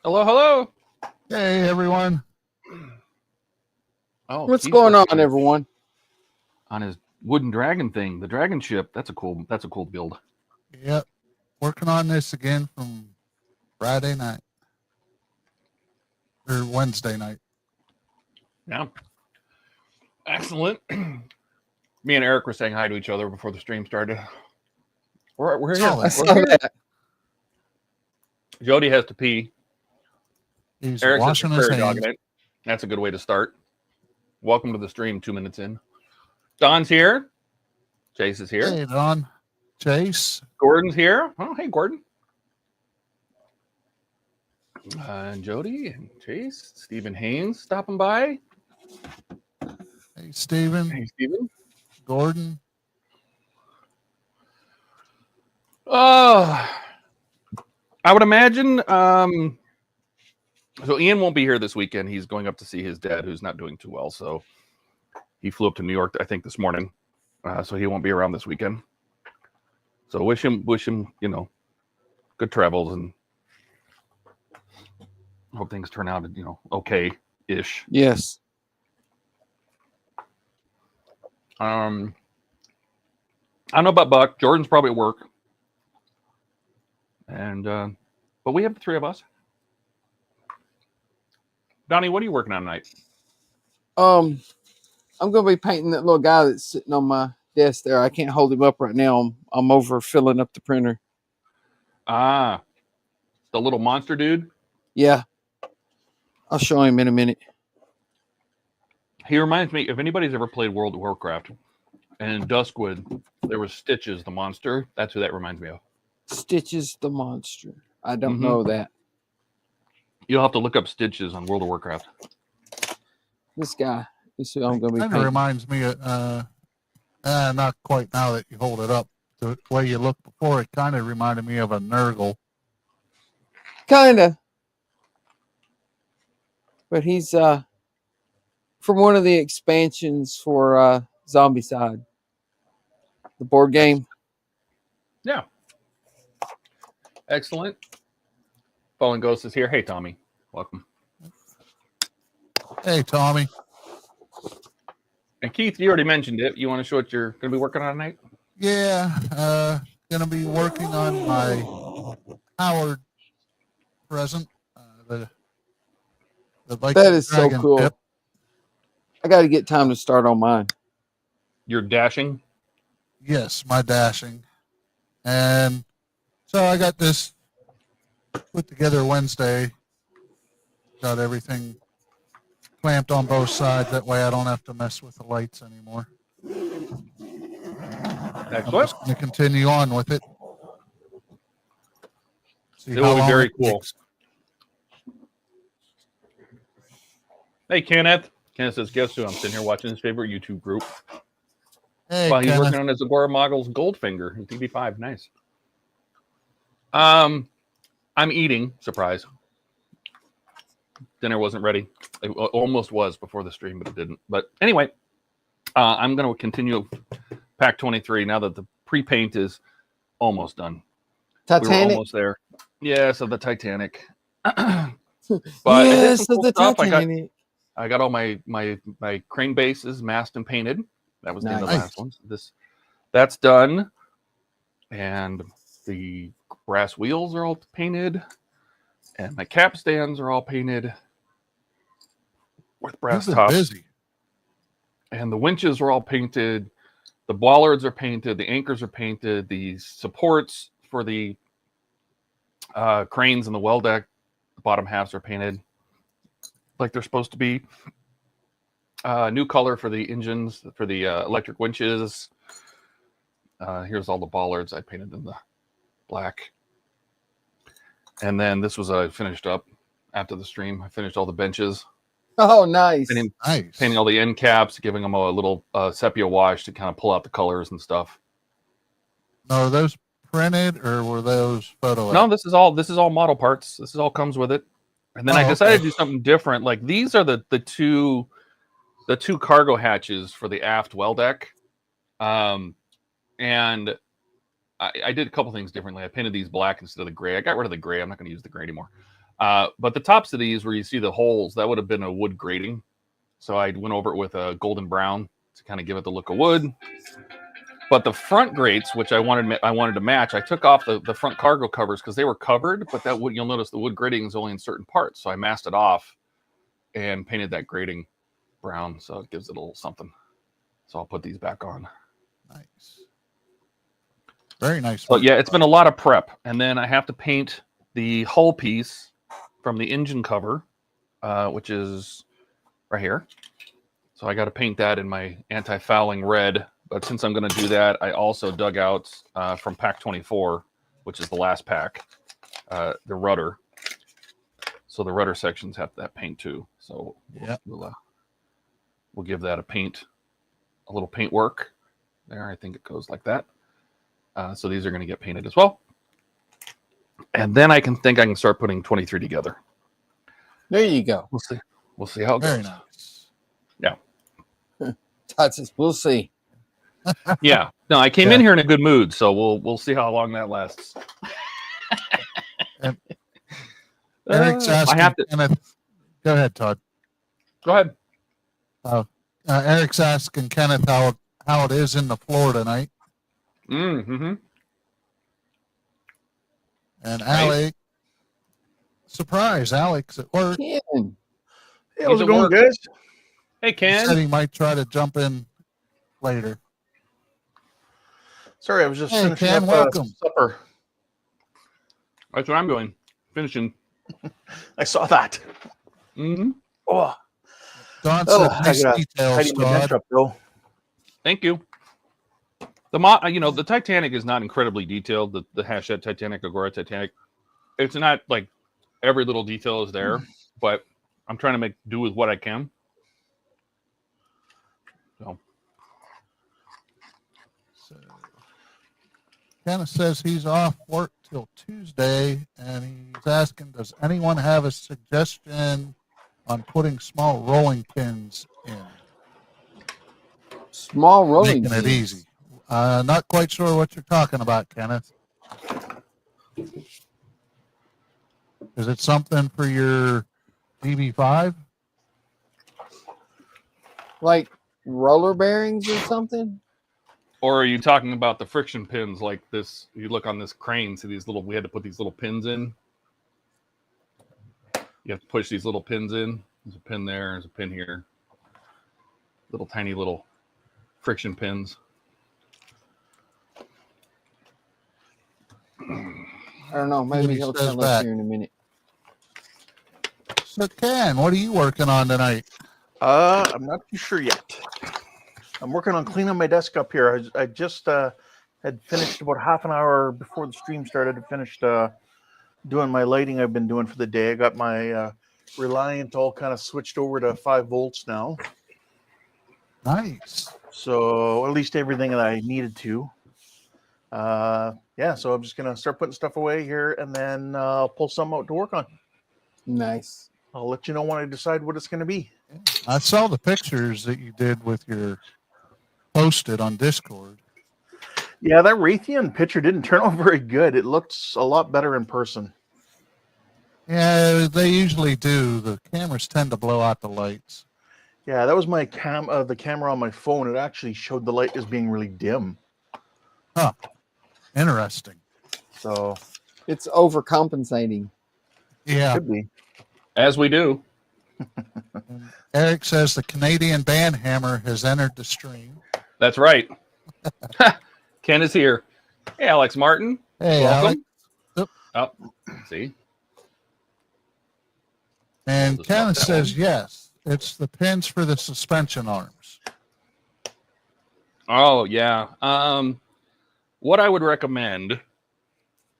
Hello, hello. Hey, everyone. Oh, What's he's going on, working everyone? on his wooden dragon thing, the dragon ship. That's a cool build. Yep. Working on this again from Friday night or Wednesday night. Yeah. Excellent. Me and Eric were saying hi to each other before the stream started. We're here. Solid. I saw We're here. that. Jody has to pee. He's Eric's just washing his prairie hands. dogging it. That's a good way to start. Welcome to the stream 2 minutes in. Don's here. Chase is here. Hey, Don. Chase. Gordon's here. Oh, hey, Gordon. And Jody and Chase. Stephen Haynes stopping by. Hey, Steven. Hey, Stephen. Gordon. I would imagine. So Ian won't be here this weekend. He's going up to see his dad, who's not doing too well. So he flew up to New York, I think, this morning. So he won't be around this weekend. So wish him, good travels and hope things turn out, okay-ish. Yes. I don't know about Buck. Jordan's probably at work. And but we have the three of us. Donnie, what are you working on tonight? I'm gonna be painting that little guy that's sitting on my desk there. I can't hold him up right now. I'm over filling up the printer. Ah, the little monster dude. Yeah. I'll show him in a minute. He reminds me, if anybody's ever played World of Warcraft, and in Duskwood, there was Stitches, the monster. That's who that reminds me of. Stitches the monster. I don't know that. You'll have to look up Stitches on World of Warcraft. This guy is who I'm gonna be Kind of painting. reminds me of, not quite now that you hold it up. The way you looked before, it kind of reminded me of a Nurgle. Kinda. But he's from one of the expansions for Zombicide. The board game. Yeah. Excellent. Fallen Ghost is here. Hey, Tommy. Welcome. Hey, Tommy. And Keith, you already mentioned it. You want to show what you're going to be working on tonight? Yeah. Going to be working on my Howard present. The That is so cool. Tip. I got to get time to start on mine. You're dashing? Yes, my dashing. And so I got this put together Wednesday. Got everything clamped on both sides. That way I don't have to mess with the lights anymore. I'm Excellent. just going to continue on with it. See It will be long very it cool. takes. Hey, Kenneth. Kenneth says, guess who? I'm sitting here watching his favorite YouTube group. Hey, While he's Kenneth. working on his Agora Moggles Goldfinger in TV5. Nice. I'm eating. Surprise. Dinner wasn't ready. It almost was before the stream, but it didn't. But anyway, I'm going to continue Pack 23 now that the pre-paint is almost done. We were Titanic. almost there. Yes, of the Titanic. But Yes, I did some of cool the stuff. Titanic. I got all my crane bases masked and painted. That was the end of the Nice. last one. That's done. And the brass wheels are all painted. And my cap stands are all painted with brass You've been tops. busy. And the winches are all painted. The bollards are painted. The anchors are painted. The supports for the cranes and the well deck, the bottom halves are painted like they're supposed to be. New color for the engines, for the electric winches. Here's all the bollards I painted in the black. And then this was finished up after the stream. I finished all the benches. Oh, nice. Painting all the end caps, giving them a little sepia wash to kind of pull out the colors and stuff. Now, are those printed or were those photo? No, this is all model parts. This is all comes with it. And then I decided to do something different. Like these are the two cargo hatches for the aft well deck. And I did a couple things differently. I painted these black instead of the gray. I got rid of the gray. I'm not going to use the gray anymore. But the tops of these, where you see the holes, that would have been a wood grating. So I went over it with a golden brown to kind of give it the look of wood. But the front grates, which I wanted to match, I took off the front cargo covers because they were covered. But that wood, you'll notice the wood grating is only in certain parts. So I masked it off and painted that grating brown, so it gives it a little something. So I'll put these back on. Nice. Very nice. So yeah, it's been a lot of prep. And then I have to paint the hull piece from the engine cover, which is right here. So I got to paint that in my anti-fouling red. But since I'm going to do that, I also dug out from pack 24, which is the last pack, the rudder. So the rudder sections have that paint too. So we'll give that a little paint work there. I think it goes like that. So these are going to get painted as well. And then I can start putting 23 together. There you go. We'll see. We'll see how it goes. Very nice. Yeah. Todd says, we'll see. Yeah. No, I came in here in a good mood, so we'll see how long that lasts. Eric's asking, I have to. Kenneth, go ahead, Todd. Go ahead. Eric's asking Kenneth how it is in the Florida night. Mm-hmm. And Alex, surprise, Alex at work. Ken. Hey, how's it going, guys? Hey, He Ken. said he might try to jump in later. Sorry, I was just Hey, finishing Ken, up welcome. supper. That's what I'm doing. Finishing. I saw that. Mm-hmm. Oh, Don oh said I nice gotta details, tidy my bench Todd. up, though. Thank you. The Titanic is not incredibly detailed. The Hachette Titanic, Agora Titanic, it's not like every little detail is there, but I'm trying to make do with what I can. So Kenneth says he's off work till Tuesday, and he's asking, does anyone have a suggestion on putting small rolling pins in? Small rolling Making it pins. easy. Not quite sure what you're talking about, Kenneth. Is it something for your DB5? Like roller bearings or something? or are you talking about the friction pins like this? You look on this crane, see these little, we had to put these little pins in. You have to push these little pins in. There's a pin there, there's a pin here. Little tiny little friction pins. I don't know. Maybe he'll tell us here in a minute. So, Ken, what are you working on tonight? I'm not too sure yet. I'm working on cleaning my desk up here. I just had finished about half an hour before the stream started. I finished doing my lighting I've been doing for the day. I got my Reliant all kind of switched over to 5 volts now. Nice. So at least everything that I needed to. Yeah, so I'm just going to start putting stuff away here and then pull some out to work on. Nice. I'll let you know when I decide what it's going to be. I saw the pictures that you did with your posted on Discord. Yeah, that Raytheon picture didn't turn out very good. It looks a lot better in person. Yeah, they usually do. The cameras tend to blow out the lights. Yeah, that was my the camera on my phone. It actually showed the light as being really dim. Huh. Interesting. So It's overcompensating. Yeah. could be. As we do. And Eric says the Canadian band hammer has entered the stream. That's right. Ken is here. Hey, Alex Martin. Hey, Welcome. Alex. Oh, see. And Just mark Kenneth that says one. yes. It's the pins for the suspension arms. Oh, yeah. What I would recommend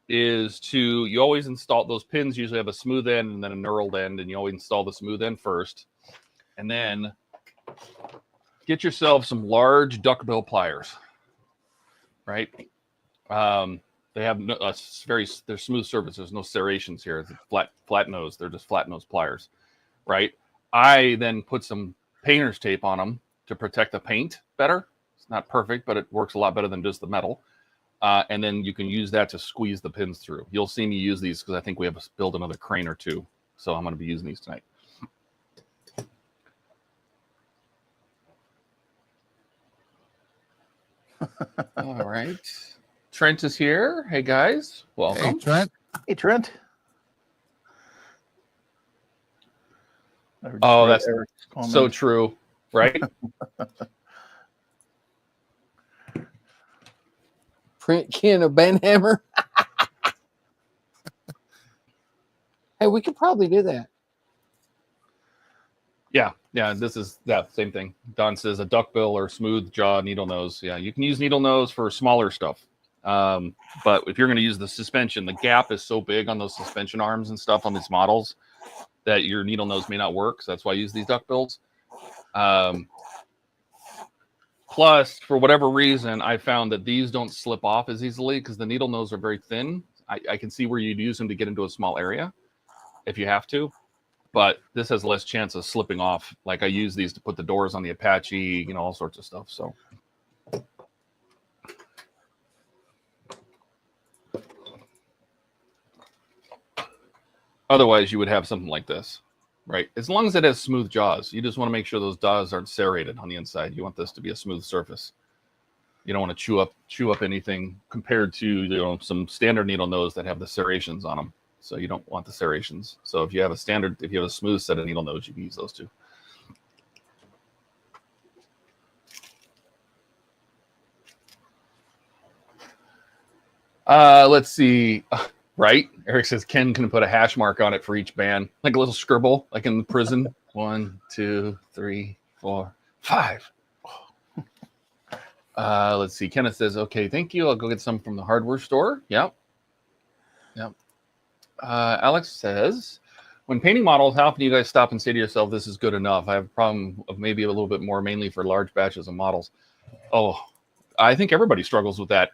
is you always install those pins, usually have a smooth end and then a knurled end, and you always install the smooth end first. And then get yourself some large duckbill pliers, right? They have they're smooth surface. There's no serrations here. It's flat nose. They're just flat nose pliers, right? I then put some painter's tape on them to protect the paint better. It's not perfect, but it works a lot better than just the metal. and then you can use that to squeeze the pins through. You'll see me use these because I think we have to build another crane or two. So I'm going to be using these tonight. All right. Trent is here. Hey, guys. Welcome. Hey, Trent. Hey, Trent. Oh, that's so true, right? Print Ken a banhammer. Hey, we could probably do that. Yeah, this is that same thing. Don says a duckbill or smooth jaw needle nose. Yeah, you can use needle nose for smaller stuff. But if you're going to use the suspension, the gap is so big on those suspension arms and stuff on these models that your needle nose may not work. So that's why I use these duckbills. Plus, for whatever reason, I found that these don't slip off as easily because the needle nose are very thin. I can see where you'd use them to get into a small area if you have to. But this has less chance of slipping off. Like I use these to put the doors on the Apache, you know, all sorts of stuff. So otherwise you would have something like this, right? As long as it has smooth jaws, you just want to make sure those jaws aren't serrated on the inside. You want this to be a smooth surface. You don't want to chew up anything compared to, you know, some standard needle nose that have the serrations on them. So you don't want the serrations. So if you have a smooth set of needle nose, you can use those two. Let's see. Right? Eric says Ken can put a hash mark on it for each band, like a little scribble, like in the prison. 1, 2, 3, 4, 5. Let's see. Kenneth says, okay, thank you. I'll go get some from the hardware store. Yep. Alex says, when painting models, how often do you guys stop and say to yourself, this is good enough? I have a problem of maybe a little bit more, mainly for large batches of models. Oh, I think everybody struggles with that.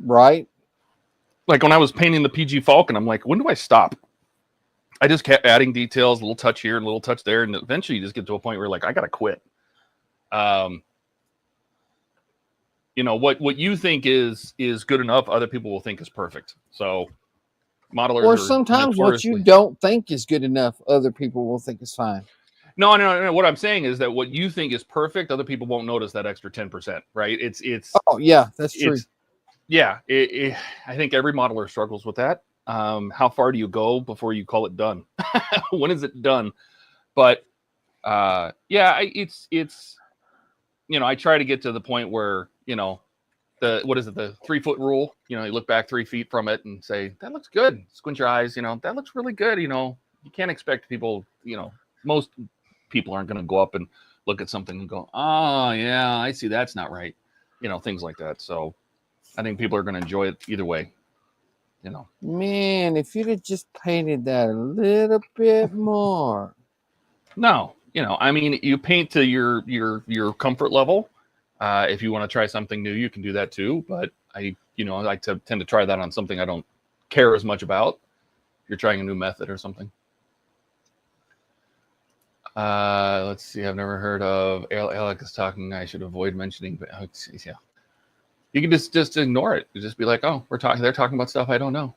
Right. Like when I was painting the PG Falcon, I'm like, when do I stop? I just kept adding details, a little touch here, a little touch there. And eventually you just get to a point where you're like, I got to quit. You know, what you think is good enough, other people will think is perfect. So modelers or sometimes what you don't think is good enough, other people will think is fine. No. What I'm saying is that what you think is perfect, other people won't notice that extra 10%, right? It's. Oh yeah, that's true. Yeah, I think every modeler struggles with that. How far do you go before you call it done? When is it done? But yeah, it's. You know, I try to get to the point where, you know, the 3-foot rule, you know, you look back 3 feet from it and say, that looks good. Squint your eyes, you know, that looks really good. You know, you can't expect people, you know, most people aren't going to go up and look at something and go, oh yeah, I see that's not right. You know, things like that. So I think people are going to enjoy it either way. You know, man, if you'd have just painted that a little bit more. No, you know, I mean, you paint to your comfort level. If you want to try something new, you can do that too. But I like to tend to try that on something I don't care as much about. If you're trying a new method or something. Let's see. I've never heard of Alec is talking. I should avoid mentioning, but yeah, you can just ignore it. You just be like, oh, they're talking about stuff I don't know.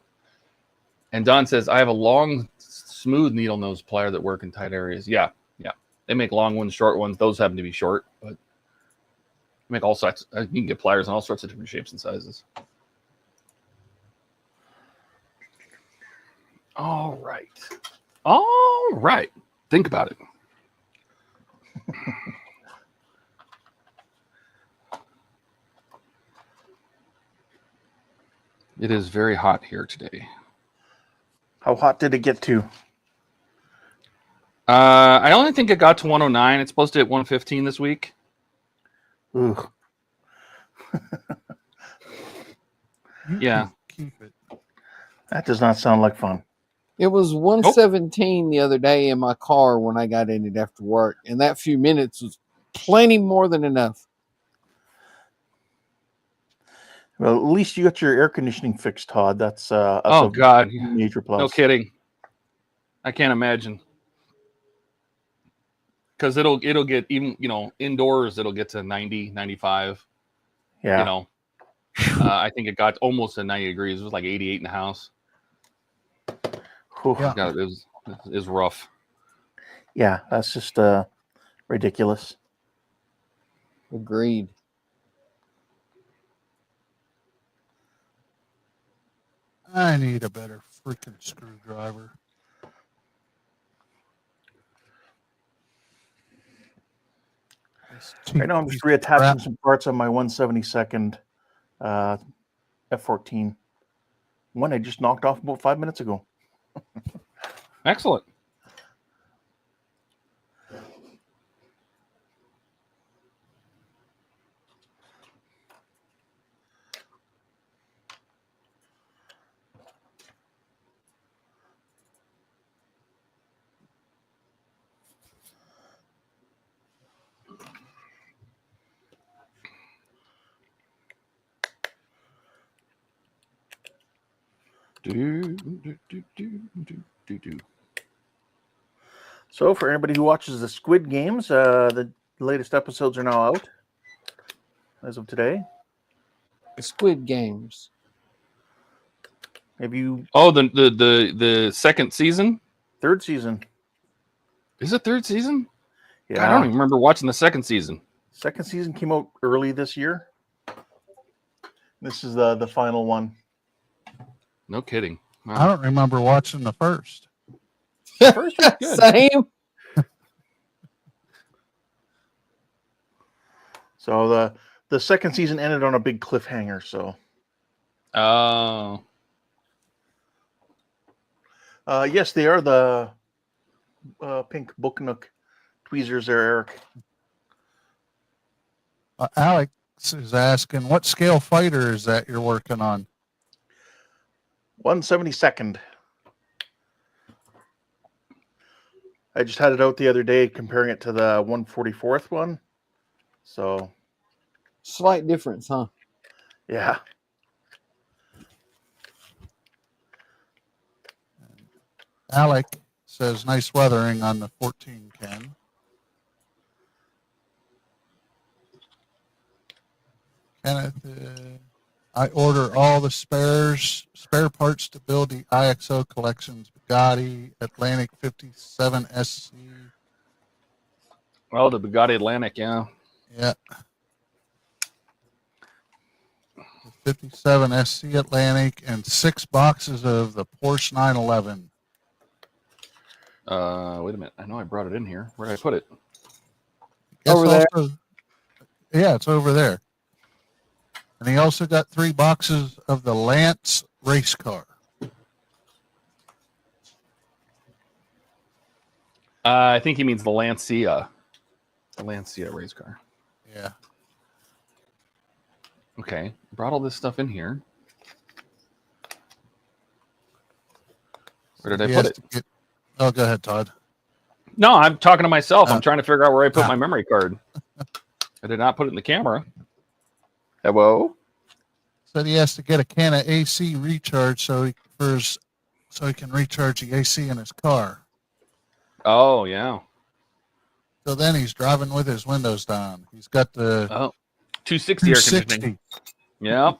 And Don says, I have a long, smooth needle nose plier that work in tight areas. Yeah. They make long ones, short ones. Those happen to be short, but make all sorts. You can get pliers in all sorts of different shapes and sizes. All right. Think about it. It is very hot here today. How hot did it get to? I only think it got to 109. It's supposed to hit 115 this week. Ugh. Yeah. Keep it. That does not sound like fun. It was 117 the other day in my car when I got in it after work, and that few minutes was plenty more than enough. Well, at least you got your air conditioning fixed, Todd. That's Oh God, major plus. No kidding. I can't imagine. Because it'll get even, you know, indoors it'll get to 90, 95. Yeah. You know, I think it got almost to 90 degrees. It was like 88 in the house. Whew. Yeah. God, it was rough. Yeah, that's just ridiculous. Agreed. I need a better freaking screwdriver. Right now, I'm just reattaching some parts on my 172nd F-14. One I just knocked off about 5 minutes ago. Excellent. So, for anybody who watches the Squid Games, the latest episodes are now out as of today. The Squid Games. Have you? Oh, the second season? Third season. Is it third season? Yeah. God, I don't even remember watching the second season. Second season came out early this year. This is the final one. No kidding. Wow. I don't remember watching the first. The first was good. Same. So the second season ended on a big cliffhanger. So Oh. yes, they are the pink book nook tweezers there, Eric. Alex is asking, what scale fighter is that you're working on? 172nd. I just had it out the other day comparing it to the 144th one. So Slight difference, huh? yeah. Alec says, nice weathering on the 14 Ken. Kenneth, I order all the spare parts to build the IXO collections, Bugatti, Atlantic 57 SC. Oh, the Bugatti Atlantic, yeah. Yeah. The 57 SC Atlantic and 6 boxes of the Porsche 911. Wait a minute. I know I brought it in here. Where did I put it? Over there. Yeah, it's over there. And he also got 3 boxes of the Lance race car. I think he means the Lancia. The Lancia race car. Yeah. Okay. Brought all this stuff in here. Where did I put it? Oh, go ahead, Todd. No, I'm talking to myself. I'm trying to figure out where I put my memory card. I did not put it in the camera. Hello? Said he has to get a can of AC recharge so he can recharge the AC in his car. Oh, yeah. So then he's driving with his windows down. He's got the 260 air conditioning. Yeah.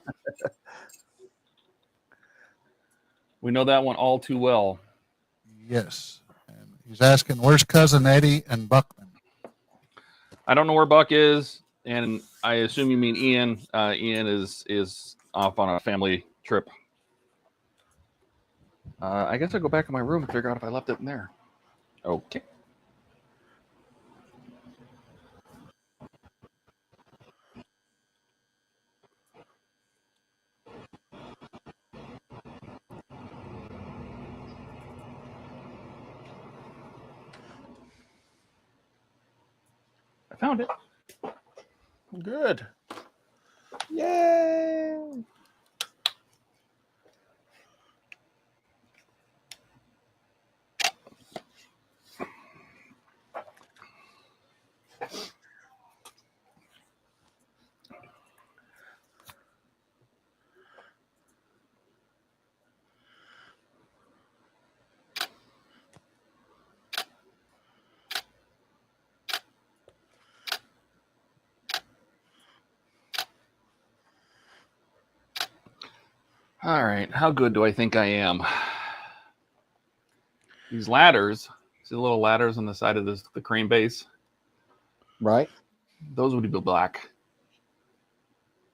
We know that one all too well. Yes. And he's asking, where's Cousin Eddie and Buckman? I don't know where Buck is, and I assume you mean Ian. Ian is off on a family trip. I guess I'll go back in my room and figure out if I left it in there. Okay. I found it. Good. Yay! All right, how good do I think I am? These ladders, see the little ladders on the side of the crane base? Right. Those would be black.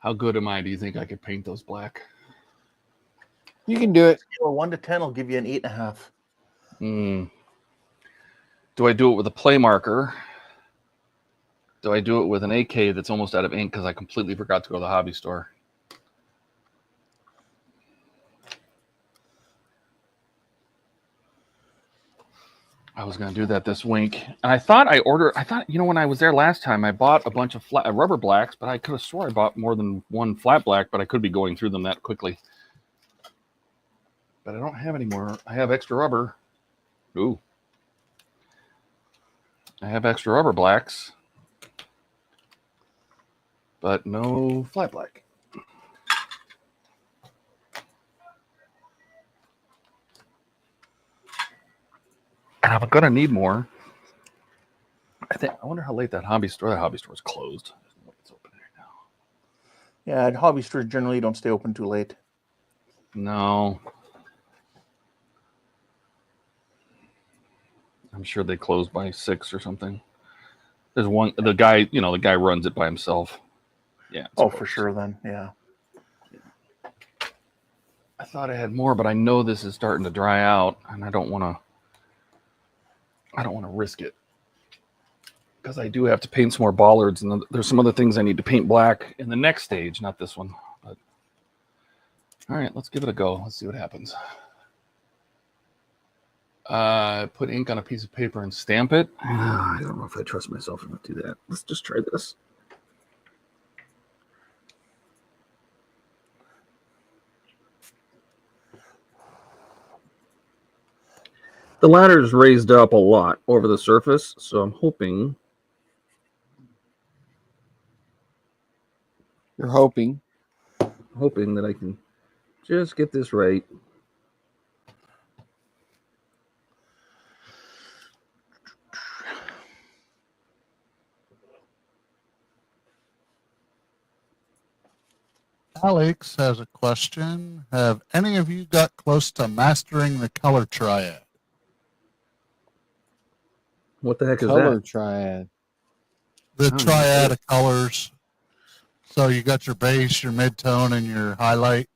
How good am I? Do you think I could paint those black? You can do it. Scale of 1 to 10 will give you an 8.5. Do I do it with a play marker? Do I do it with an AK that's almost out of ink because I completely forgot to go to the hobby store? I was going to do that this week. And I thought, you know, when I was there last time, I bought a bunch of rubber blacks, but I could have swore I bought more than one flat black, but I could be going through them that quickly. But I don't have any more. I have extra rubber. Ooh. I have extra rubber blacks, but no flat black. And I'm gonna need more. I wonder how late that hobby store is closed. It's open right now. Yeah, at hobby stores generally don't stay open too late. No. I'm sure they close by 6 or something. There's one, the guy runs it by himself. Yeah. Oh, for sure then. Yeah. I thought I had more, but I know this is starting to dry out, and I don't want to risk it. Because I do have to paint some more bollards, and there's some other things I need to paint black in the next stage, not this one. But all right, let's give it a go. Let's see what happens. Put ink on a piece of paper and stamp it. I don't know if I trust myself enough to do that. Let's just try this. The ladder is raised up a lot over the surface, so I'm hoping. You're hoping That I can just get this right. Alex has a question. Have any of you got close to mastering the color triad? What the heck is color that? triad. The Oh, triad yeah. of colors. So you got your base, your mid-tone, and your highlight.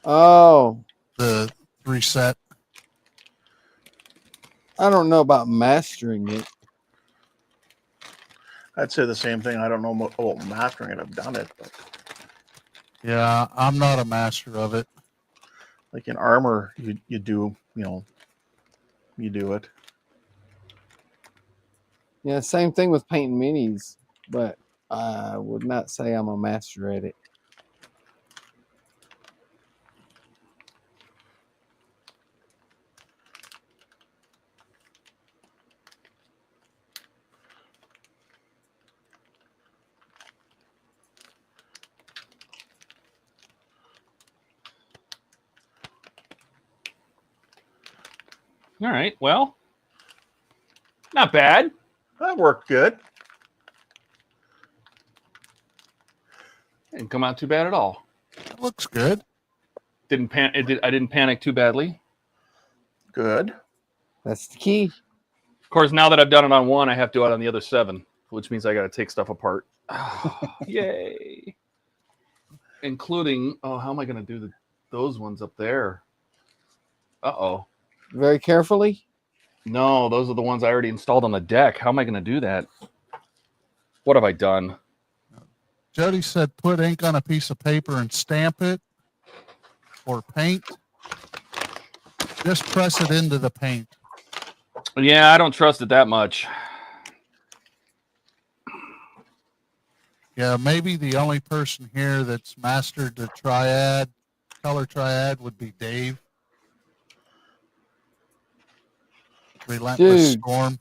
Oh, The 3 set. I don't know about mastering it. I'd say the same thing. I don't know about mastering it. I've done it, but Yeah, I'm not a master of it. like in armor, you do, you do it. Yeah, same thing with painting minis, but I would not say I'm a master at it. All right. Well, not bad. That worked good. Didn't come out too bad at all. It looks good. I didn't panic too badly. Good. That's the key. Of course, now that I've done it on one, I have to do it on the other 7, which means I got to take stuff apart. Yay! Including, how am I going to do those ones up there? Uh-oh. Very carefully. No, those are the ones I already installed on the deck. How am I going to do that? What have I done? Jody said put ink on a piece of paper and stamp it or paint. Just press it into the paint. Yeah, I don't trust it that much. Yeah, maybe the only person here that's mastered the triad, color triad, would be Dave. Relentless Dude. Storm.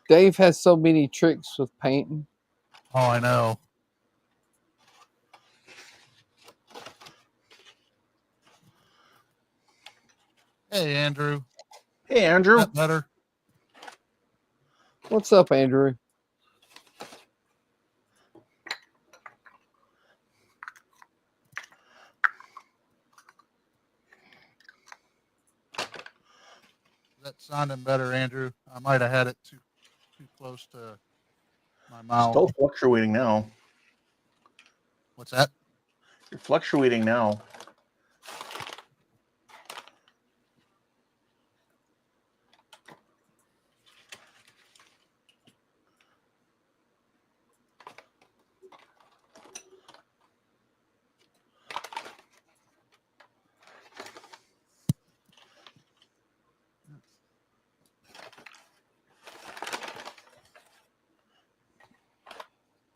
Dave has so many tricks with painting. Oh, I know. Hey, Andrew. Hey, Andrew. That better? What's up, Andrew? sounding better, Andrew. I might have had it too close to my mouth. Still fluctuating now. What's that? You're fluctuating now.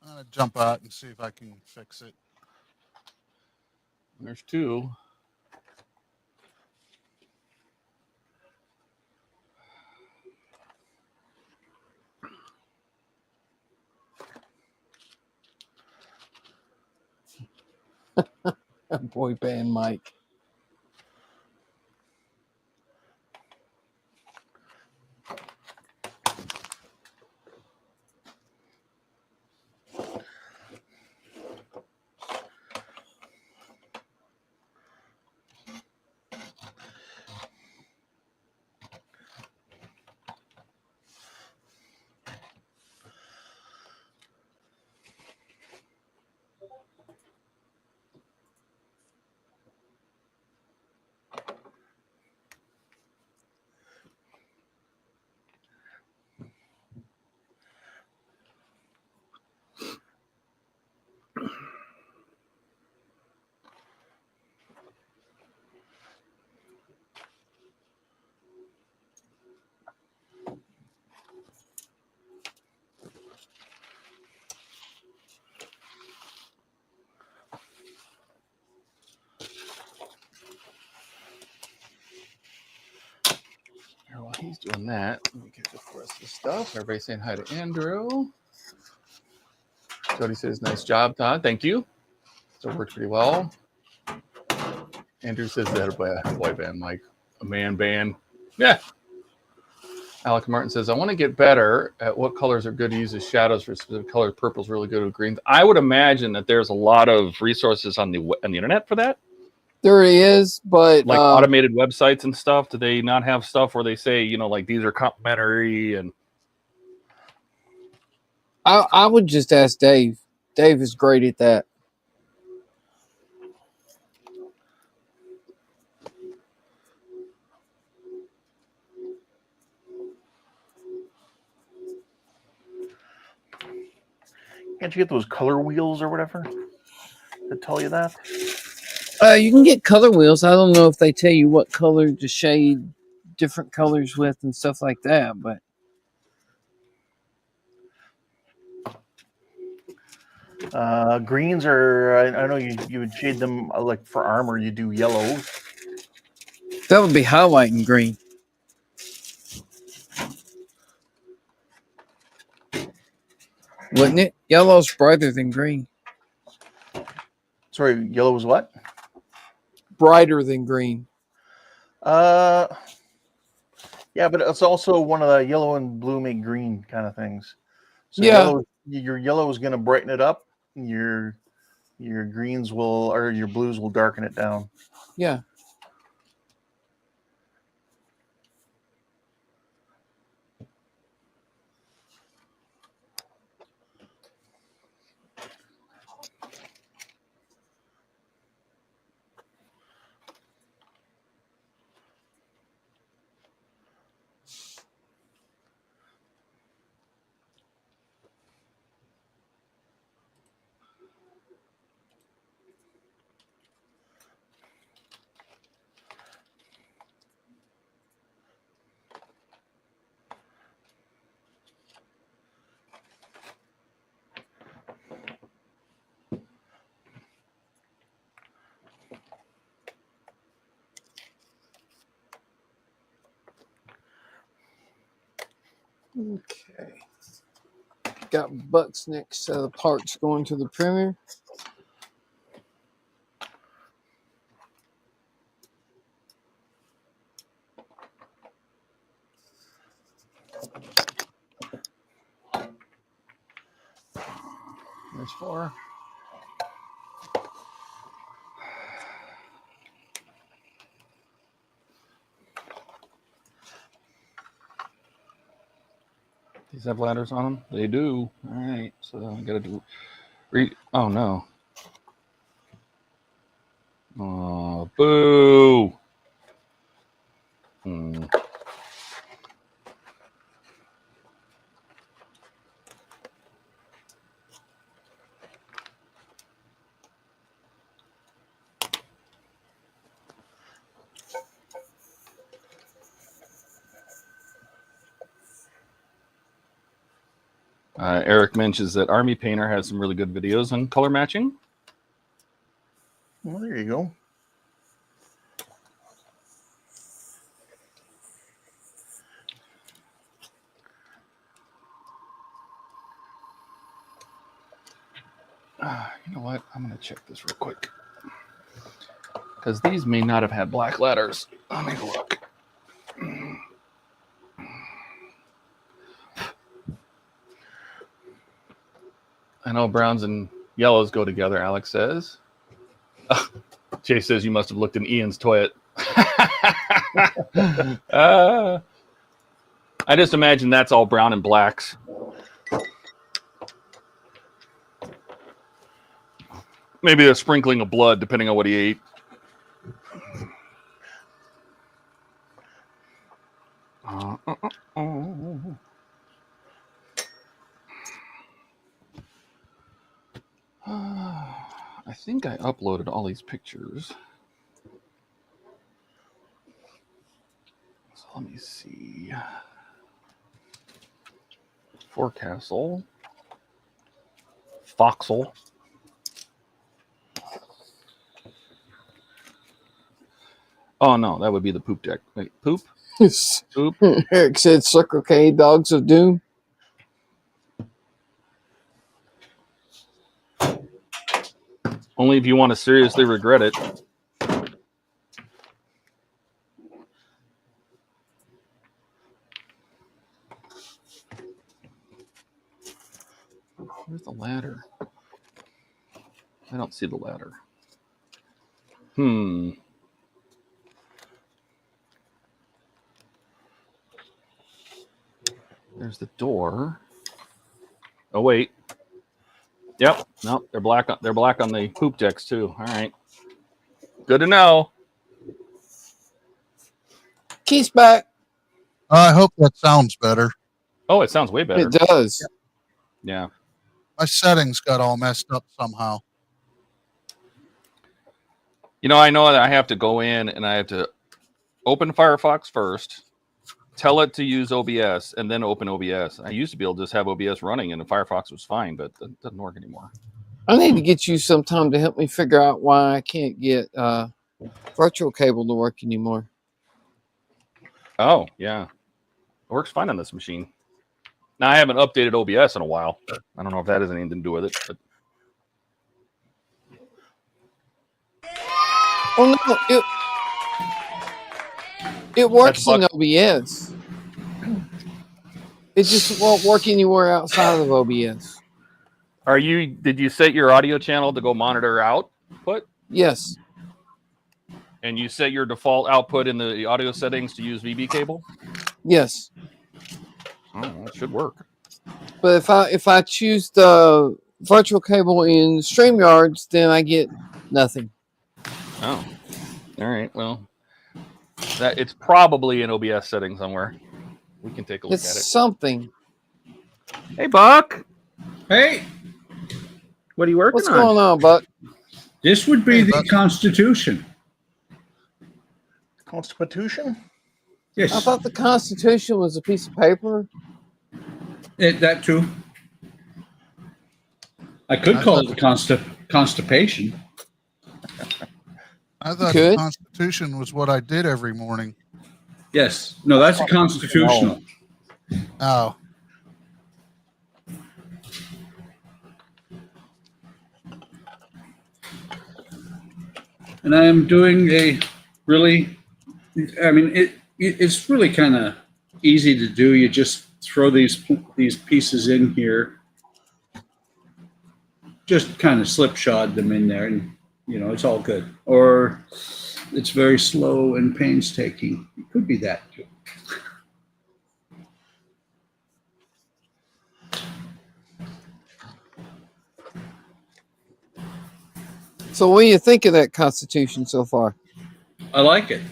I'm gonna jump out and see if I can fix it. There's two. Boy band Mike. Here, while he's doing that, let me get the rest of the stuff. Everybody saying hi to Andrew. Jody says, nice job, Todd. Thank you. So it worked pretty well. Andrew says that a boy band, Mike. A man band. Yeah. Alec Martin says, I want to get better at what colors are good to use as shadows for specific colors. Purple's really good with greens. I would imagine that there's a lot of resources on the internet for that. There is, but Like automated websites and stuff. Do they not have stuff where they say, you know, like these are complimentary? And I would just ask Dave. Dave is great at that. Can't you get those color wheels or whatever that tell you that? You can get color wheels. I don't know if they tell you what color to shade different colors with and stuff like that, but Greens are, I know you would shade them like for armor, you do yellows. that would be highlight and green. Wouldn't it? Yellow's brighter than green. Sorry, yellow is what? Brighter than green. Yeah, but it's also one of the yellow and blue make green kind of things. So Yeah. your yellow is going to brighten it up. Your greens will, or your blues will darken it down. Yeah. Okay. Got Buck's next set of parts going to the printer. there's 4. These have ladders on them? They do. All right. So I got to do. Oh, no. Oh, boo. Hmm. Eric mentions that Army Painter has some really good videos on color matching. Well, there you go. You know what? I'm going to check this real quick. Because these may not have had black ladders. Let me look. I know browns and yellows go together, Alex says. Jay says you must have looked in Ian's toilet. I just imagine that's all brown and blacks. Maybe a sprinkling of blood, depending on what he ate. I think I uploaded all these pictures. So let me see. Forecastle. Foxel. Oh, no, that would be the poop deck. Wait, poop? Poop? Eric said Circle K Dogs of Doom. Only if you want to seriously regret it. Where's the ladder? I don't see the ladder. There's the door. Oh, wait. Yep. No, they're black. They're black on the poop decks too. All right. Good to know. Keith's back. I hope that sounds better. Oh, it sounds way better. It does. Yeah. My settings got all messed up somehow. You know, I know that I have to go in and I have to open Firefox first, tell it to use OBS, and then open OBS. I used to be able to just have OBS running and the Firefox was fine, but that doesn't work anymore. I need to get you sometime to help me figure out why I can't get virtual cable to work anymore. Oh, yeah. It works fine on this machine. Now, I haven't updated OBS in a while. I don't know if that has anything to do with it. But... Oh, no. It works in OBS. It just won't work anywhere outside of OBS. Did you set your audio channel to go monitor output? Yes. And you set your default output in the audio settings to use VB cable? Yes. Oh, that should work. But if I choose the virtual cable in StreamYards, then I get nothing. Oh. All right. Well, it's probably in OBS settings somewhere. We can take a look at it. It's something. Hey, Buck. Hey, What are you working What's going on, Buck? this would be the Constitution. Constitution? Yes, I thought the Constitution was a piece of paper. that too. I could call it the constipation. I thought Good. the Constitution was what I did every morning. Yes, no, that's a constitutional. Oh, And I am doing a really, I mean, it's really kind of easy to do. You just throw these pieces in here, just kind of slipshod them in there, and it's all good. Or it's very slow and painstaking. It could be that too. So what do you think of that Constitution so far? I like it.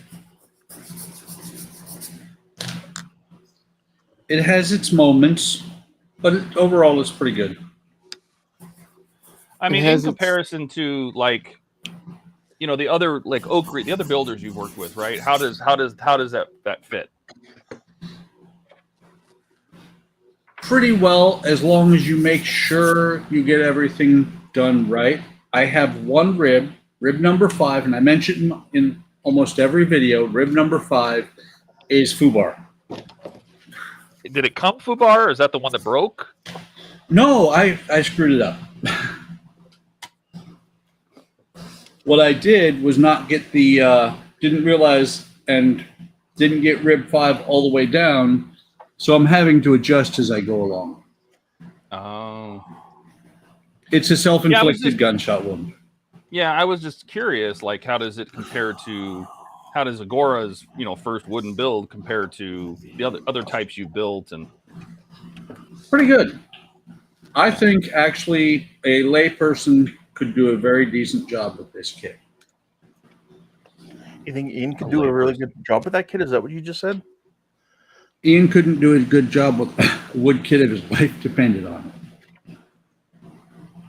It has its moments, but overall it's pretty good. I It mean, has in its- comparison to like, you know, the other like Oak Ridge, the other builders you've worked with, right? How does that fit? Pretty well, as long as you make sure you get everything done right. I have one rib number 5, and I mentioned in almost every video, rib number 5 is foobar. Did it come foobar, or is that the one that broke? No, I screwed it up. What I did was not get the, didn't realize and didn't get rib 5 all the way down, so I'm having to adjust as I go along. Oh. It's a self-inflicted just- gunshot wound. Yeah, I was just curious, like, how does it compare to, how does Agora's, you know, first wooden build compare to the other types you built? And Pretty good. I think actually a layperson could do a very decent job with this kit. You think Ian could do a really good job with that kit? Is that what you just said? Ian couldn't do a good job with a wood kit if his life depended on it,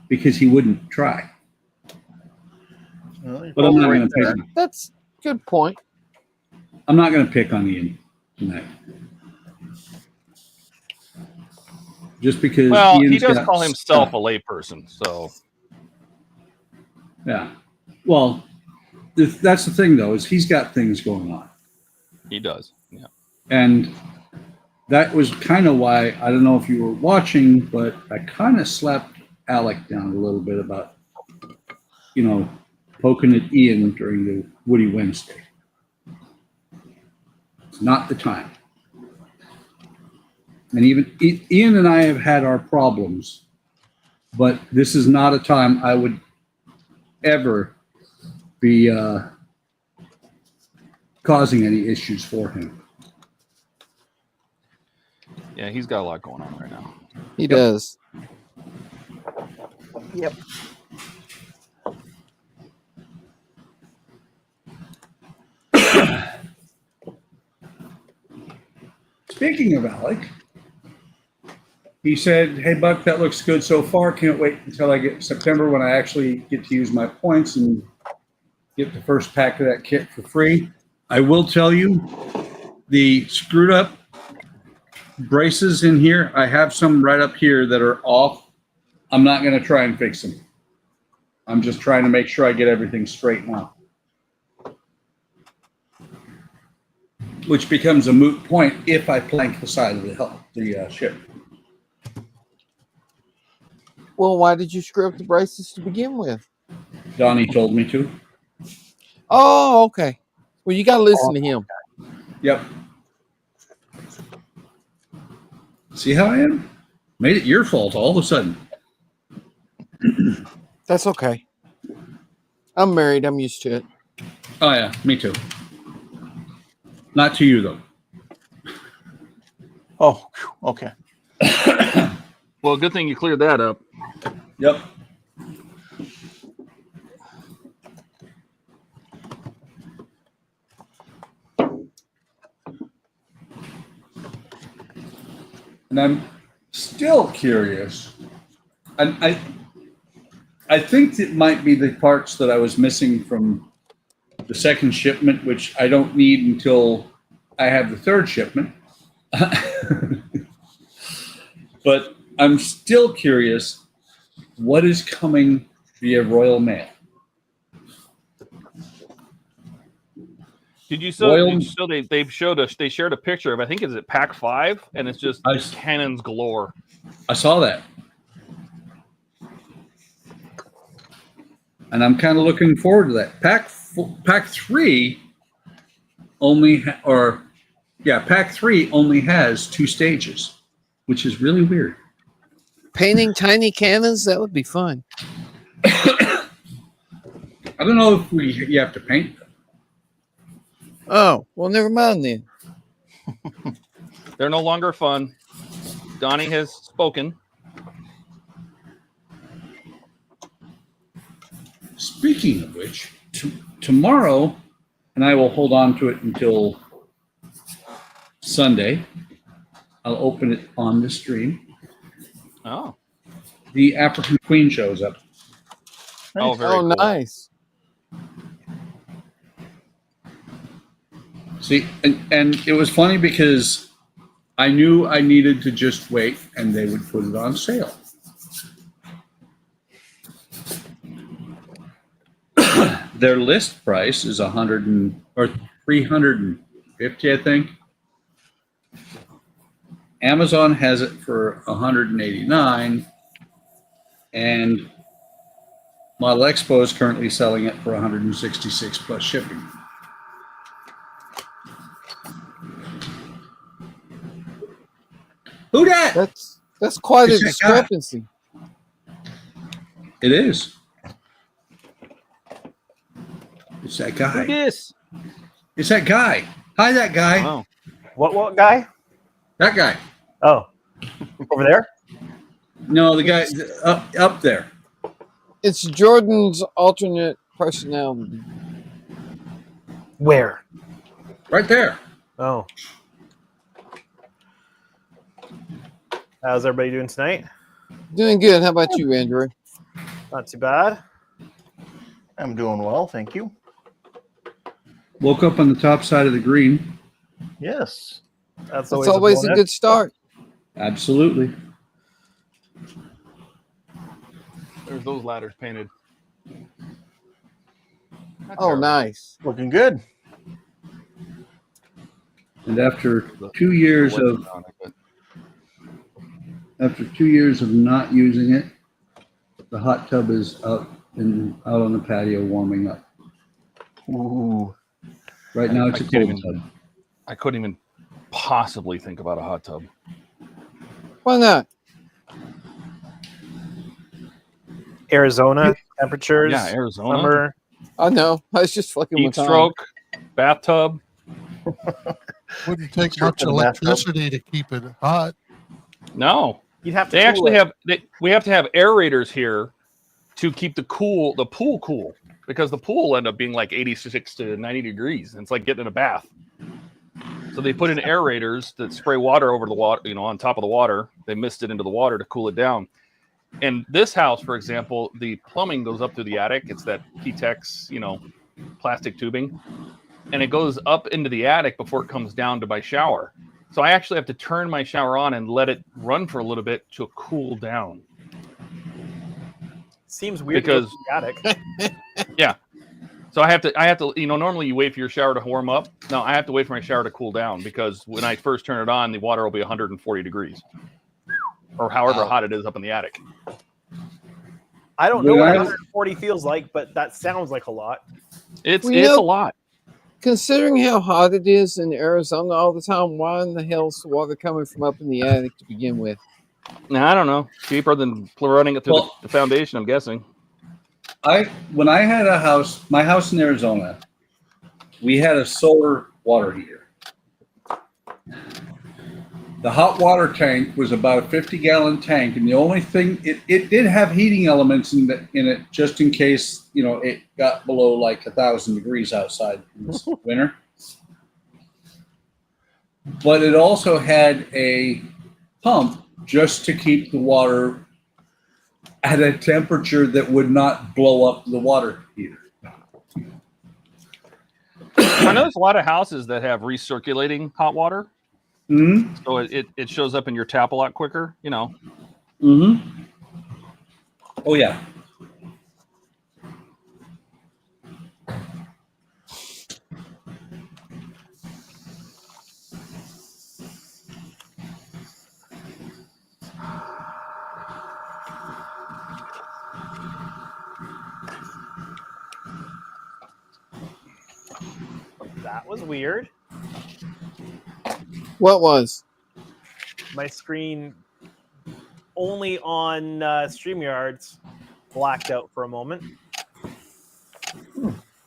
because he wouldn't try. Well, But I'm not right going to there. pick. That's a good point. I'm not going to pick on Ian tonight, just because. well, he Ian's does got call himself stuff. a layperson, so Yeah. Well, that's the thing, though, is he's got things going on. he does. Yeah. And that was kind of why, I don't know if you were watching, but I kind of slapped Alec down a little bit about, you know, poking at Ian during the Woody Wednesday. It's not the time. And even Ian and I have had our problems, but this is not a time I would ever be causing any issues for him. Yeah, he's got a lot going on right now. He does. Yep. Speaking of Alec, he said, "Hey Buck, that looks good so far. Can't wait until I get September when I actually get to use my points and get the first pack of that kit for free." I will tell you, the screwed up braces in here, I have some right up here that are off. I'm not going to try and fix them. I'm just trying to make sure I get everything straight now. Which becomes a moot point if I plank the side of the ship. Well, why did you screw up the braces to begin with? Donnie told me to. Oh, okay. Well, you got to listen to him. Yep. See how I am? Made it your fault all of a sudden. That's okay. I'm married. I'm used to it. Oh, yeah, me too. Not to you, though. Oh, phew, okay. Well, good thing you cleared that up. Yep. And I'm still curious. And I think it might be the parts that I was missing from the second shipment, which I don't need until I have the third shipment. But I'm still curious, what is coming via Royal Mail? Did you Royal- so they shared a picture of, I think, is it pack 5, and it's just cannons galore. I saw that. And I'm kind of looking forward to that. Pack 3 only, Pack 3 only has 2 stages, which is really weird. Painting tiny cannons, that would be fun. I don't know if you have to paint them. Oh, well, never mind then. They're no longer fun. Donnie has spoken. speaking of which, tomorrow, and I will hold on to it until Sunday. I'll open it on the stream. Oh. The African Queen shows up. Oh, very Oh, cool. nice. See, and it was funny because I knew I needed to just wait and they would put it on sale. Their list price is $350, I think. Amazon has it for $189, and Model Expo is currently selling it for $166 plus shipping. Who dat? That's quite a It's that guy. discrepancy. It is. It's that Who guy. dis? It's that guy. Hi, that guy. Wow. What guy? That guy. Oh, over there? No, the guy up there. It's Jordan's alternate personality. Where? Right there. Oh. How's everybody doing tonight? Doing good. How about you, Andrew? Not too bad. I'm doing well, thank you. Woke up on the top side of the green. Yes. That's That's always a bonus. good start. Absolutely. There's those ladders painted. Not Oh, terrible. nice. Looking good. And after 2 years of not using it, the hot tub is out on the patio warming up. Ooh. Right now it's I a can't cold even- tub. I couldn't even possibly think about a hot tub. Why not? Arizona temperatures. Yeah, Arizona. Summer. I know. I was just fucking Heat with Tom. stroke, bathtub. Wouldn't take Sure, much for the bathtub. electricity to keep it hot. No, You'd have to. they cool actually it. have. We have to have aerators here to keep the pool cool, because the pool will end up being like 86 to 90 degrees. And it's like getting in a bath. So they put in aerators that spray water over the water, on top of the water. They mist it into the water to cool it down. And this house, for example, the plumbing goes up through the attic. It's that P-Tex, plastic tubing. And it goes up into the attic before it comes down to my shower. So I actually have to turn my shower on and let it run for a little bit to cool down. Seems weird Because- to go to the attic. So I have to, normally you wait for your shower to warm up. No, I have to wait for my shower to cool down, because when I first turn it on, the water will be 140 degrees or however Wow. hot it is up in the attic. I don't know what Yeah. 140 feels like, but that sounds like a lot. It's Well, a lot. Considering how hot it is in Arizona all the time, why in the hell's the water coming from up in the attic to begin with? Now, I don't know. Cheaper than running it through Well- the foundation, I'm guessing. When I had my house in Arizona, we had a solar water heater. The hot water tank was about a 50-gallon tank, and the only thing it did have heating elements in it just in case it got below like 1,000 degrees outside in this winter. But it also had a pump just to keep the water at a temperature that would not blow up the water heater. I know there's a lot of houses that have recirculating hot water, Mm-hmm. so it shows up in your tap a lot quicker. Mm-hmm. Oh yeah. That was weird. What was? My screen only on StreamYards blacked out for a moment.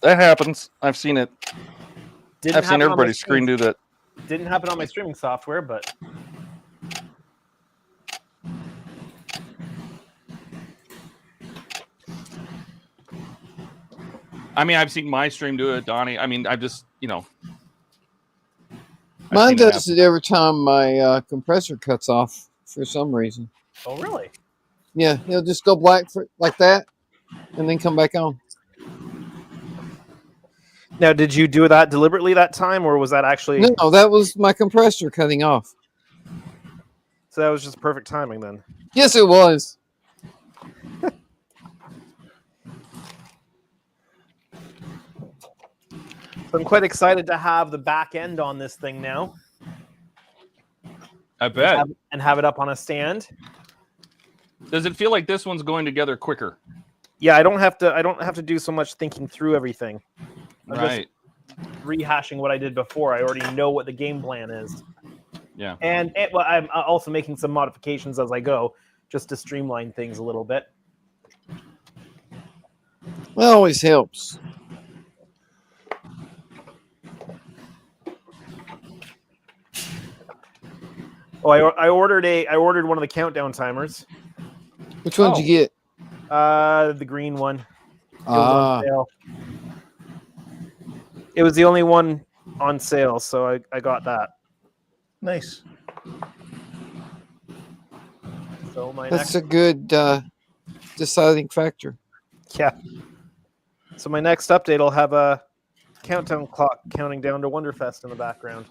That happens. I've seen it. Didn't I've seen happen on my everybody's screen do that. Didn't happen on my streaming software, but I mean, I've seen my stream do it, Donnie. I mean, I've just, you know. I've Mine seen it does it every time my compressor cuts off for some reason. Oh, really? Yeah, he'll just go black for like that, and then come back on. Now, did you do that deliberately that time, or was that actually? No, that was my compressor cutting off. So that was just perfect timing then. Yes, it was. So I'm quite excited to have the back end on this thing now. I bet. And have it up on a stand. Does it feel like this one's going together quicker? Yeah, I don't have to do so much thinking through everything. I'm Right. just rehashing what I did before. I already know what the game plan is. Yeah. And well, I'm also making some modifications as I go, just to streamline things a little bit. That always helps. Oh, I ordered one of the countdown timers. Which one did you get? The green one. It was Ah, on sale. It was the only one on sale, so I got that. Nice. So my that's next, a good deciding factor. yeah. So my next update will have a countdown clock counting down to Wonderfest in the background.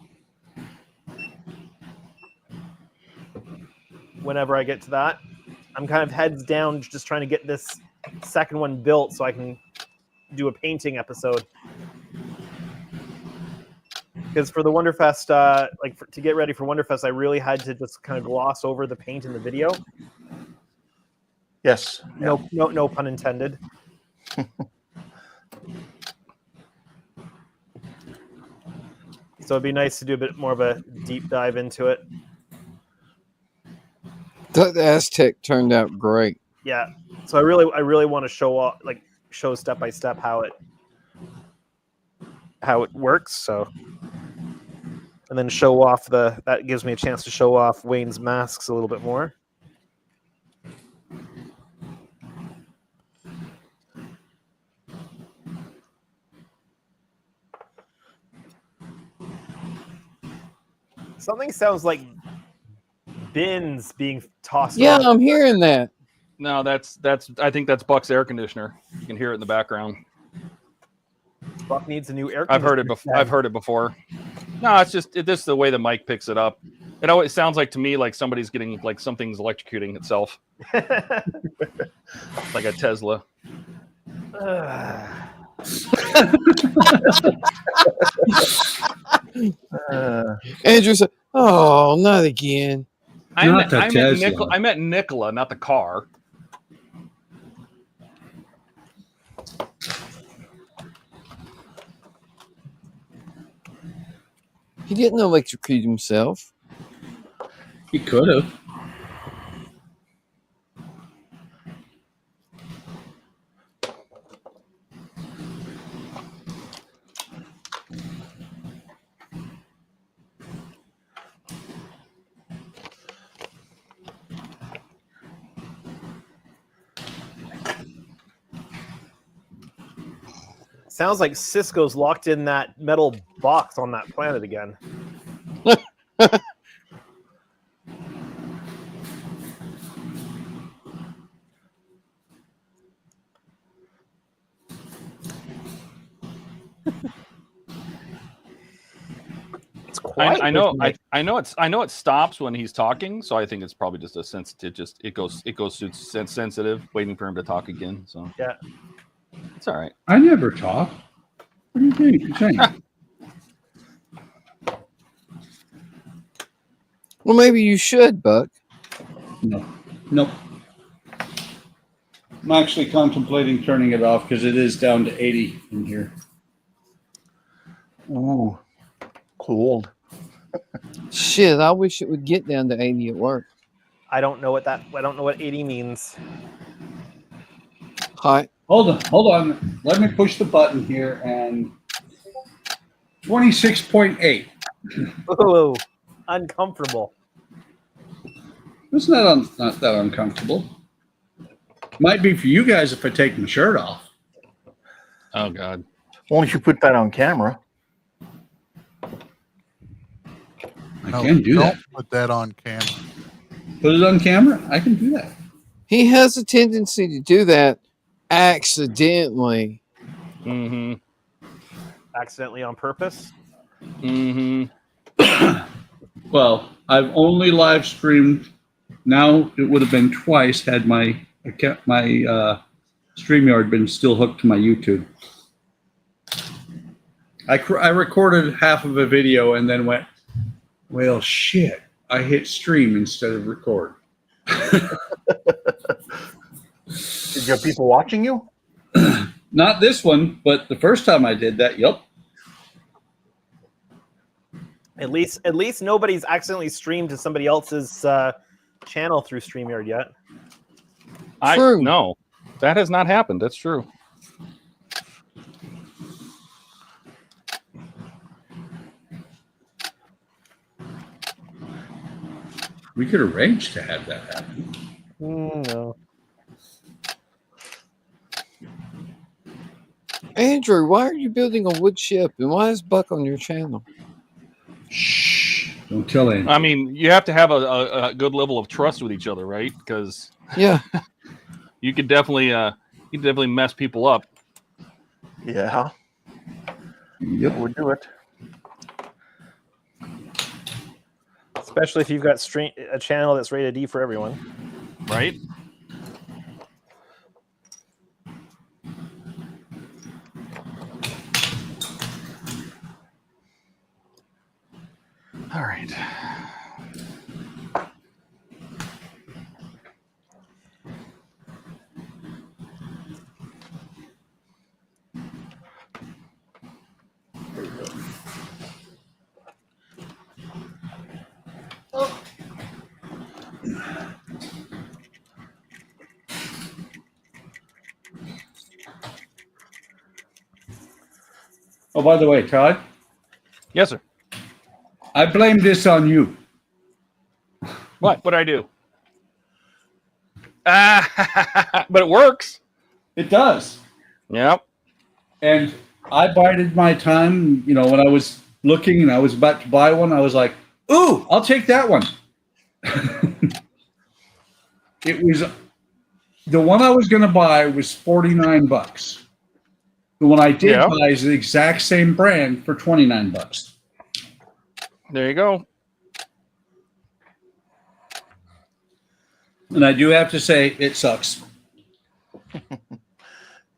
Whenever I get to that, I'm kind of heads down, just trying to get this second one built so I can do a painting episode. Because for the Wonderfest, to get ready for Wonderfest, I really had to just kind of gloss over the paint in the video. Yes. No pun intended. So it'd be nice to do a bit more of a deep dive into it. The Aztec turned out great. Yeah. So I really want to show step by step how it works. So, and then show off that gives me a chance to show off Wayne's masks a little bit more. Something sounds like bins being tossed. Yeah, around. I'm hearing that. No, that's. I think that's Buck's air conditioner. You can hear it in the background. Buck needs a new air. I've heard it before. I've heard it before. No, it's just this is the way the mic picks it up. It always sounds like to me like somebody's getting like something's electrocuting itself, like a Tesla. Andrew said, "Oh, not again." I Not meant the Tesla. I meant Nikola, not the car. He didn't electrocute himself. He could have. Sounds like Cisco's locked in that metal box on that planet again. It's quiet. I know it stops when he's talking, so I think it's probably just a sensitive. It goes to sensitive, waiting for him to talk again. So Yeah. it's all right. I never talk. What do you think you're saying? Well, maybe you should, Buck. No. Nope. I'm actually contemplating turning it off because it is down to 80 in here. Ooh, cold. Shit, I wish it would get down to 80 at work. I don't know what 80 means. Hot. Hold on. Let me push the button here and 26.8. Ooh, uncomfortable. It's not that uncomfortable. Might be for you guys if I take my shirt off. Oh God. Only if you put that on camera. I can do that. Don't put that on camera. Put it on camera? I can do that. He has a tendency to do that accidentally. Mm-hmm. Accidentally on purpose. Mm-hmm. Well, I've only live streamed. Now it would have been twice had my StreamYard been still hooked to my YouTube. I recorded half of a video and then went, well, shit, I hit stream instead of record. Did you have people watching you? Not this one, but the first time I did that, yep. At least nobody's accidentally streamed to somebody else's channel through StreamYard yet. True. No, that has not happened. That's true. We could arrange to have that happen. No. Andrew, why are you building a wood ship, and why is Buck on your channel? Shh! Don't tell anyone. I mean, you have to have a good level of trust with each other, right? Because Yeah. you could definitely mess people up. Yeah. Yep. I would do it. Especially if you've got a channel that's rated E for everyone. Right? All right. Oh, by the way, Todd, Yes, sir. I blame this on you. What did I do? But it works. It does. Yep. And I bided my time, you know, when I was looking and I was about to buy one, I was like, ooh, I'll take that one. It was, the one I was going to buy was $49. The one I did buy is the exact same brand for $29. There you go. And I do have to say, it sucks.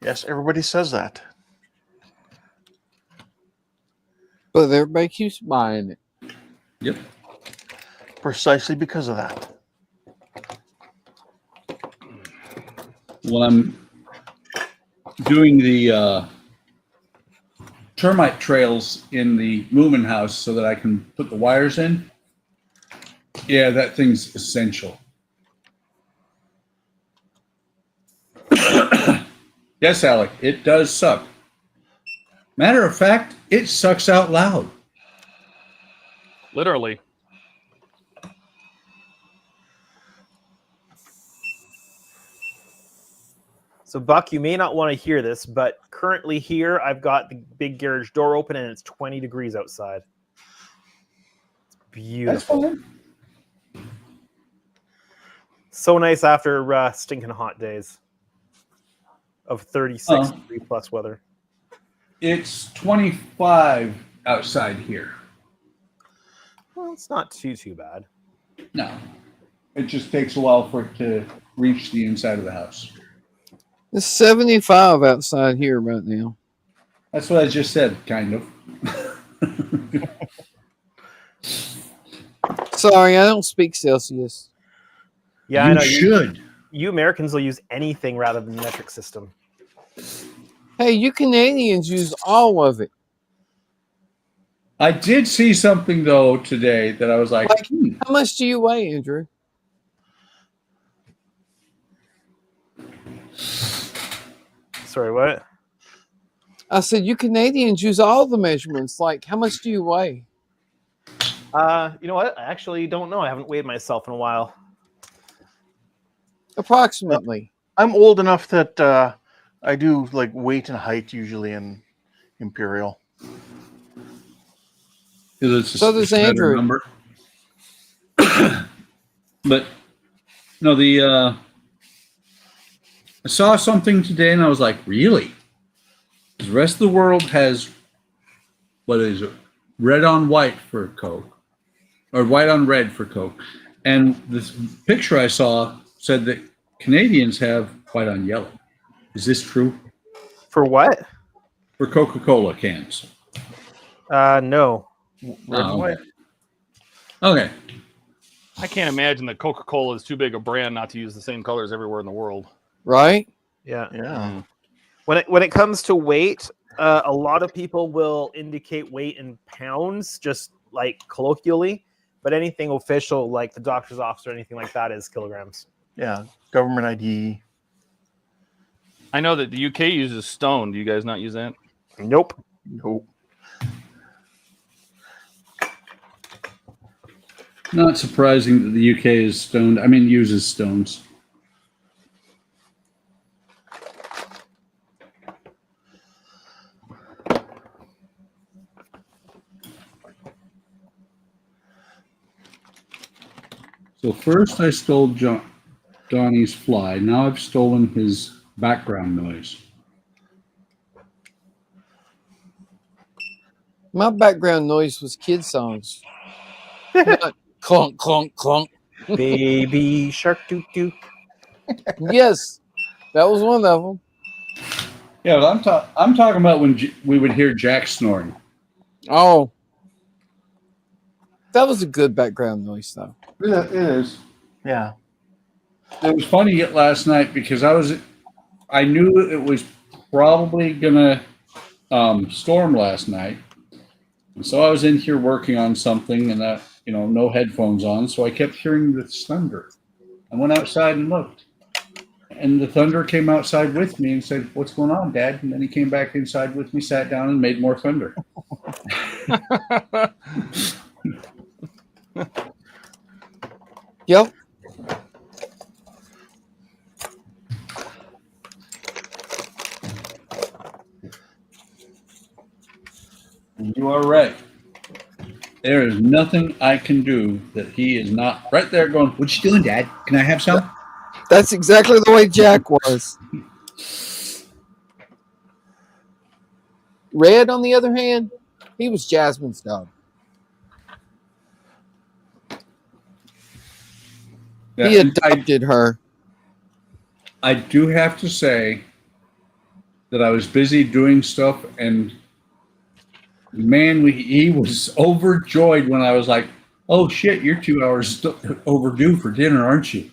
Yes, everybody says that. But everybody keeps buying it. Yep. Precisely because of that. When I'm doing the termite trails in the moving house so that I can put the wires in, yeah, that thing's essential. Yes, Alec, it does suck. Matter of fact, it sucks out loud. Literally. So, Buck, you may not want to hear this, but currently here, I've got the big garage door open and it's 20 degrees outside. It's beautiful. That's fine. So nice after stinking hot days of 36 degree plus weather. It's 25 outside here. Well, it's not too bad. No. It just takes a while for it to reach the inside of the house. It's 75 outside here right now. That's what I just said, kind of. Sorry, I don't speak Celsius. Yeah, You I know. should. You Americans will use anything rather than the metric system. Hey, you Canadians use all of it. I did see something, though, today that I was like, How much do you weigh, Andrew? Sorry, what? I said, you Canadians use all the measurements. Like, how much do you weigh? You know what? I actually don't know. I haven't weighed myself in a while. Approximately. I'm old enough that I do like weight and height usually in Imperial. It's So does better Andrew. number. But no, I saw something today and I was like, really? The rest of the world has, what is it? Red on white for Coke, or white on red for Coke. And this picture I saw said that Canadians have white on yellow. Is this true? For what? For Coca-Cola cans. No. Red and white. Okay. I can't imagine that Coca-Cola is too big a brand not to use the same colors everywhere in the world. Right? Yeah. Yeah. When it comes to weight, a lot of people will indicate weight in pounds, just like colloquially. But anything official, like the doctor's office or anything like that, is kilograms. Yeah. Government ID. I know that the UK uses stone. Do you guys not use that? Nope. Nope. Not surprising that the UK is stoned. I mean, uses stones. So first I stole Donnie's fly. Now I've stolen his background noise. My background noise was kid songs. Not clunk, clunk, clunk. Baby shark doo doo. Yes, that was one of them. Yeah, but I'm talking about when we would hear Jack snoring. Oh, that was a good background noise, though. It is. Yeah. It was funny last night because I knew it was probably gonna storm last night, and so I was in here working on something, and no headphones on, so I kept hearing the thunder. I went outside and looked, and the thunder came outside with me and said, "What's going on, Dad?" And then he came back inside with me, sat down, and made more thunder. Yep. You are right. There is nothing I can do that he is not right there going, "What you doing, Dad? Can I have some?" That's exactly the way Jack was. Red, on the other hand, he was Jasmine's dog. Yeah, He and adopted her. I do have to say that I was busy doing stuff, and man, he was overjoyed when I was like, "Oh shit, you're 2 hours overdue for dinner, aren't you?"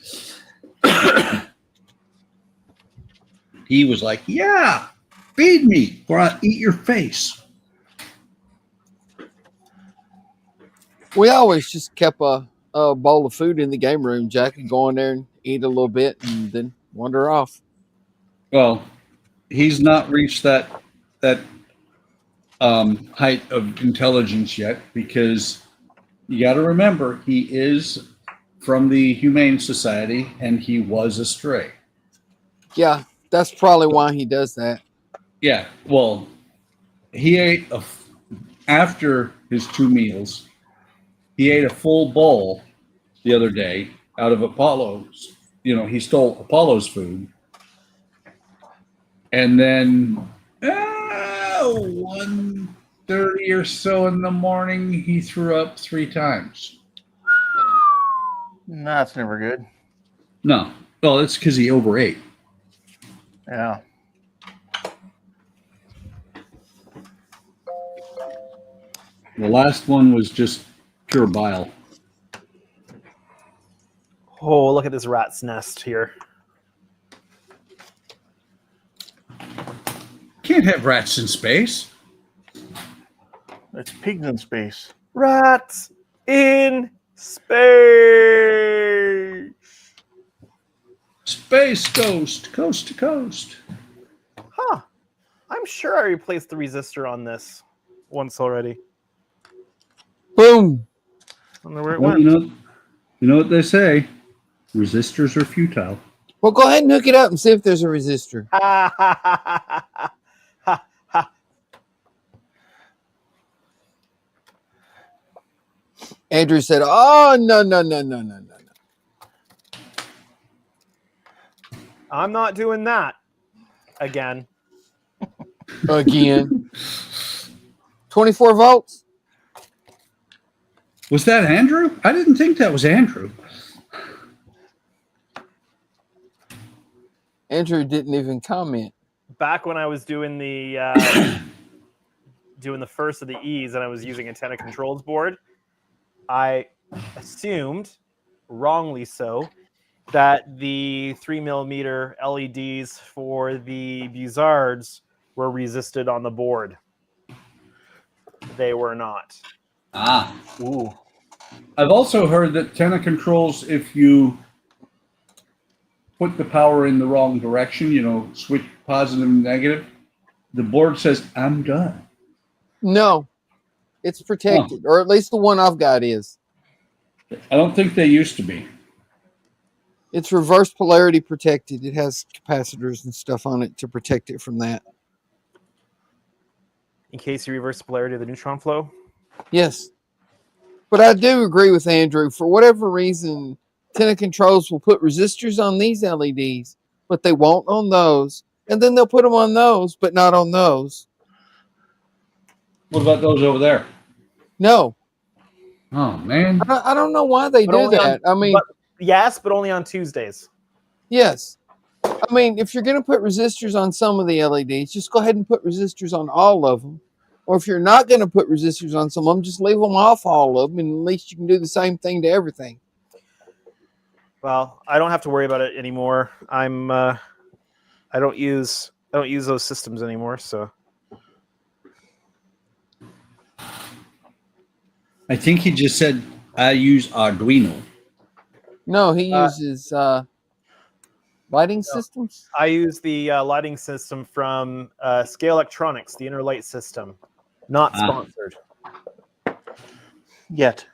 He was like, "Yeah, feed me or I'll eat your face." We always just kept a bowl of food in the game room. Jack would go in there and eat a little bit and then wander off. Well, he's not reached that height of intelligence yet, because you got to remember he is from the Humane Society and he was a stray. Yeah, that's probably why he does that. Yeah, well, he ate after his 2 meals. He ate a full bowl the other day out of Apollo's. He stole Apollo's food, and then 1:30 or so in the morning, he threw up 3 times. That's never good. No, well, it's because he overate. Yeah. The last one was just pure bile. Oh, look at this rat's nest here. Can't have rats in space. It's pigs in space. Rats in space. Space ghost, coast to coast. Huh. I'm sure I replaced the resistor on this once already. Boom. I don't know where it Well, went. you know what they say. Resistors are futile. Well, go ahead and hook it up and see if there's a resistor. Andrew said, "Oh no. I'm not doing that again. Again, 24 volts." Was that Andrew? I didn't think that was Andrew. Andrew didn't even comment. Back when I was doing the first of the E's and I was using antenna controls board, I assumed, wrongly so, that the 3mm LEDs for the Buzzards were resisted on the board. They were not. Ah. Ooh. I've also heard that antenna controls, if you put the power in the wrong direction, you know, switch positive and negative, the board says, I'm done. No, it's protected, or at least the one I've got is. I don't think they used to be. It's reverse polarity protected. It has capacitors and stuff on it to protect it from that. In case you reverse the polarity of the neutron flow? Yes. But I do agree with Andrew. For whatever reason, antenna controls will put resistors on these LEDs, but they won't on those. And then they'll put them on those, but not on those. What about those over there? No. Oh, man. I don't know why they But do only that. I mean, yes, but only on Tuesdays. yes. I mean, if you're going to put resistors on some of the LEDs, just go ahead and put resistors on all of them. Or if you're not going to put resistors on some of them, just leave them off all of them, and at least you can do the same thing to everything. Well, I don't have to worry about it anymore. I don't use those systems anymore, so. I think he just said, I use Arduino. No, he uses lighting systems. I use the lighting system from Scale Electronics, the inner light system. Not sponsored. Yet.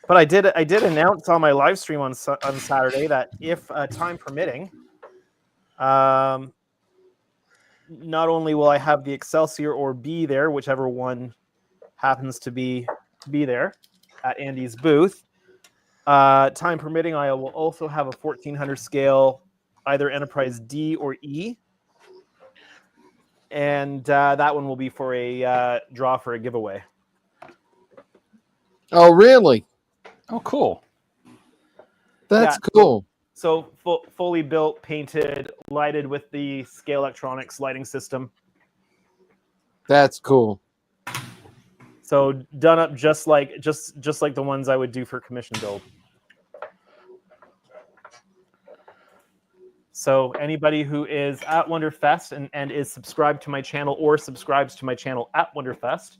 But I did announce on my live stream on Saturday that if time permitting, not only will I have the Excelsior or B there, whichever one happens to be there at Andy's booth, time permitting, I will also have a 1400 scale, either Enterprise D or E. And that one will be for a draw for a giveaway. Oh, really? Oh, cool. That's Yeah. cool. So fully built, painted, lighted with the Scale Electronics lighting system. That's cool. So done up just like the ones I would do for commission build. So anybody who is at Wonderfest and is subscribed to my channel or subscribes to my channel at Wonderfest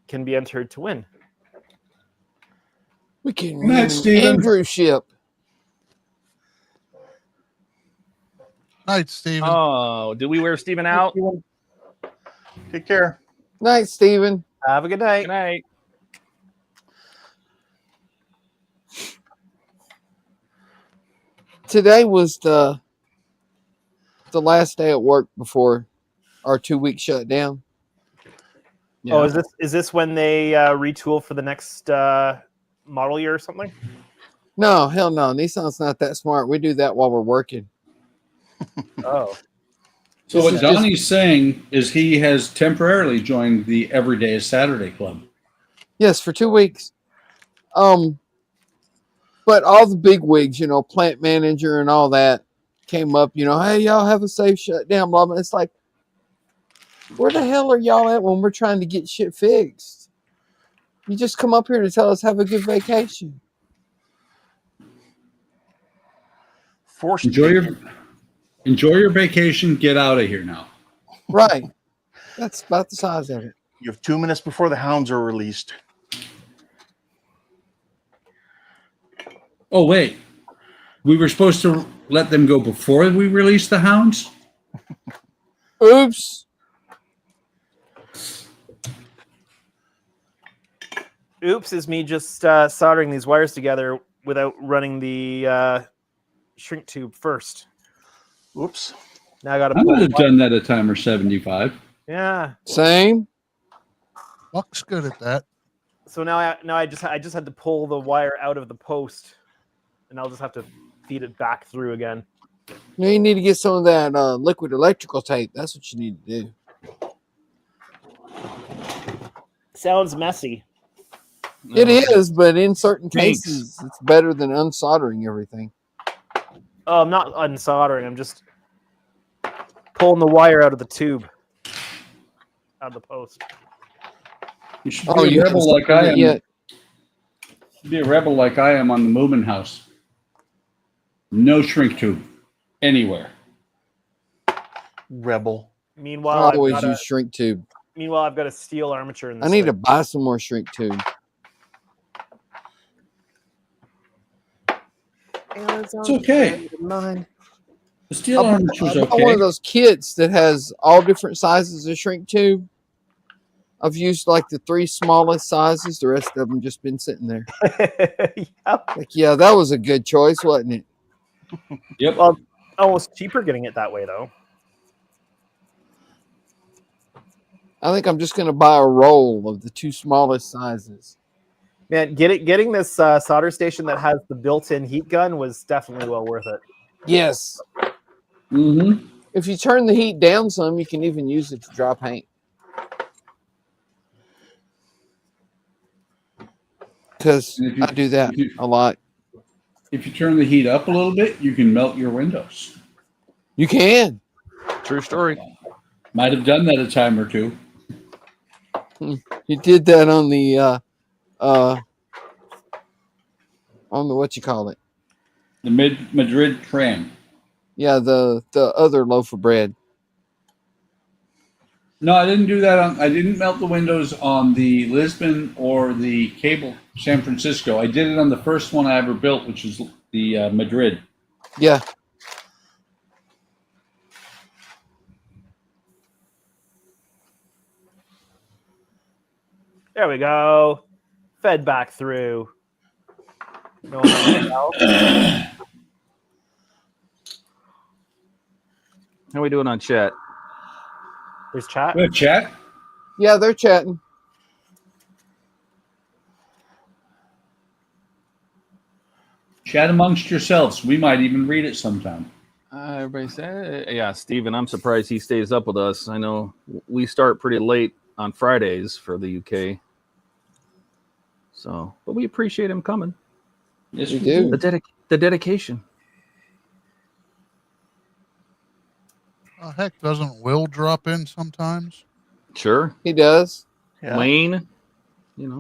can be entered to win. We can Good night, win Steven. Andrew ship. Night, Steven. Oh, did we wear Steven out? Take care. Night, Steven. Have a good night. Good night. Today was the last day at work before our 2-week shutdown. Yeah. Oh, is this when they retool for the next model year or something? No, hell no. Nissan's not that smart. We do that while we're working. Oh. So This what is just- Donnie's saying is he has temporarily joined the Everyday is Saturday Club. Yes, for 2 weeks. But all the big wigs, you know, plant manager and all that came up, you know, hey, y'all have a safe shutdown, blah, blah. It's like, where the hell are y'all at when we're trying to get shit fixed? You just come up here to tell us have a good vacation. Forced. Enjoy your vacation. Get out of here now. Right. That's about the size of it. You have 2 minutes before the hounds are released. Oh, wait. We were supposed to let them go before we release the hounds? Oops. Oops is me just soldering these wires together without running the shrink tube first. Oops. Now I got to I pull. would have done that at timer 75. Yeah. Same. Buck's good at that. So now I just had to pull the wire out of the post, and I'll just have to feed it back through again. No, you need to get some of that liquid electrical tape. That's what you need to do. Sounds messy. It is, but in certain Thanks. cases, it's better than unsoldering everything. Oh, I'm not unsoldering. I'm just pulling the wire out of the tube, out of the post. You should Oh, be you a haven't rebel like soldered I it am. yet? Be a rebel like I am on the moving house. No shrink tube anywhere. Rebel. Meanwhile, I I've always got use shrink tube. a steel armature in the I need to buy some more shrink tube. It's okay. The steel armature's I bought one okay. of those kits that has all different sizes of shrink tube. I've used like the 3 smallest sizes. The rest of them just been sitting there. Yeah. Like, yeah, that was a good choice, wasn't it? Yep. Well, almost cheaper getting it that way, though. I think I'm just going to buy a roll of the 2 smallest sizes. Man, getting this solder station that has the built-in heat gun was definitely well worth it. Yes. Mm-hmm. If you turn the heat down some, you can even use it to dry paint. Because And if you- I do that if you- a lot. If you turn the heat up a little bit, you can melt your windows. You can. True story. Might have done that a time or two. You did that on the what you call it? The Madrid tram. Yeah, the other loaf of bread. No, I didn't do that. I didn't melt the windows on the Lisbon or the Cable San Francisco. I did it on the first one I ever built, which is the Madrid. Yeah. There we go. Fed back through. No one else. How we doing on chat? There's chat. We have chat. Yeah, they're chatting. Chat amongst yourselves. We might even read it sometime. Everybody said, yeah, Steven, I'm surprised he stays up with us. I know we start pretty late on Fridays for the UK. So, but we appreciate him coming. Yes, We do. The dedication. Heck, doesn't Will drop in sometimes? Sure. He does. Yeah. Wayne,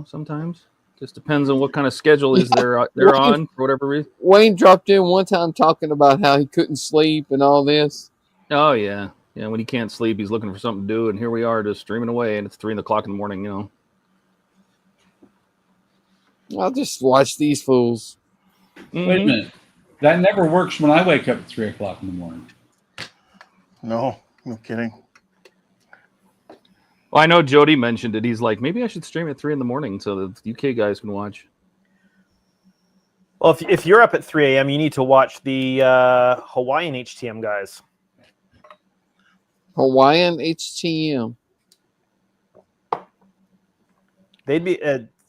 sometimes. Just depends on what kind of schedule is they're Wayne- on for whatever reason. Wayne dropped in one time talking about how he couldn't sleep and all this. Oh yeah. Yeah, when he can't sleep, he's looking for something to do, and here we are just streaming away, and it's 3 o'clock in the morning, I'll just watch these fools. Wait a minute. That never works when I wake up at 3 o'clock in the morning. No, no kidding. Well, I know Jody mentioned it. He's like, maybe I should stream at 3 in the morning so the UK guys can watch. Well, if you're up at 3 a.m., you need to watch the Hawaiian HTM guys. Hawaiian HTM. They'd be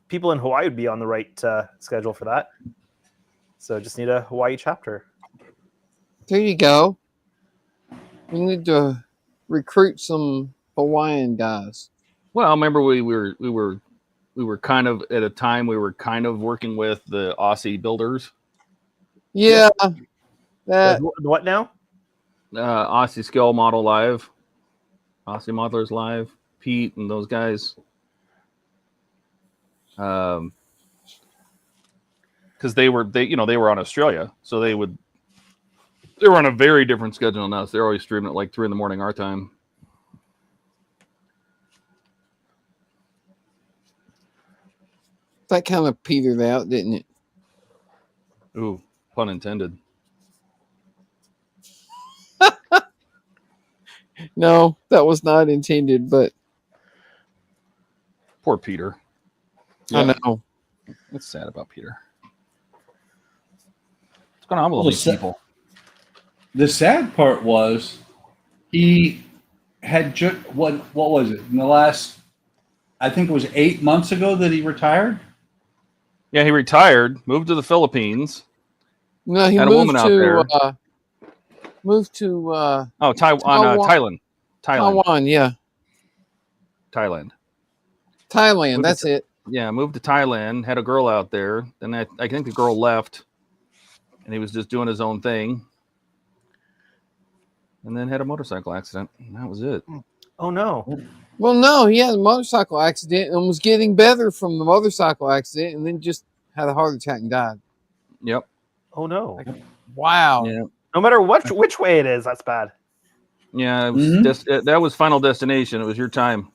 people in Hawaii would be on the right schedule for that. So just need a Hawaii chapter. There you go. We need to recruit some Hawaiian guys. Well, remember we were kind of at a time we were kind of working with the Aussie builders, Yeah. That What now? Aussie Scale Model Live, Aussie Modelers Live, Pete and those guys. Because they were on Australia, so they were on a very different schedule than us. They're always streaming at like 3 in the morning our time. that kind of petered out, didn't it? Ooh, pun intended. No, that was not intended, but Poor Peter. I know. It's sad about Peter. What's going on with all Well, these people? The sad part was he had just what was it in the last? I think it was 8 months ago that he retired. Yeah, he retired, moved to the Philippines. No, he Had a woman out there. moved to Thailand. Taiwan, yeah. Thailand. Thailand, Moved that's to- it. Yeah, moved to Thailand, had a girl out there. Then I think the girl left, and he was just doing his own thing. And then had a motorcycle accident. And that was it. Oh no. Well, no, he had a motorcycle accident and was getting better from the motorcycle accident, and then just had a heart attack and died. Yep. Oh no. Wow. Yeah. No matter which way it is, that's bad. Yeah. It was that was Final Destination. It was your time.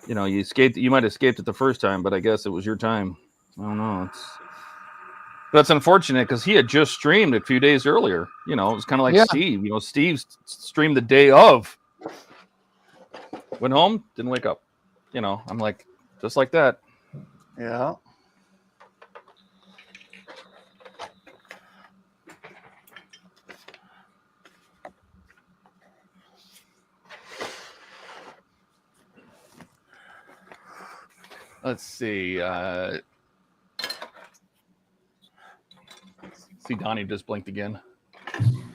You know, you escaped. You might have escaped it the first time, but I guess it was your time. I don't know. That's unfortunate because he had just streamed a few days earlier. You know, it was kind of like Steve. You know, Steve streamed the day of. Went home, didn't wake up. You know, I'm like, just like that. Yeah. Let's see. See, Donnie just blinked again.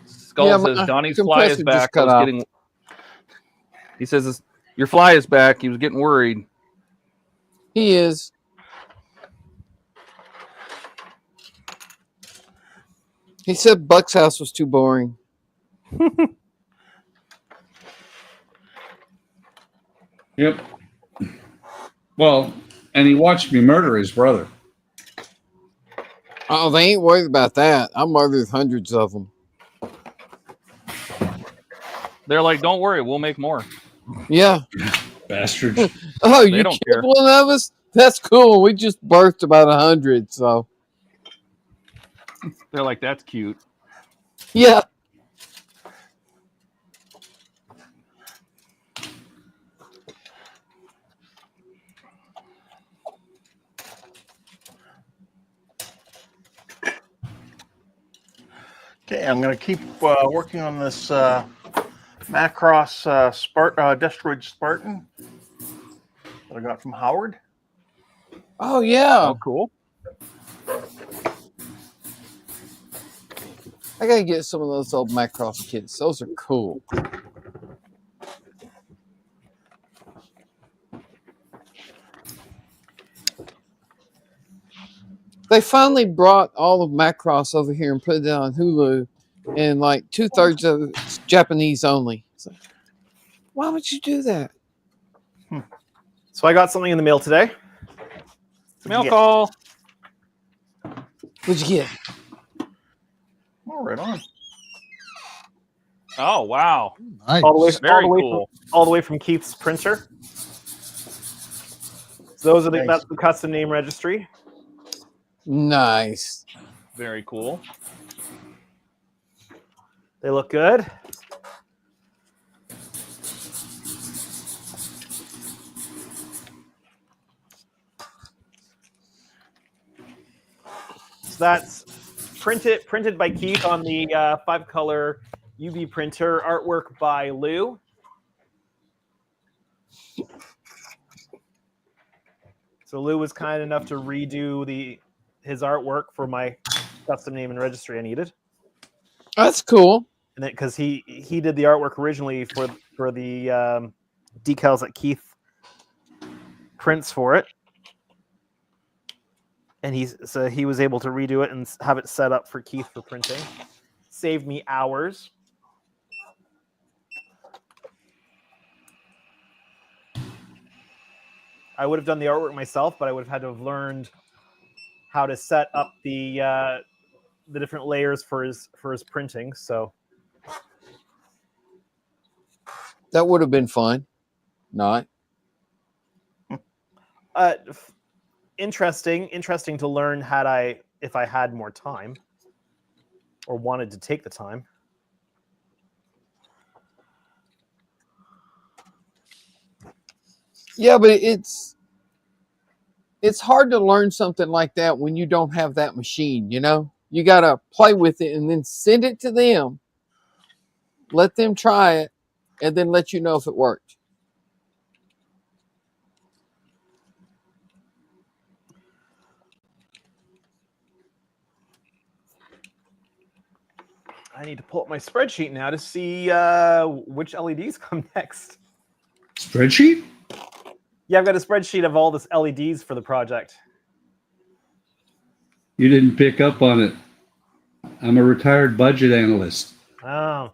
Skull says Donnie's fly is back. He says your fly is back. He was getting worried. He is. He said Buck's house was too boring. Yep. Well, and he watched me murder his brother. Oh, they ain't worried about that. I murdered hundreds of them. They're like, don't worry, we'll make more. Yeah. Bastards. Oh, They you don't killed care. one of us? That's cool. We just birthed about 100, so. They're like, that's cute. Yeah. Okay, I'm going to keep working on this Macross Destroid Spartan that I got from Howard. Oh, yeah. Oh, cool. I got to get some of those old Macross kits. Those are cool. They finally brought all of Macross over here and put it on Hulu, and like 2/3 of it's Japanese only. So, why would you do that? So I got something in the mail today. Mail call. What'd you get? Oh, right on. Oh, wow. Nice. Very cool. All the way from Keith's printer. So those are Nice. that's the custom name registry. Nice. Very cool. They look good. So that's printed by Keith on the 5-color UV printer. Artwork by Lou. So Lou was kind enough to redo his artwork for my custom name and registry I needed. That's cool. And then because he did the artwork originally for the decals that Keith prints for it, and he was able to redo it and have it set up for Keith for printing. Saved me hours. I would have done the artwork myself, but I would have had to have learned how to set up the different layers for his printing. So That would have been fun. Not. interesting to learn if I had more time or wanted to take the time. Yeah, but it's it's hard to learn something like that when you don't have that machine, you know? You got to play with it and then send it to them, let them try it, and then let you know if it worked. I need to pull up my spreadsheet now to see which LEDs come next. Spreadsheet? Yeah, I've got a spreadsheet of all the LEDs for the project. You didn't pick up on it. I'm a retired budget analyst. Oh,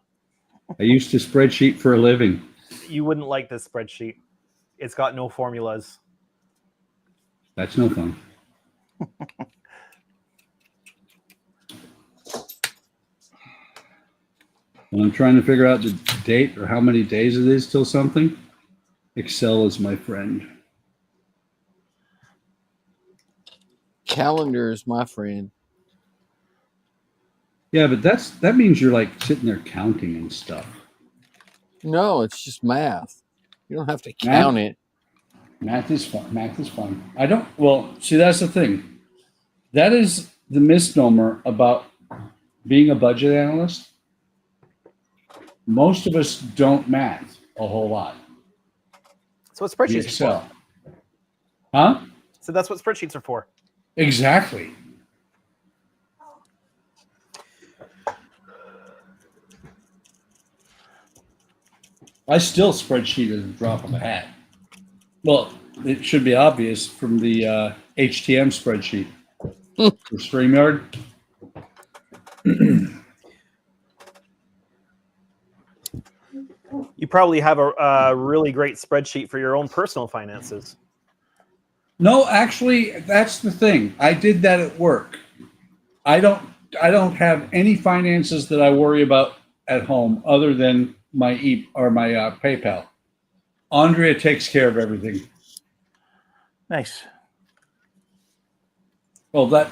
I used to spreadsheet for a living. you wouldn't like this spreadsheet. It's got no formulas. That's no fun. When I'm trying to figure out the date or how many days it is till something, Excel is my friend. Calendar is my friend. Yeah, but that means you're like sitting there counting and stuff. No, it's just math. You don't have to count it. Math is fun. Math is fun. Well, see, that's the thing. That is the misnomer about being a budget analyst. Most of us don't math a whole lot. That's what We spreadsheets are Excel. for. Huh? So that's what spreadsheets are for. Exactly. I still spreadsheet at a drop of a hat. Well, it should be obvious from the HTM spreadsheet for StreamYard. You probably have a really great spreadsheet for your own personal finances. No, actually, that's the thing. I did that at work. I don't have any finances that I worry about at home other than my PayPal. Andrea takes care of everything. Nice. Well,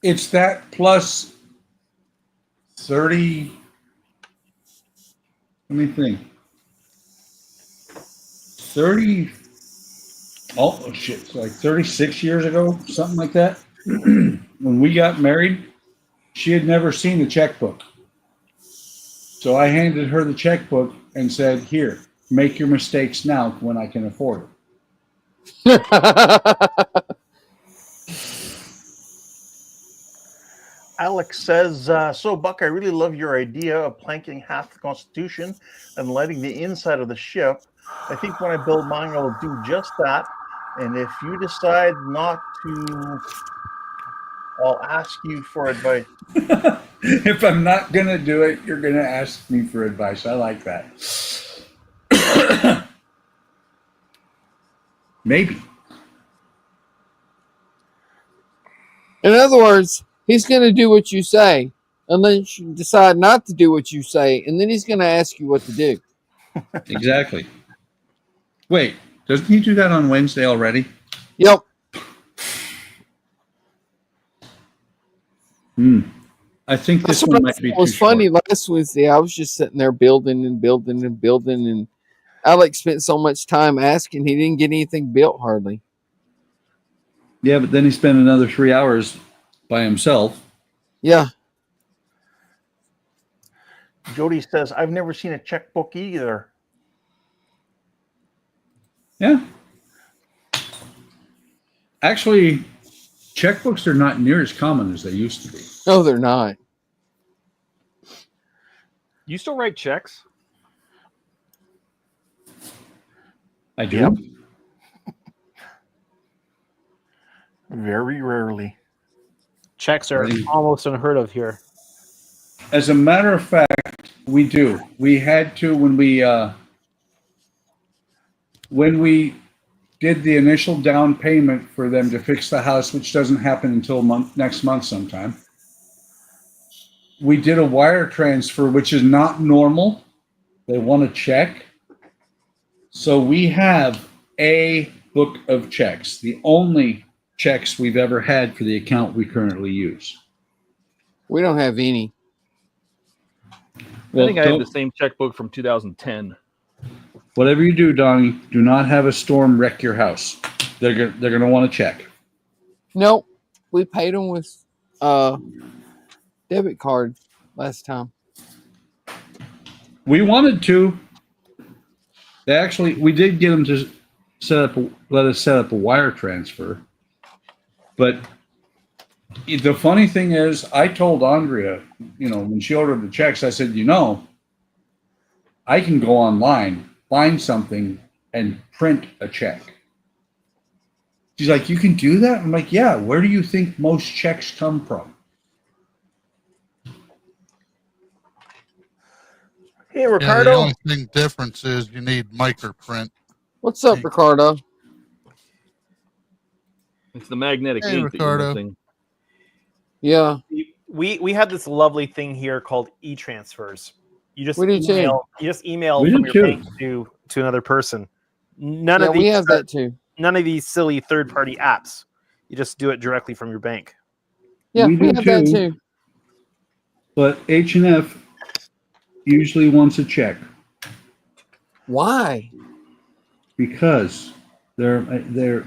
it's that plus 30. Let me think. 30. Oh shit! So like 36 years ago, something like that. When we got married, she had never seen the checkbook. So I handed her the checkbook and said, "Here, make your mistakes now when I can afford it." Alex says, so Buck, I really love your idea of planking half the Constitution and lighting the inside of the ship. I think when I build mine, I'll do just that. And if you decide not to, I'll ask you for advice. If I'm not going to do it, you're going to ask me for advice. I like that. Maybe. In other words, he's going to do what you say, unless you decide not to do what you say, and then he's going to ask you what to do. Exactly. Wait, doesn't he do that on Wednesday already? Yep. I think this That's one what might be was too funny short. last Wednesday. I was just sitting there building and building and building, and Alex spent so much time asking, he didn't get anything built hardly. Yeah, but then he spent another 3 hours by himself. Yeah. Jody says, I've never seen a checkbook either. Yeah. Actually, checkbooks are not near as common as they used to be. No, they're not. You still write checks? I do. Yep. Very rarely. Checks are almost unheard of here. As a matter of fact, we do. We had to when we did the initial down payment for them to fix the house, which doesn't happen until next month sometime. We did a wire transfer, which is not normal. They want a check. So we have a book of checks, the only checks we've ever had for the account we currently use. We don't have any. Well, I think I have the same checkbook from 2010. Whatever you do, Donnie, do not have a storm wreck your house. They're going to want to check. Nope. We paid them with debit card last time. We wanted to. We did get them to let us set up a wire transfer. But the funny thing is, I told Andrea, when she ordered the checks, I said, I can go online, find something, and print a check. She's like, you can do that? I'm like, yeah. Where do you think most checks come from? Hey, Yeah, Ricardo. the only thing difference is you need microprint. What's up, Ricardo? It's the magnetic Hey, ink that you're Ricardo. missing. Yeah. We had this lovely thing here called e-transfers. You just We do too. email We from do your too. bank to another person. None Yeah, of we these have that too. none of these silly third-party apps. You just do it directly from your bank. Yeah, We we do have that too. too. But H&F usually wants a check Why? because they're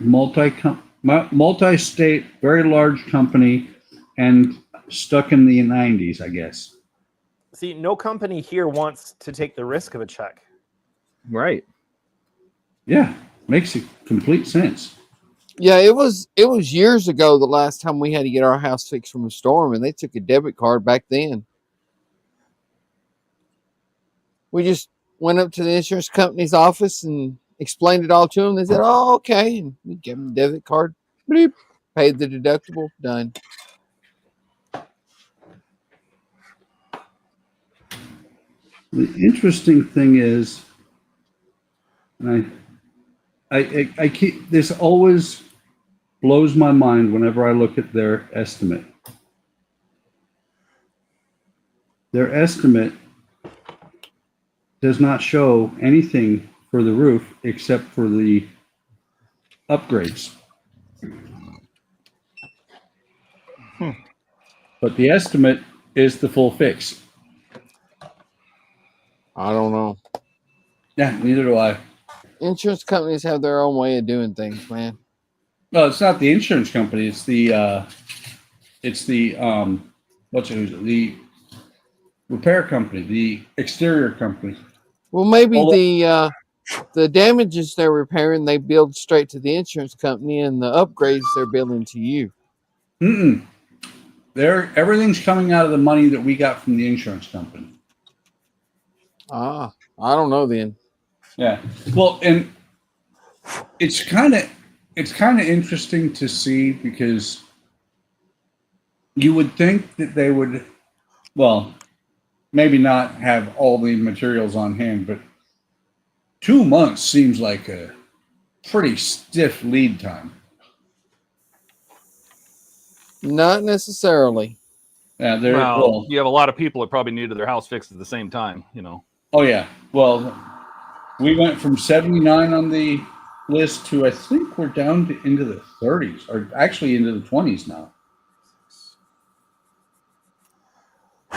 multi-state, very large company, and stuck in the 90s, I guess. See, no company here wants to take the risk of a check. Right. Yeah, makes complete sense. Yeah, it was years ago the last time we had to get our house fixed from a storm, and they took a debit card back then. We just went up to the insurance company's office and explained it all to them. They said, "Oh, okay," and we gave them a debit card. Bleep, paid the deductible. Done. The interesting thing is, and I keep this always blows my mind whenever I look at their estimate. Their estimate does not show anything for the roof except for the upgrades. But the estimate is the full fix. I don't know. Yeah, neither do I. Insurance companies have their own way of doing things, man. No, it's not the insurance company. It's the the repair company, the exterior company. Well, maybe Well, the damages they're repairing, they bill straight to the insurance company, and the upgrades they're billing to you. Everything's coming out of the money that we got from the insurance company. Ah, I don't know then. Yeah. Well, and it's kind of interesting to see because you would think that they would, well, maybe not have all the materials on hand, but 2 months seems like a pretty stiff lead time. Not necessarily. Yeah, Well, you have a lot of people that probably needed their house fixed at the same time, Oh yeah. Well, we went from 79 on the list to I think we're down into the 30s, or actually into the 20s now.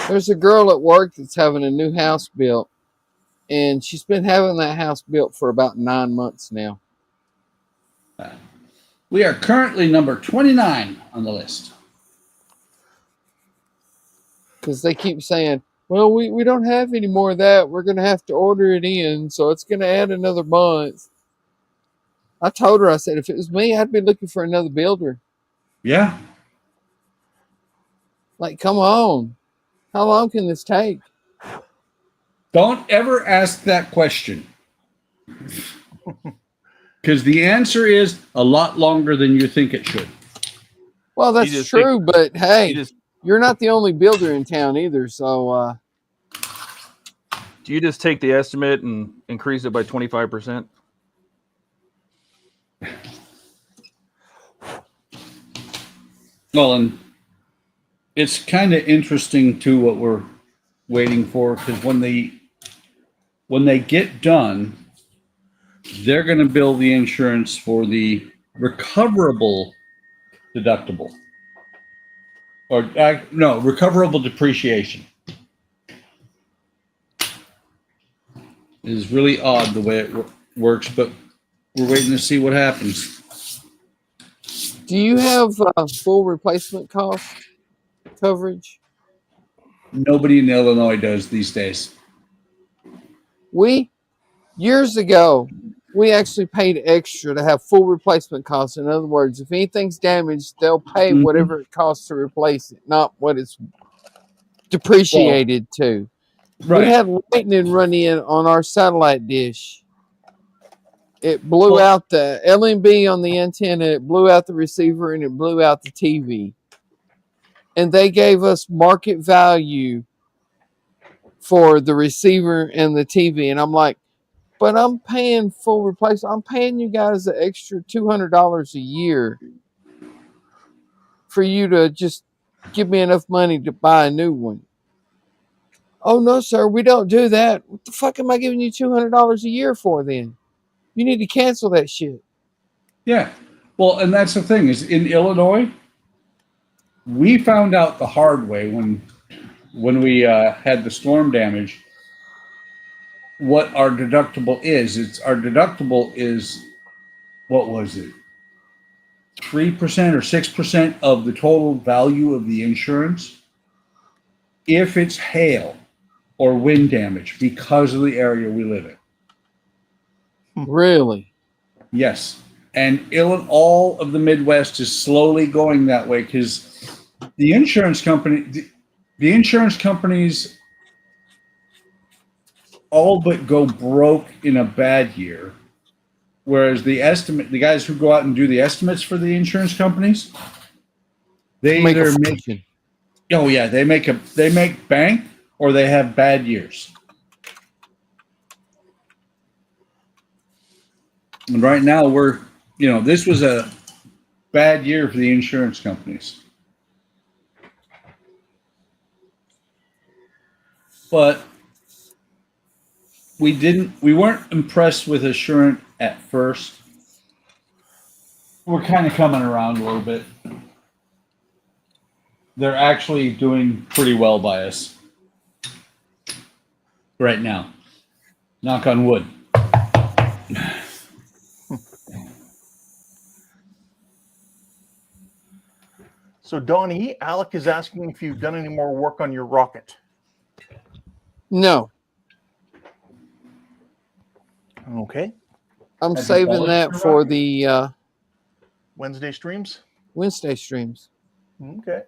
There's a girl at work that's having a new house built, and she's been having that house built for about 9 months now. We are currently number 29 on the list. Because they keep saying, well, we don't have any more of that. We're going to have to order it in, so it's going to add another month. I told her, I said, if it was me, I'd be looking for another builder. Yeah. Like, come on. How long can this take? Don't ever ask that question. Because the answer is a lot longer than you think it should. Well, that's true, but hey, you're not the only builder in town either, so... Do you just take the estimate and increase it by 25%? Well, and it's kind of interesting too what we're waiting for, because when they get done, they're going to bill the insurance for the recoverable deductible, or no, recoverable depreciation. It is really odd the way it works, but we're waiting to see what happens. Do you have full replacement cost coverage? Nobody in Illinois does these days. Years ago, we actually paid extra to have full replacement costs. In other words, if anything's damaged, they'll pay whatever it costs to replace it, not what it's depreciated to. Right. We had lightning run in on our satellite dish. It blew out the LNB on the antenna, it blew out the receiver, and it blew out the TV. And they gave us market value for the receiver and the TV. And I'm like, but I'm paying full replacement. I'm paying you guys an extra $200 a year for you to just give me enough money to buy a new one. Oh, no, sir, we don't do that. What the fuck am I giving you $200 a year for then? You need to cancel that shit. Yeah. Well, and that's the thing is in Illinois, we found out the hard way when we had the storm damage what our deductible is. Our deductible is, what was it? 3% or 6% of the total value of the insurance if it's hail or wind damage because of the area we live in. Really? Yes. And all of the Midwest is slowly going that way because the insurance companies all but go broke in a bad year. Whereas the guys who go out and do the estimates for the insurance companies, they Make a either make, fortune. oh yeah, they make bank or they have bad years. And right now this was a bad year for the insurance companies. But we weren't impressed with Assurant at first. We're kind of coming around a little bit. They're actually doing pretty well by us right now. Knock on wood. So, Donnie, Alec is asking if you've done any more work on your rocket. No. Okay. I'm Have you saving polished that your for rocket? the Wednesday streams? Wednesday streams. Okay.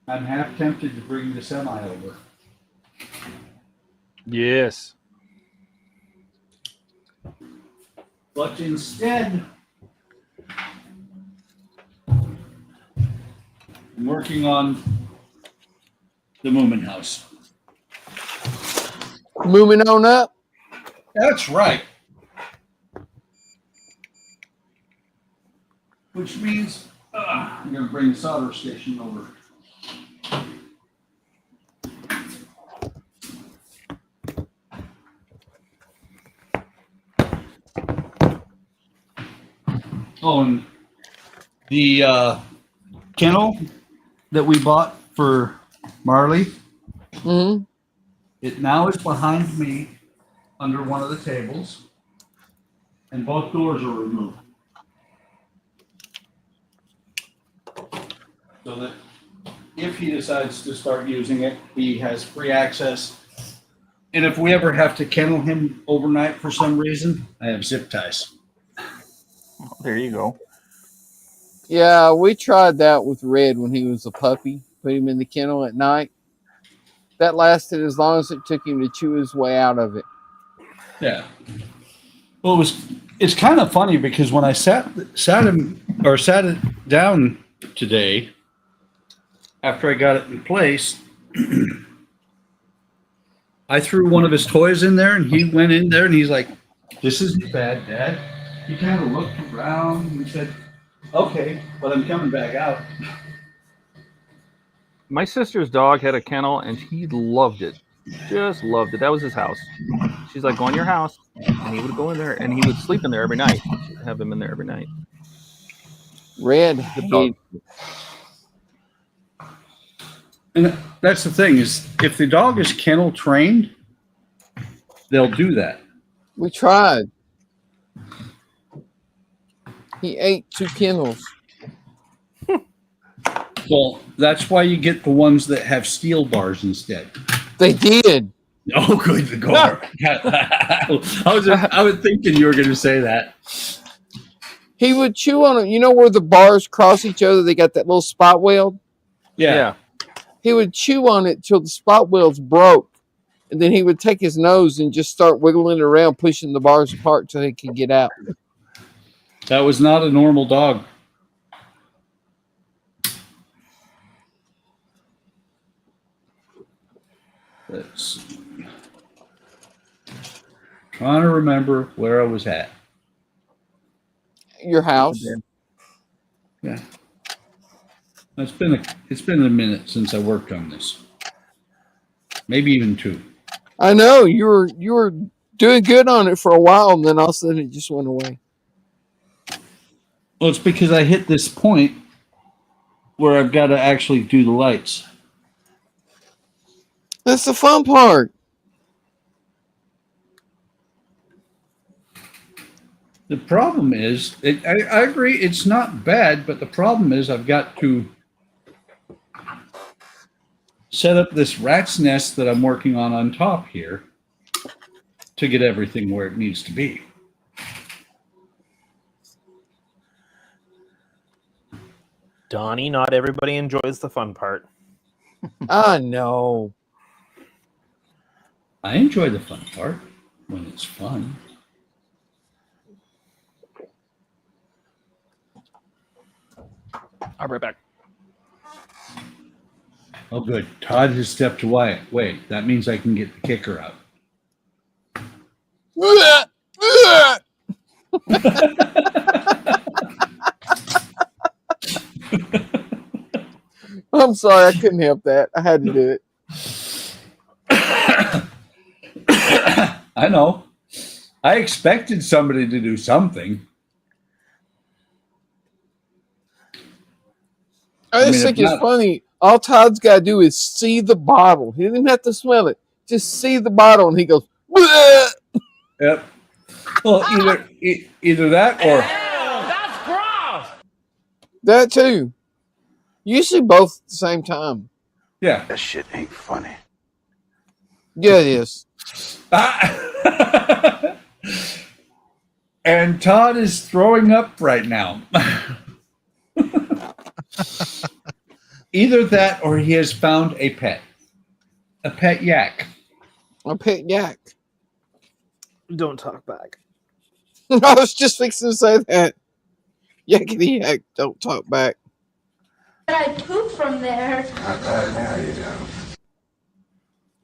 I'm half tempted to bring the semi over. Yes. But instead, I'm working on the Moomin House. Moving on up. That's right. Which means I'm going to bring the solder station over. Oh, and the kennel that we bought for Marley, Mm-hmm. it now is behind me under one of the tables, and both doors are removed. So that if he decides to start using it, he has free access. And if we ever have to kennel him overnight for some reason, I have zip ties. There you go. Yeah, we tried that with Red when he was a puppy. Put him in the kennel at night. That lasted as long as it took him to chew his way out of it. Yeah. Well, it's kind of funny because when I sat it down today, after I got it in place, I threw one of his toys in there and he went in there and he's like, "This isn't bad, Dad." He kind of looked around and he said, "Okay, but I'm coming back out." My sister's dog had a kennel and he loved it. Just loved it. That was his house. She's like, "Go in your house." And he would go in there and he would sleep in there every night. She'd have him in there every night. Red The dog. hated it. And that's the thing is if the dog is kennel trained, they'll do that. We tried. He ate 2 kennels. Well, that's why you get the ones that have steel bars instead. They did. Oh, good God. I was thinking you were going to say that. He would chew on it. You know where the bars cross each other? They got that little spot weld. Yeah. He would chew on it till the spot welds broke. And then he would take his nose and just start wiggling it around, pushing the bars apart till he could get out. That was not a normal dog. Let's see. Trying to remember where I was at. Your house. Yeah. It's been a minute since I worked on this. Maybe even 2. I know you were doing good on it for a while, and then all of a sudden it just went away. Well, it's because I hit this point where I've got to actually do the lights. That's the fun part. The problem is, I agree, it's not bad, but the problem is I've got to set up this rat's nest that I'm working on top here to get everything where it needs to be. Donnie, not everybody enjoys the fun part. I know. I enjoy the fun part when it's fun. I'll be right back. Oh, good. Todd has stepped away. Wait, that means I can get the kicker out. I'm sorry, I couldn't help that. I had to do it. I know. I expected somebody to do something. I just think it's funny. All Todd's got to do is see the bottle. He didn't even have to smell it. Just see the bottle, and he goes, "Bleh!" Yep. Well, either that or That's gross. That too. Usually both at the same time. yeah. That shit ain't funny. Yeah, it is. And Todd is throwing up right now. Either that or he has found a pet yak. A pet yak. Don't talk back. I was just fixing to say that. Yakety yak, don't talk back. But I poop from there. Now you don't.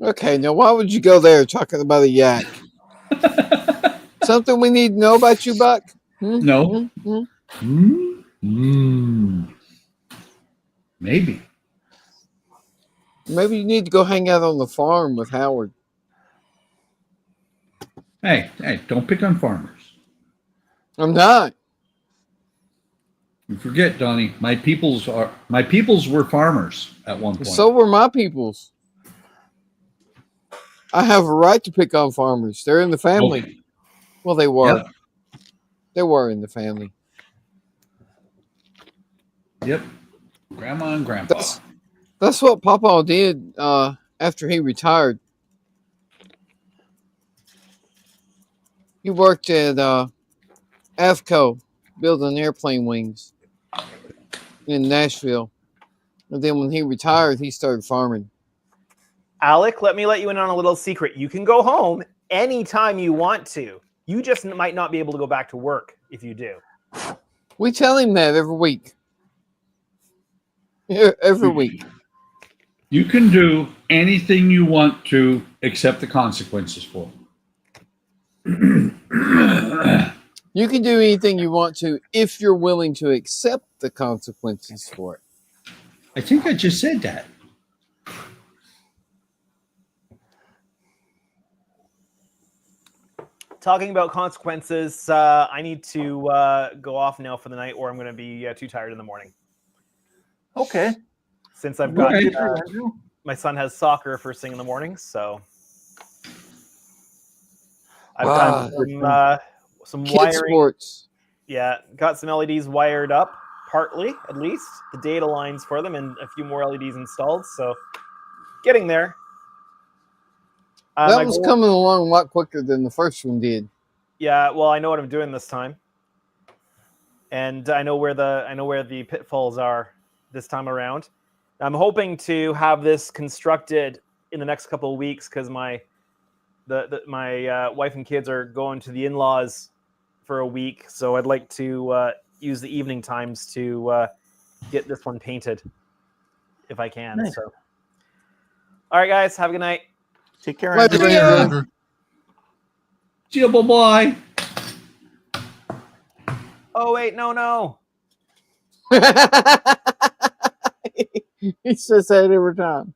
Okay, now why would you go there talking about a yak? Something we need to know about you, Buck? No. Maybe. Maybe you need to go hang out on the farm with Howard. Hey, don't pick on farmers. I'm not. You forget, Donnie, my peoples were farmers at one point. So were my peoples. I have a right to pick on farmers. They're in the family. Okay. Well, they were. Yep. They were in the family. Yep. Grandma and grandpa. That's what Papa did after he retired. He worked at AFCO building airplane wings in Nashville. And then when he retired, he started farming. Alec, let me let you in on a little secret. You can go home anytime you want to. You just might not be able to go back to work if you do. We tell him that every week. Every week. You can do anything you want to, accept the consequences for it. You can do anything you want to if you're willing to accept the consequences for it. I think I just said that. Talking about consequences, I need to go off now for the night, or I'm going to be too tired in the morning. Okay. Since I've got Right. my son has soccer first thing in the morning, so I've Wow. done some Kid wiring. sports. Yeah, got some LEDs wired up, partly at least. The data lines for them, and a few more LEDs installed. So, getting there. That My was goal- coming along a lot quicker than the first one did. Yeah, well, I know what I'm doing this time, and I know where the pitfalls are this time around. I'm hoping to have this constructed in the next couple of weeks because my wife and kids are going to the in-laws for a week, so I'd like to use the evening times to get this one painted if I can. Nice. So, all right, guys, have a good night. Take care. Later, Andrew. Yeah. Andrew. See you, bye-bye. Oh wait, no. He says that every time.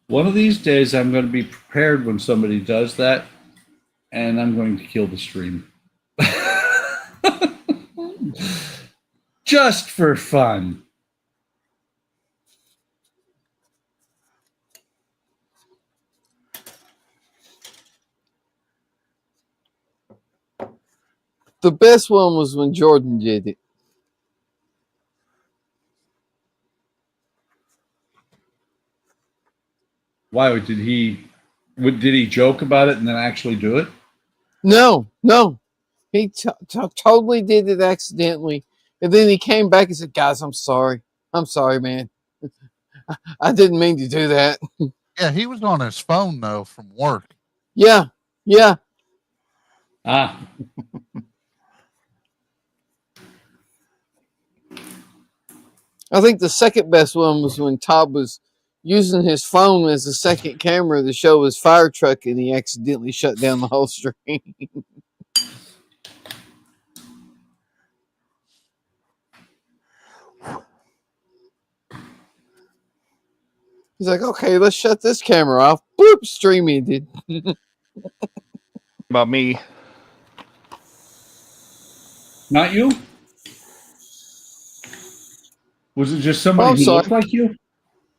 One of these days, I'm going to be prepared when somebody does that, and I'm going to kill the stream. Just for fun. The best one was when Jordan did it. Why did he joke about it and then actually do it? No. He totally did it accidentally. And then he came back and said, guys, I'm sorry. I'm sorry, man. I didn't mean to do that. Yeah, he was on his phone though from work. Yeah. Ah, I think the second best one was when Todd was using his phone as a second camera to show his fire truck and he accidentally shut down the whole stream. He's like, okay, let's shut this camera off. Boop, stream ended. About me. not you? Was it just somebody Oh, I'm who sorry. looked like you?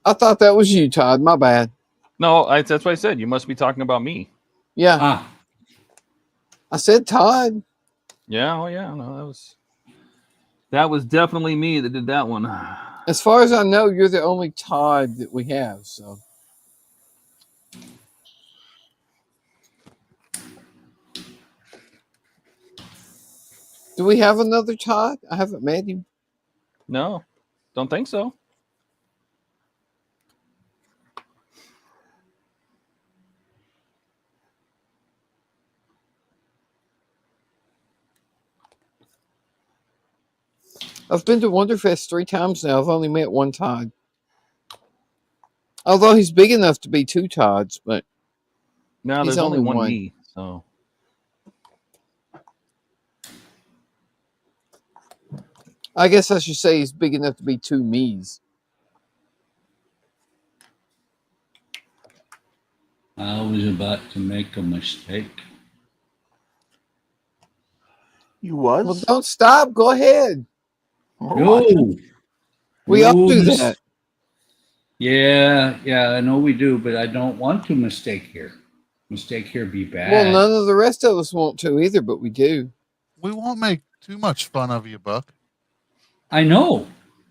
I thought that was you, Todd. My bad. No, that's what I said. You must be talking about me. Yeah, Ah, I said Todd. Yeah, oh yeah, no, that was definitely me that did that one. As far as I know, you're the only Todd that we have. So, do we have another Todd? I haven't met him. No, don't think so. I've been to Wonderfest 3 times now. I've only met one Todd. Although he's big enough to be 2 Todds, but No, He's there's only only one one. me. So I guess I should say he's big enough to be 2 me's. I was about to make a mistake. You Well, was? don't stop. Go ahead. We're watching. We all No do mis- that. Yeah, I know we do, but I don't want to mistake here. Mistake here be bad. Well, none of the rest of us want to either, but we do. We won't make too much fun of you, Buck. I know.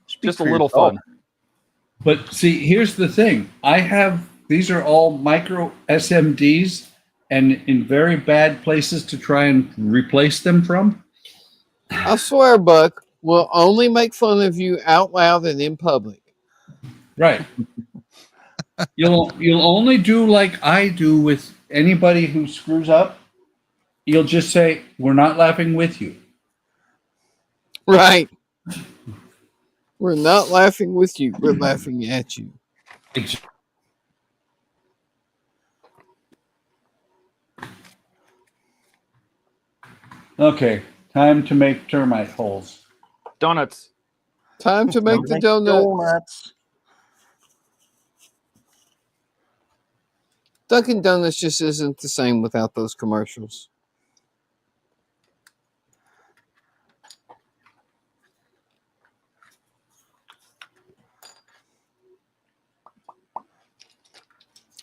just a for little yourself. fun. But see, here's the thing. These are all micro SMDs and in very bad places to try and replace them from. I swear, Buck, we'll only make fun of you out loud and in public. Right. You'll only do like I do with anybody who screws up. You'll just say, "We're not laughing with you." Right. We're not laughing with you. We're laughing at you. Okay, time to make termite holes. Donuts. Time to make the Make donut. donuts. Dunkin' Donuts just isn't the same without those commercials.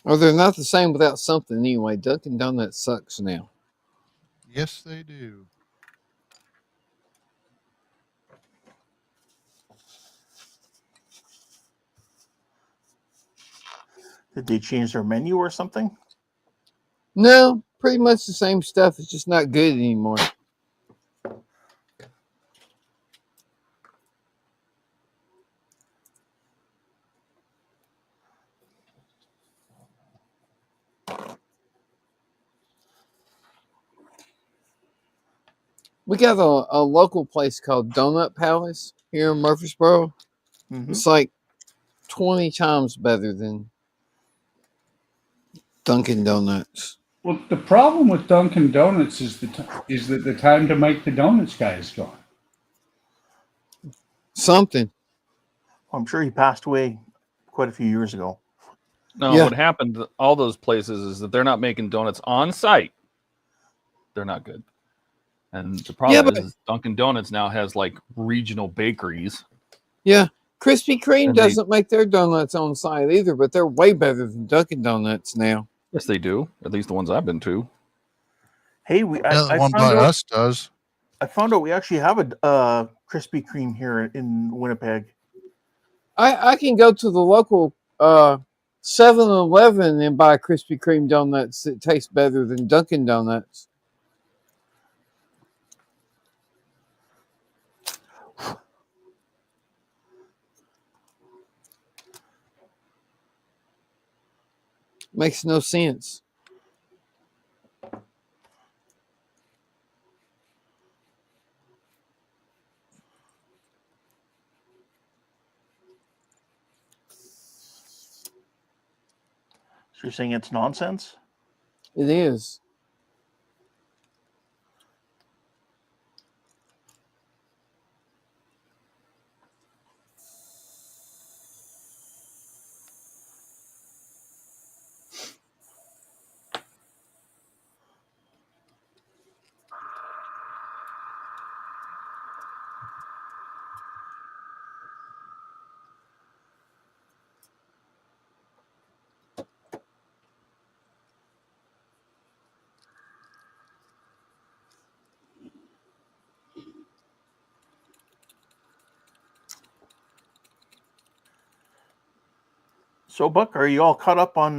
Or they're not the same without something anyway. Dunkin' Donuts sucks now. Yes, they do. Did they change their menu or something? No, pretty much the same stuff. It's just not good anymore. We got a local place called Donut Palace here in Murfreesboro. Mm-hmm. It's like 20 times better than Dunkin' Donuts. Well, the problem with Dunkin' Donuts is that the time to make the donuts guy is gone. Something. I'm sure he passed away quite a few years ago. No, Yeah. what happened to all those places is that they're not making donuts on site. They're not good. And the problem is Dunkin' Donuts now has like regional bakeries. Yeah. Krispy Kreme And they- doesn't make their donuts on site either, but they're way better than Dunkin' Donuts now. Yes, they do. At least the ones I've been to. Hey, Yeah, the one by us does. I found out we actually have a Krispy Kreme here in Winnipeg. I can go to the local 7-Eleven and buy Krispy Kreme donuts that taste better than Dunkin' Donuts. Makes no sense. So you're saying it's nonsense? It is. So, Buck, are you all caught up on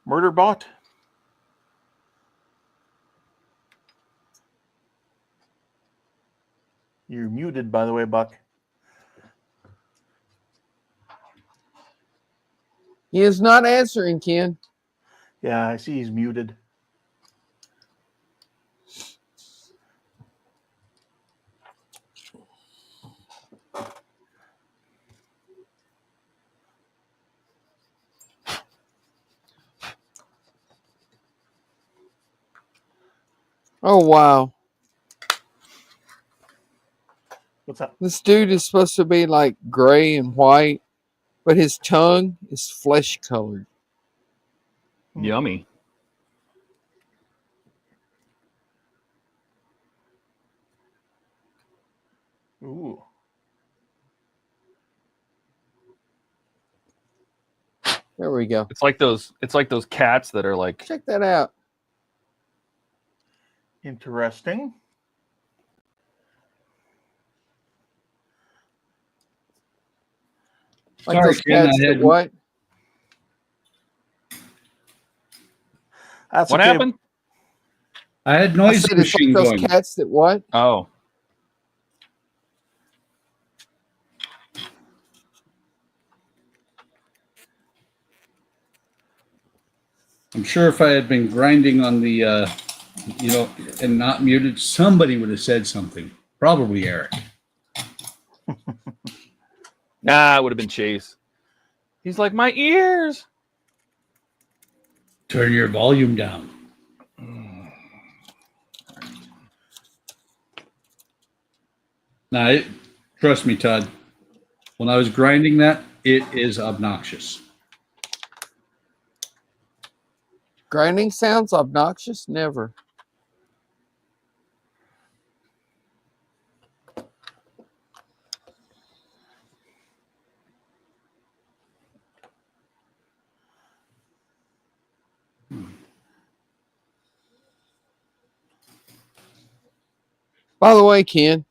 Murderbot? You're muted, by the way, Buck. He is not answering, Ken. Yeah, I see he's muted. Oh, wow. What's that? This dude is supposed to be like gray and white, but his tongue is flesh colored. Yummy. Ooh. There we go. It's like those cats that are like Check that out. Interesting. Like Sorry, those Ken, cats I that had- what? That's what okay. happened? I had I noise said it's like machine those going. cats that what? Oh. I'm sure if I had been grinding on the, and not muted, somebody would have said something. Probably Eric. Nah, it would have been Chase. He's like, my ears. Turn your volume down. Now, trust me, Todd. When I was grinding that, it is obnoxious. Grinding sounds obnoxious? Never. By the way, Ken,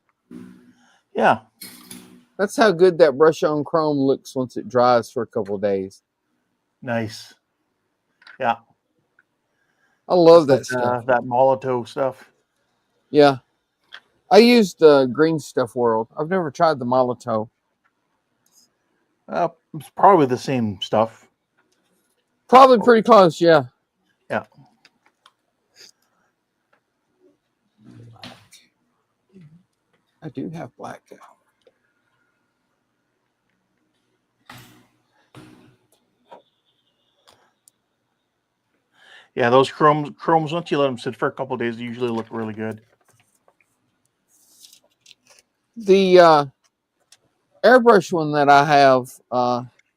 Yeah. that's how good that brush on chrome looks once it dries for a couple of days. Nice. Yeah. I love that That's like, stuff. that Molotov stuff. Yeah. I used Green Stuff World. I've never tried the Molotov. It's probably the same stuff. Probably pretty close, yeah. Yeah. I do have black out. Yeah, those chromes, once you let them sit for a couple of days, they usually look really good. The airbrush one that I have,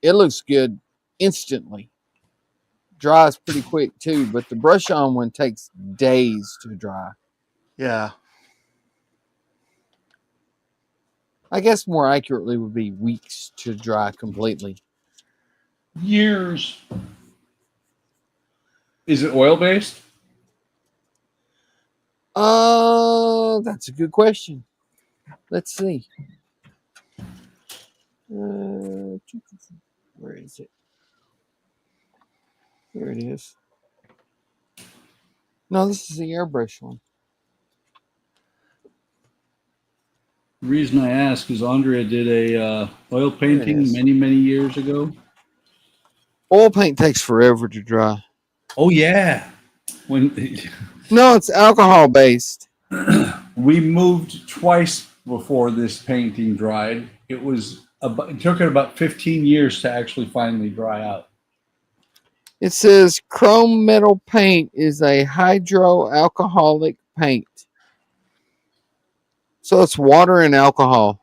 it looks good instantly. Dries pretty quick too, but the brush on one takes days to dry. Yeah. I guess more accurately would be weeks to dry completely. Years. Is it oil based? That's a good question. Let's see. Where is it? Here it is. No, this is the airbrush one. The reason I ask is Andrea did a oil painting is. many years ago. Oil paint takes forever to dry. Oh yeah, when No, it's alcohol based. we moved twice before this painting dried, it took it about 15 years to actually finally dry out. It says chrome metal paint is a hydroalcoholic paint. So it's water and alcohol.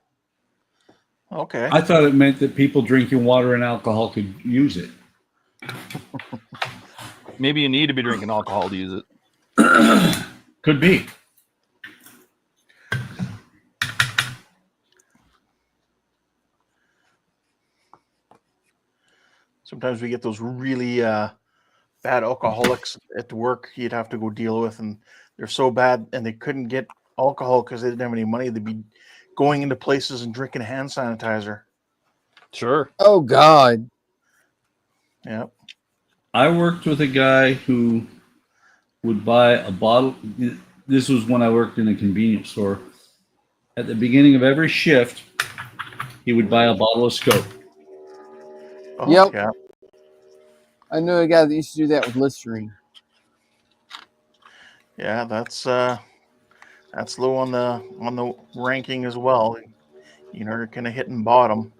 Okay. I thought it meant that people drinking water and alcohol could use it. Maybe you need to be drinking alcohol to use it. Could be. Sometimes we get those really bad alcoholics at work you'd have to go deal with, and they're so bad and they couldn't get alcohol because they didn't have any money. They'd be going into places and drinking hand sanitizer. Sure. Oh, God. Yeah. I worked with a guy who would buy a bottle. This was when I worked in a convenience store. At the beginning of every shift, he would buy a bottle of Scope. Oh, Yep. Yeah. I knew a guy that used to do that with Listerine. Yeah, that's low on the ranking as well. You know, you're kind of hitting bottom.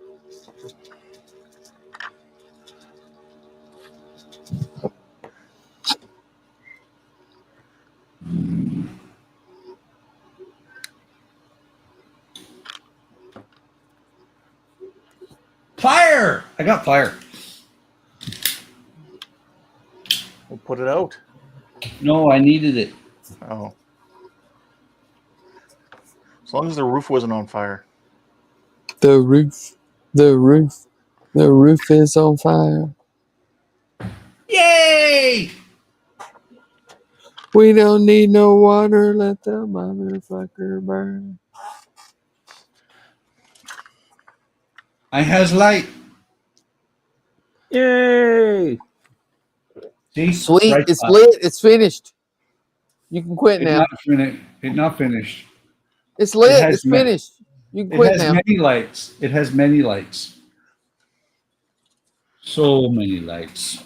Fire! I got fire. We'll put it out. No, I needed it. Oh. As long as the roof wasn't on fire. The roof is on fire. Yay! We don't need no water. Let the motherfucker burn. I has light. Yay! See? Sweet. Bright It's spot. lit. It's finished. You can quit It now. not finished. It's lit. It has It's ma- finished. You can It quit has now. many lights. It has many lights. So many lights.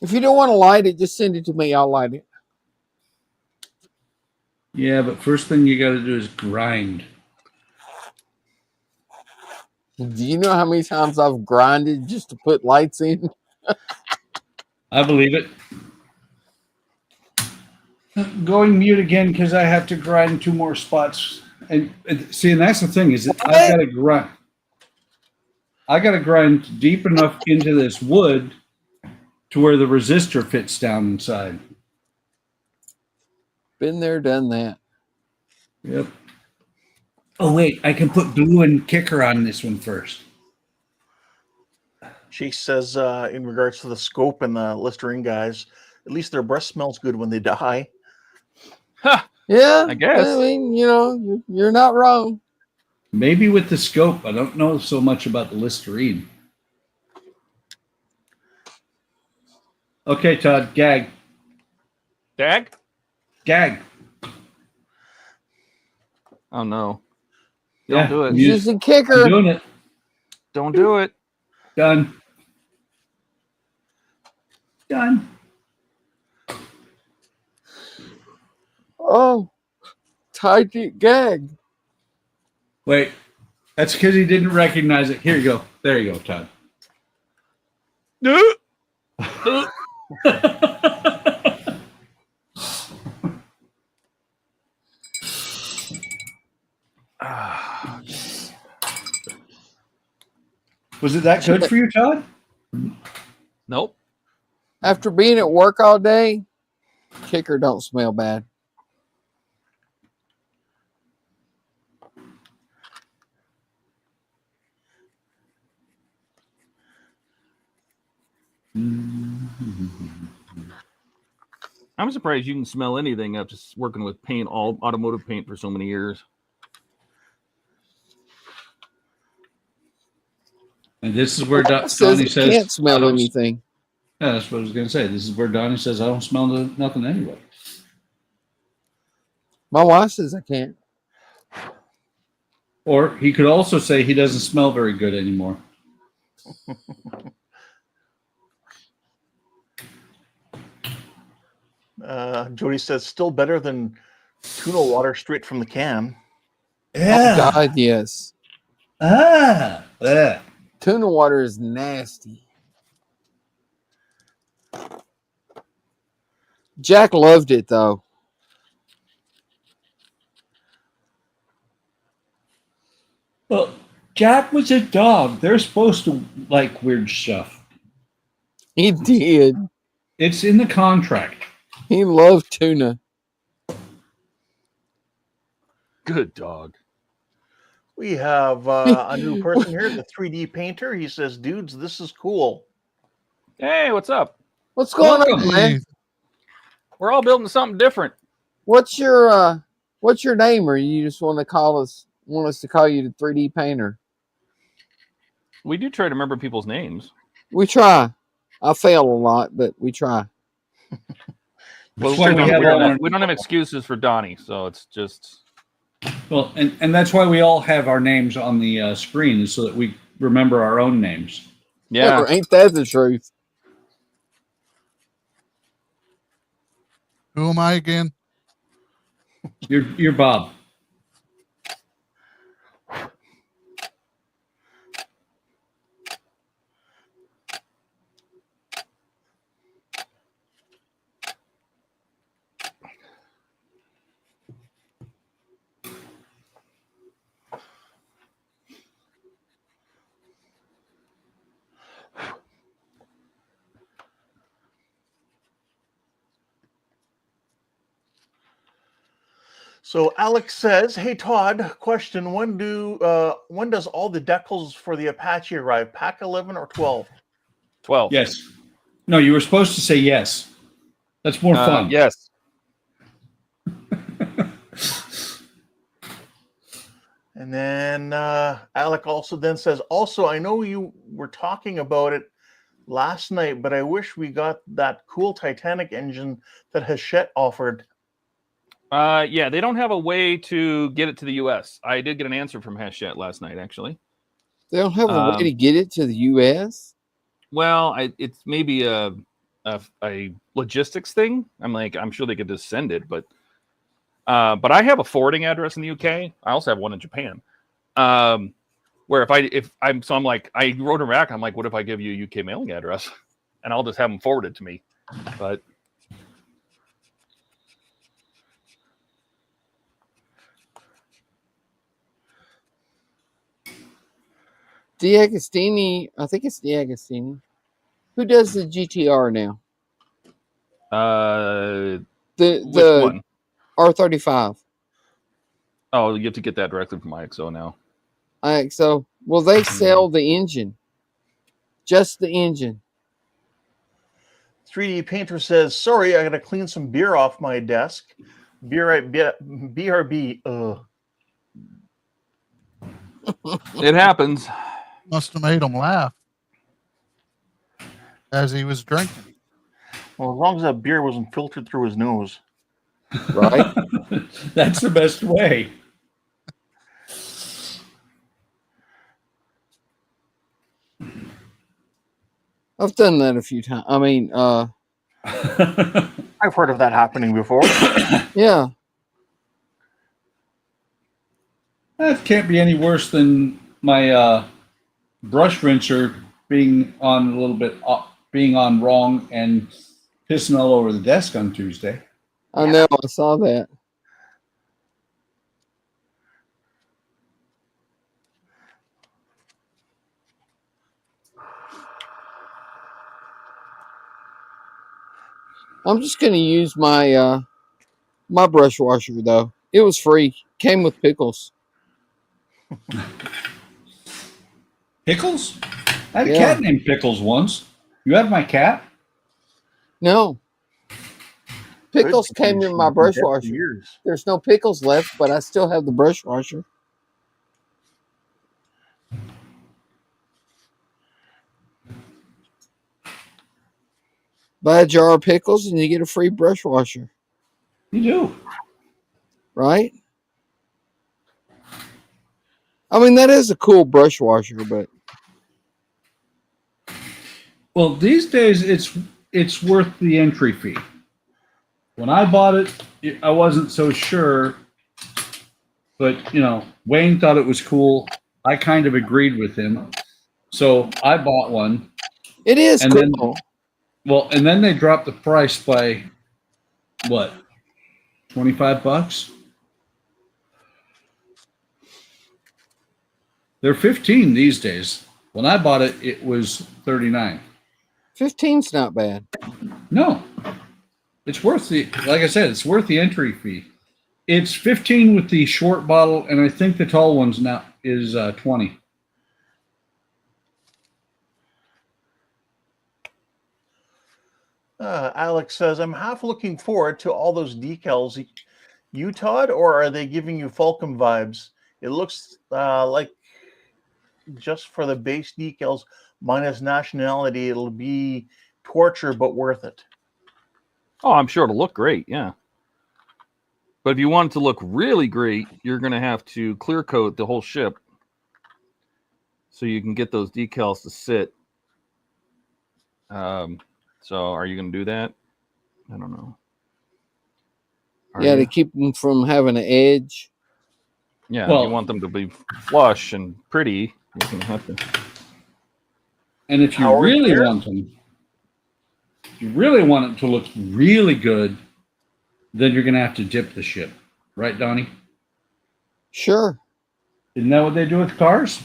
If you don't want to light it, just send it to me. I'll light it. Yeah, but first thing you got to do is grind. Do you know how many times I've grinded just to put lights in? I believe it. Going mute again because I have to grind 2 more spots. And see, and that's the thing is that I got to grind. I got to grind deep enough into this wood to where the resistor fits down inside. Been there, done that. Yep. Oh wait, I can put glue and kicker on this one first. Chase says, in regards to the scope and the Listerine guys, at least their breath smells good when they die. Yeah, I guess. I mean, you're not wrong. Maybe with the scope. I don't know so much about the Listerine. Okay, Todd, gag. Dag? Gag. Oh no. Yeah, Don't do it. you- Just a kicker. I'm doing it. Don't do it. Done. Done. Oh, tight gag. Wait. That's because he didn't recognize it. Here you go. There you go, Todd. Was it that good for you, Todd? Nope. After being at work all day, kicker don't smell bad. I'm surprised you can smell anything after working with paint, all automotive paint for so many years. And this is where It says Donnie it says, can't smell anything. Yeah, that's what I was going to say. This is where Donnie says, I don't smell nothing anyway. My wife says I can't. Or he could also say he doesn't smell very good anymore. Jody says, still better than tuna water straight from the can. Oh, God, yes. Yeah. Tuna water is nasty. Jack loved it, though. Well, Jack was a dog. They're supposed to like weird stuff. He did. It's in the contract. He loved tuna. Good dog. We have a new person here, the 3D painter. He says, dudes, this is cool. Hey, what's up? What's going on, Hey, man? We're all building something different. What's your name, or you just want us to call you the 3D painter? We do try to remember people's names. We try. I fail a lot, but we try. Well, That's why we don't have excuses for Donnie, so it's just. Well, and that's why we all have our names on the screen, so that we remember our own names. Yeah. Ain't that the truth? who am I again? You're Bob. So Alex says, "Hey Todd, question: when does all the decals for the Apache arrive? Pack 11 or 12?" 12. Yes. No, you were supposed to say yes. That's more fun. Yes. And then Alec also then says, "Also, I know you were talking about it last night, but I wish we got that cool Titanic engine that Hachette offered." Yeah, they don't have a way to get it to the U.S. I did get an answer from Hachette last night, actually. They don't have a way to get it to the U.S.? Well, it's maybe a logistics thing. I'm sure they could just send it, but I have a forwarding address in the UK. I also have one in Japan. Where I'm like, I wrote her back. I'm like, what if I give you a UK mailing address, and I'll just have them forwarded to me? But D'Agostini, I think it's D'Agostini. Who does the GTR now? which The one? R35. Oh, you have to get that directly from IXO now. IXO. Well, they sell the engine. Just the engine. 3D Painter says, sorry, I got to clean some beer off my desk. BRB. Ugh. It happens. Must have made him laugh as he was drinking. Well, as long as that beer wasn't filtered through his nose. Right? That's the best way. I've done that a few times. I mean, I've heard of that happening before. yeah. That can't be any worse than my brush rinser being on a little bit, being on wrong and pissing all over the desk on Tuesday. I know. I saw that. I'm just going to use my my brush washer though. It was free. Came with pickles. Pickles? I had a Yeah. cat named Pickles once. You have my cat? No. Pickles came in my brush Dead for washer. years. There's no pickles left, but I still have the brush washer. Buy a jar of pickles and you get a free brush washer, You do. right? I mean, that is a cool brush washer, but Well, these days it's worth the entry fee. When I bought it, I wasn't so sure, but you know, Wayne thought it was cool. I kind of agreed with him, so I bought one. it is And cool. Well, and then they dropped the price by what, $25? They're 15 these days. When I bought it, it was 39. 15's not bad. No, it's worth the, like I said, it's worth the entry fee. It's 15 with the short bottle, and I think the tall one's now is 20. Alex says, I'm half looking forward to all those decals. You, Todd, or are they giving you Falcon vibes? It looks like just for the base decals minus nationality, it'll be torture, but worth it. Oh, I'm sure it'll look great. Yeah. But if you want it to look really great, you're going to have to clear coat the whole ship so you can get those decals to sit. So are you going to do that? I don't know. Are Yeah, you? to keep them from having an edge. Yeah, Well- if you want them to be flush and pretty, you're going to have to. And if you Howard really here? want them, if you really want it to look really good, then you're going to have to dip the ship. Right, Donnie? Sure, Isn't that what they do with cars?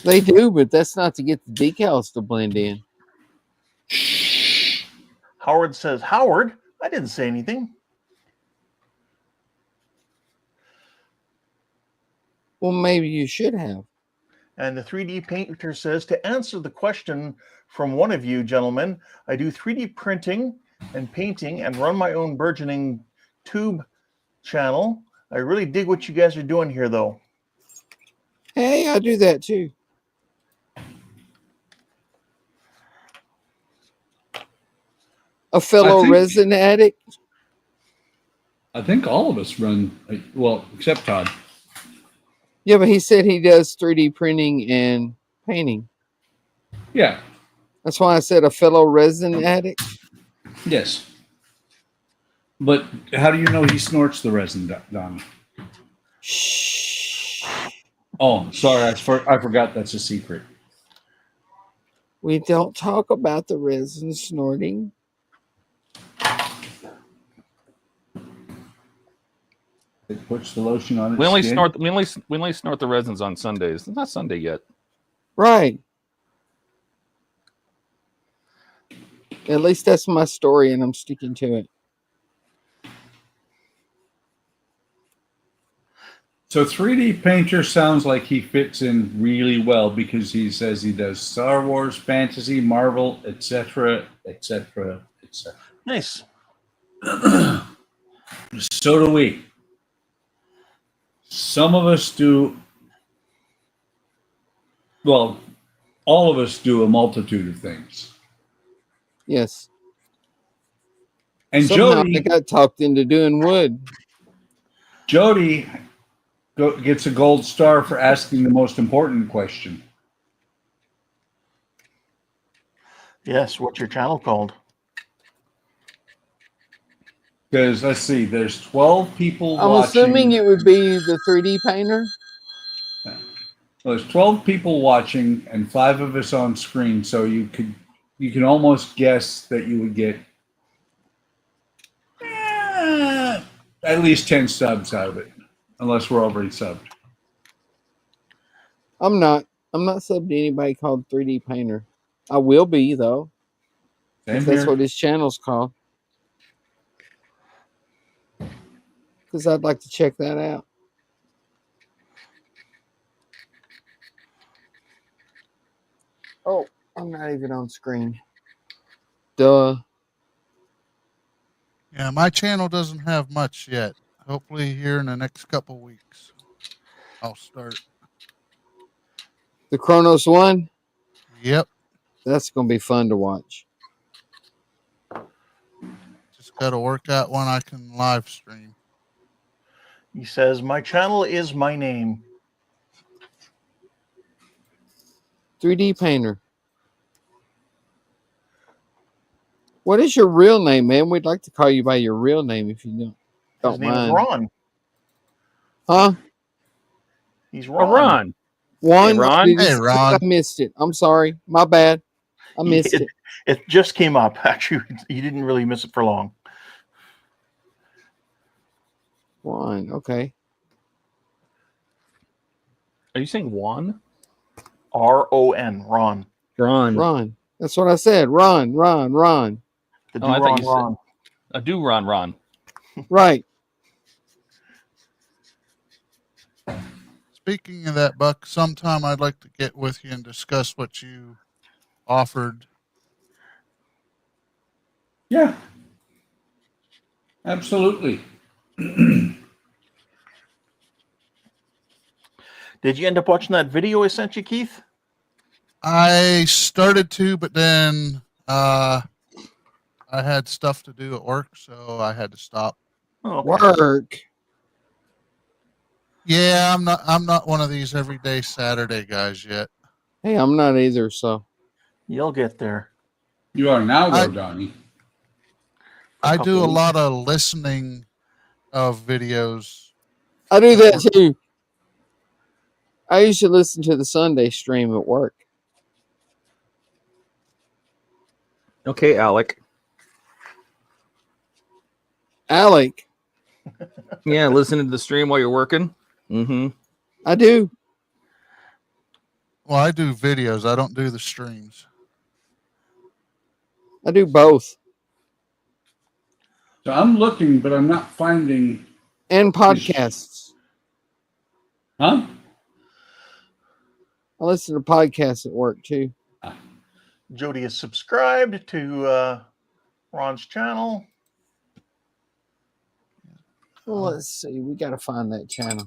they do, but that's not to get the decals to blend in. Howard says, Howard, I didn't say anything. Well, maybe you should have. And the 3D Painter says, to answer the question from one of you gentlemen, I do 3D printing and painting and run my own burgeoning tube channel. I really dig what you guys are doing here, though. Hey, I do that too. A fellow I think- resin addict. I think all of us run, well, except Todd. Yeah, but he said he does 3D printing and painting. Yeah, That's why I said a fellow resin addict. yes. But how do you know he snorts the resin, Donnie? Shh. Oh, sorry, I forgot that's a secret. We don't talk about the resin snorting. It puts the lotion on its We only skin. snort the resins on Sundays. It's not Sunday yet. Right. At least that's my story, and I'm sticking to it. So 3D Painter sounds like he fits in really well because he says he does Star Wars, fantasy, Marvel, etc., etc., etc. Nice. So do we. Some of us do, well, all of us do a multitude of things. Yes. And Somehow I Jody got talked into doing wood. Gets a gold star for asking the most important question. Yes. What's your channel called? Because let's see, there's 12 people I'm watching. assuming it would be the 3D painter. Well, there's 12 people watching and 5 of us on screen, so you can almost guess that you would get at least 10 subs out of it, unless we're already subbed. I'm not subbed to anybody called 3D painter. I will be though. Same If that's here. what his channel's called. Because I'd like to check that out. Oh, I'm not even on screen. Duh. Yeah, my channel doesn't have much yet. Hopefully here in the next couple weeks, I'll start. The Kronos one? Yep. That's going to be fun to watch. Just got to work out when I can live stream. He says, my channel is my name. 3D painter. What is your real name, man? We'd like to call you by your real name if you don't His name mind. is Ron. Huh? He's Oh, Ron. Ron. One? Hey, Ron. Did he Hey, say Ron. it? I missed it. I'm sorry. My bad. I missed it. It just came up. Actually, you didn't really miss it for long. One. Okay. Are you saying Juan? R-O-N. Ron. Ron. Ron. That's what I said. Ron. The Oh, I thought do you Ron. I do Ron. Right. Speaking of that, Buck, sometime I'd like to get with you and discuss what you offered. Yeah. Absolutely. Did you end up watching that video I sent you, Keith? I started to, but then I had stuff to do at work, so I had to stop. Oh, okay. Work. Yeah, I'm not one of these everyday Saturday guys yet. Hey, I'm not either, so. You'll get there. You are now, though, Donnie. I couple do a weeks. lot of listening of videos. I do that too. I used to listen to the Sunday stream at work. Okay, Alec. Alec. Yeah, listening to the stream while you're working. Mm-hmm. I do. Well, I do videos. I don't do the streams. I do both. So I'm looking, but I'm not finding. And podcasts. Huh? I listen to podcasts at work too. Jody is subscribed to Ron's channel. Well, let's see. We got to find that channel.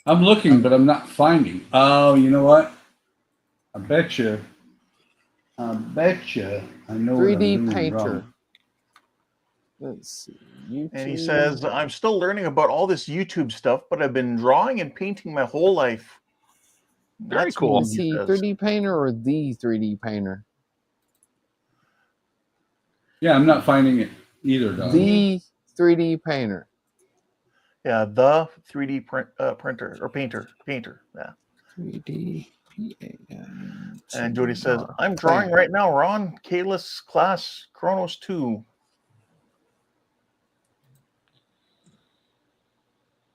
I'm looking, but I'm not finding. Oh, you know what? I bet you. I know. What I'm 3D doing painter. wrong. Let's see. YouTube. And he says, I'm still learning about all this YouTube stuff, but I've been drawing and painting my whole life. Very That's cool. what Is he says. 3D painter or the 3D painter? Yeah, I'm not finding it either, Donnie. The 3D painter. Yeah, the 3D printer or painter. Yeah. 3D And Jody says, I'm drawing right now, Ron. Kayla's class, Kronos 2.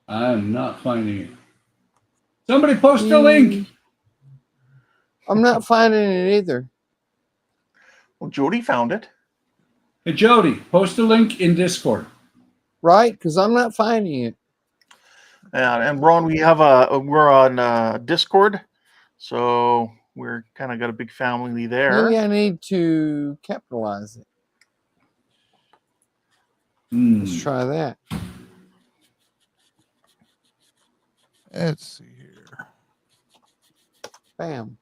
I'm not finding it. Somebody post a link. I'm not finding it either. Well, Jody found it. Hey, Jody, post a link in Discord. Right? Because I'm not finding it. And Ron, we're on Discord, so we're kind of got a big family there. Maybe I need to capitalize it. Let's try that. Let's see here. Bam.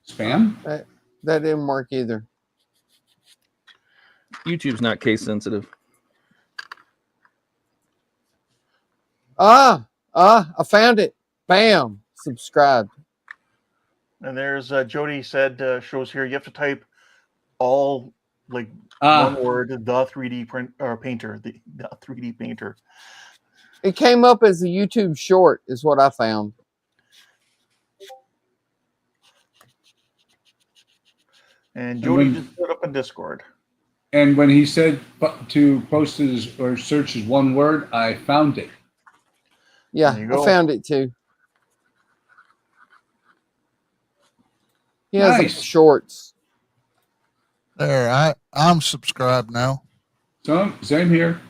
Spam? That didn't work either. YouTube's not case sensitive. I found it. Bam. Subscribe. And there's Jody said shows here you have to type all like Ah. one word, the 3D painter, the 3D painter. It came up as a YouTube short, is what I found. And Jody just put it up in Discord. And when he said to post it or search as one word, I found it. Yeah, There you I go. found it too. He has Nice. shorts. There, I'm subscribed now. So, same here.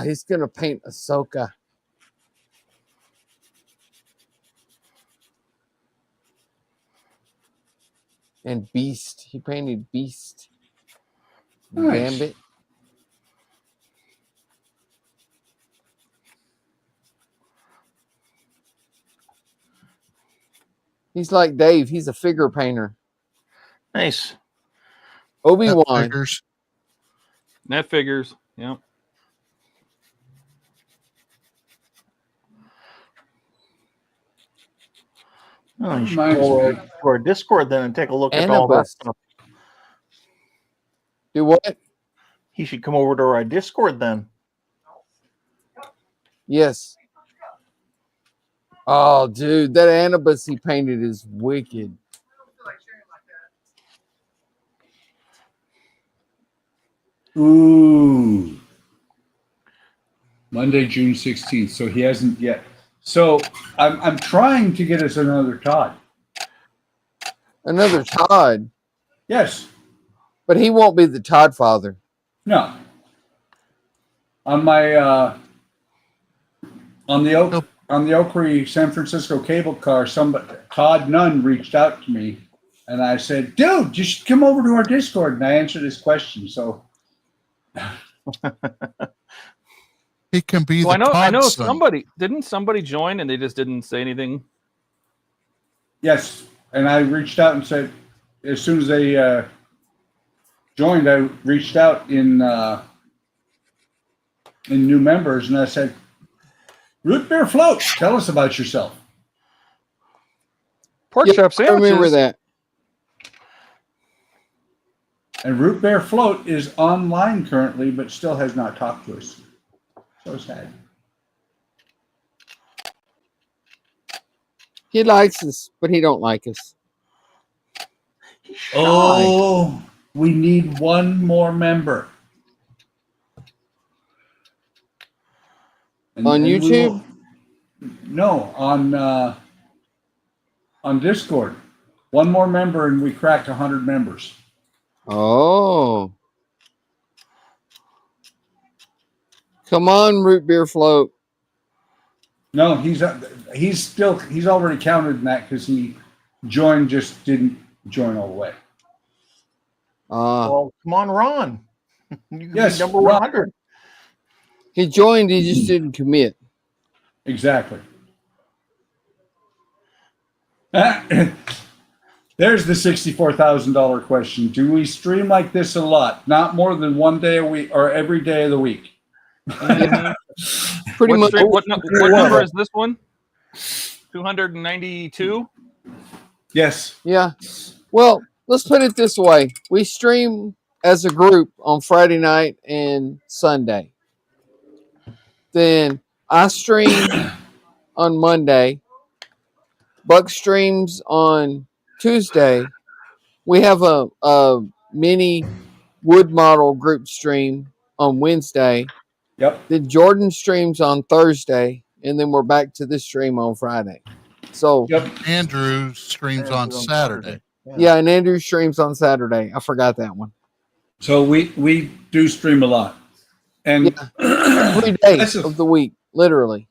He's gonna paint Ahsoka. And Beast. He painted Beast. Nice. Gambit. He's like Dave. He's a figure painter. Nice. Obi-Wan. Figures. Net figures. Yep. Oh, you should Nice, go over man. to our Discord then and take a look at all that Annabeth. stuff. Do what? He should come over to our Discord then. Yes. Oh, dude, that Annabeth he painted is wicked. Ooh. Monday, June 16th. So he hasn't yet. So I'm trying to get us another Todd. Another Todd, Yes. but he won't be the Todd father. No. On my on the Oakry San Francisco cable car, Todd Nunn reached out to me, and I said, "Dude, you should come over to our Discord." And I answered his question. So He can be Well, the I know Todd son. somebody join and they just didn't say anything. yes, and I reached out and said, as soon as they joined, I reached out in new members, and I said, "Root beer float, tell us about yourself." Pork Yeah, chop I sandwiches. remember that. And Root Beer Float is online currently, but still has not talked to us. So sad. He likes us, but he don't like us. Oh, we need one more member. On we YouTube? no, on Discord. One more member, and we cracked 100 members. Oh. Come on, Root Beer Float. No, he's already counted in that because he joined, just didn't join all the way. Well, come on, Ron. You can Yes, be number Ron. 100. He joined, he just didn't commit. Exactly. There's the $64,000 question. Do we stream like this a lot? Not more than one day a week or every day of the week. Pretty much. What number is this one? 292? Yes. Yeah. Well, let's put it this way. We stream as a group on Friday night and Sunday. Then I stream on Monday. Buck streams on Tuesday. We have a mini wood model group stream on Wednesday. Yep. Then Jordan streams on Thursday, and then we're back to this stream on Friday. So Yep. Andrew streams on Saturday. Yeah, and Andrew streams on Saturday. I forgot that one. So we do stream a lot, and 3 days of the week, literally.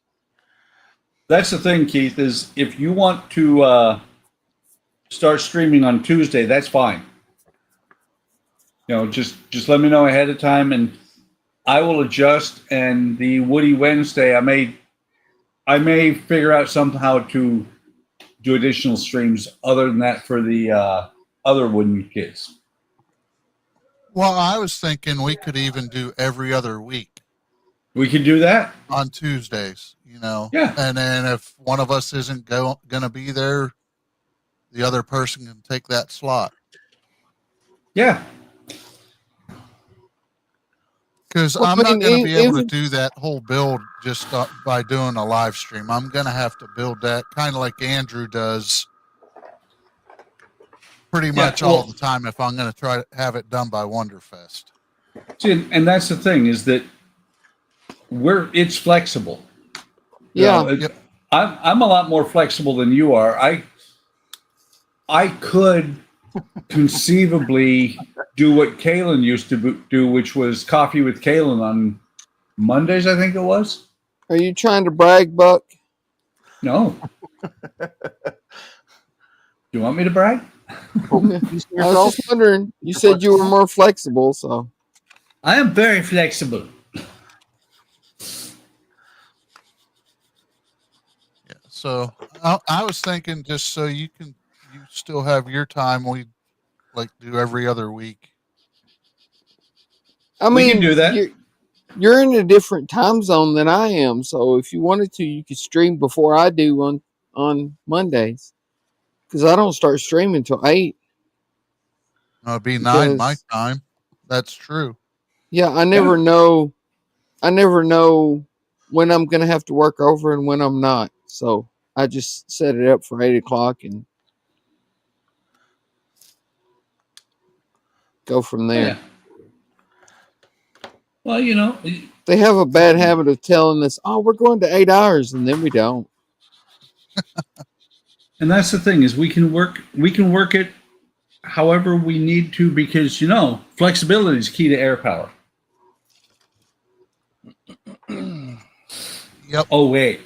That's the thing, Keith. Is if you want to start streaming on Tuesday, that's fine. You know, just let me know ahead of time, and I will adjust. And the Woody Wednesday, I may figure out somehow to do additional streams other than that for the other Wooden kids. Well, I was thinking we could even do every other week. We could do that on Tuesdays, you know. Yeah. And then if one of us isn't going to be there, the other person can take that slot. Yeah. Because I'm not going to be able to do that whole build just by doing a live stream. I'm going to have to build that kind of like Andrew does pretty much all the time if I'm going to try to have it done by Wonderfest. See, and that's the thing is that it's flexible. Yeah. You know, I'm a lot more flexible than you are. I could conceivably do what Kalen used to do, which was Coffee with Kalen on Mondays, I think it was. Are you trying to brag, Buck? No. Do you want me to brag? I was just wondering. You said you were more flexible, so. I am very flexible. Yeah. So I was thinking just so you still have your time, we like do every other week. I mean, we can do that. You're in a different time zone than I am, so if you wanted to, you could stream before I do on Mondays, because I don't start streaming till 8. It'd be 9 my time. That's true. Yeah, I never know. I never know when I'm gonna have to work over and when I'm not. So I just set it up for 8 o'clock and go from there. Yeah. Well, you know, they have a bad habit of telling us, "Oh, we're going to 8 hours," and then we don't. And that's the thing is we can work it however we need to, because, you know, flexibility is key to air power. Yep. Oh, wait.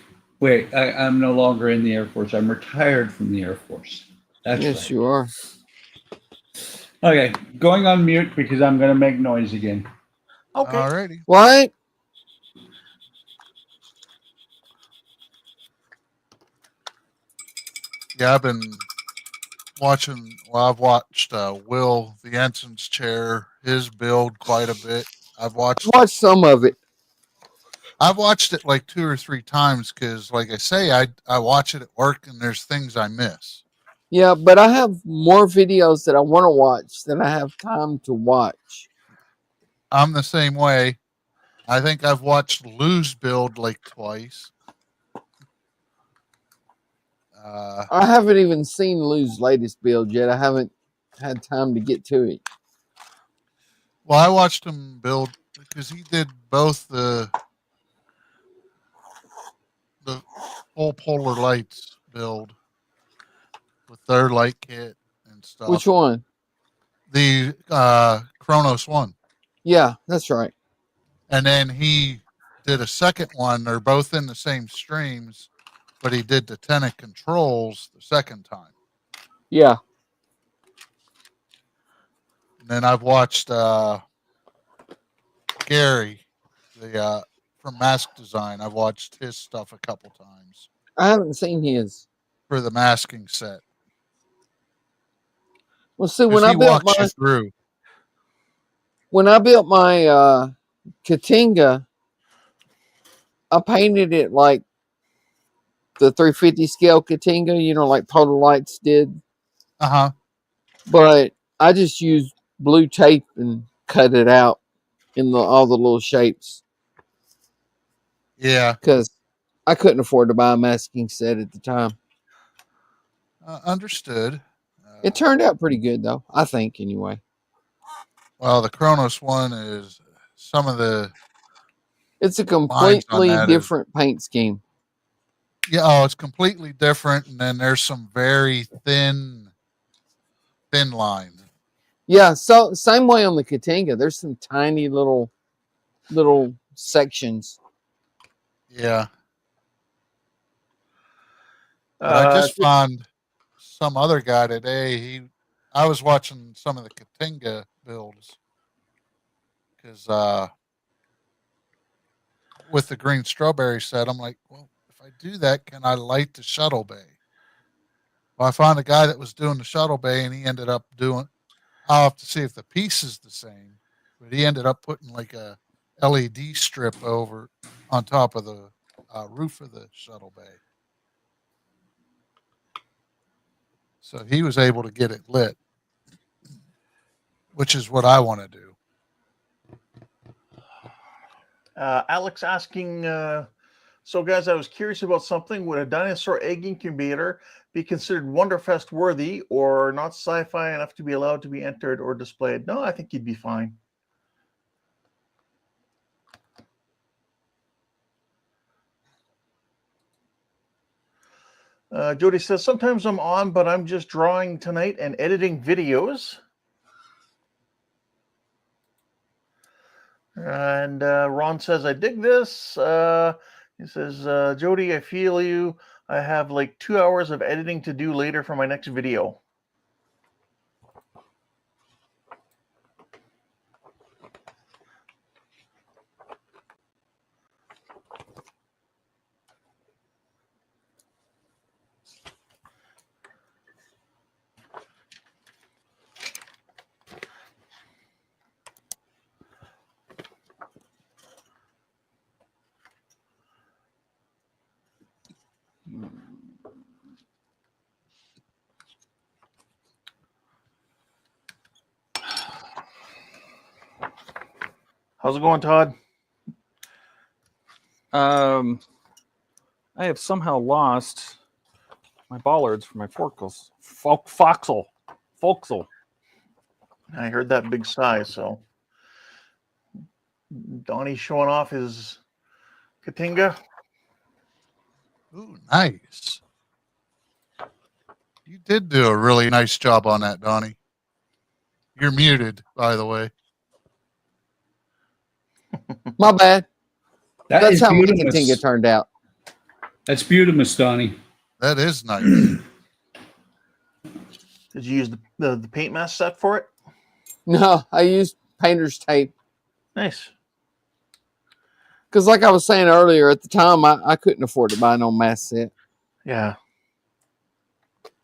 I'm no longer in the Air Force. I'm retired from the Air Force. That's yes, right. You are. Okay, going on mute because I'm going to make noise again. Okay. Alrighty. What? Yeah, I've been watching. Well, I've watched Will the Ensign's chair, his build quite a bit. I've watched some of it. I've watched it like 2 or 3 times because, like I say, I watch it at work and there's things I miss. Yeah, but I have more videos that I want to watch than I have time to watch. I'm the same way. I think I've watched Lou's build like twice. I haven't even seen Lou's latest build yet. I haven't had time to get to it. Well, I watched him build because he did both the full polar lights build with their light kit and stuff. Which one? The Kronos one. Yeah, that's right. And then he did a second one. They're both in the same streams, but he did the Tenet controls the second time. Yeah. And then I've watched Gary, from Mask Design. I've watched his stuff a couple times. I haven't seen his. For the masking set. Well, see, when I built my Katinga, I painted it like the 350 scale Katinga, you know, like Polar Lights did. Uh-huh. But I just used blue tape and cut it out in all the little shapes. Yeah. Because I couldn't afford to buy a masking set at the time. Understood. It turned out pretty good, though. I think, anyway. Well, the Kronos one is some of the... It's a completely different paint scheme. Yeah, it's completely different. And then there's some very thin thin line. Yeah, so same way on the Katinga. There's some tiny little sections. Yeah. But I just found some other guy today. I was watching some of the Katinga builds because with the green strawberry set, I'm like, well, if I do that, can I light the shuttle bay? Well, I found a guy that was doing the shuttle bay, and he ended up doing. I'll have to see if the piece is the same, but he ended up putting like a LED strip over on top of the roof of the shuttle bay. So he was able to get it lit, which is what I want to do. Alex asking, so guys, I was curious about something. Would a dinosaur egg incubator be considered Wonderfest worthy or not sci-fi enough to be allowed to be entered or displayed? No, I think you'd be fine. Jody says, sometimes I'm on, but I'm just drawing tonight and editing videos. And Ron says, I dig this. He says, Jody, I feel you. I have like 2 hours of editing to do later for my next video. How's it going, Todd? I have somehow lost my bollards for my foxel. Foxel. I heard that big sigh, so Donnie showing off his Katinga. Ooh, nice. You did do a really nice job on that, Donnie. You're muted, by the way. My bad. That's how my beautiful. Katinga turned out. That's beautiful, Donnie. That is nice. Did you use the paint mask set for it? No, I used painter's tape. Nice. Because like I was saying earlier, at the time, I couldn't afford to buy no mask set. Yeah.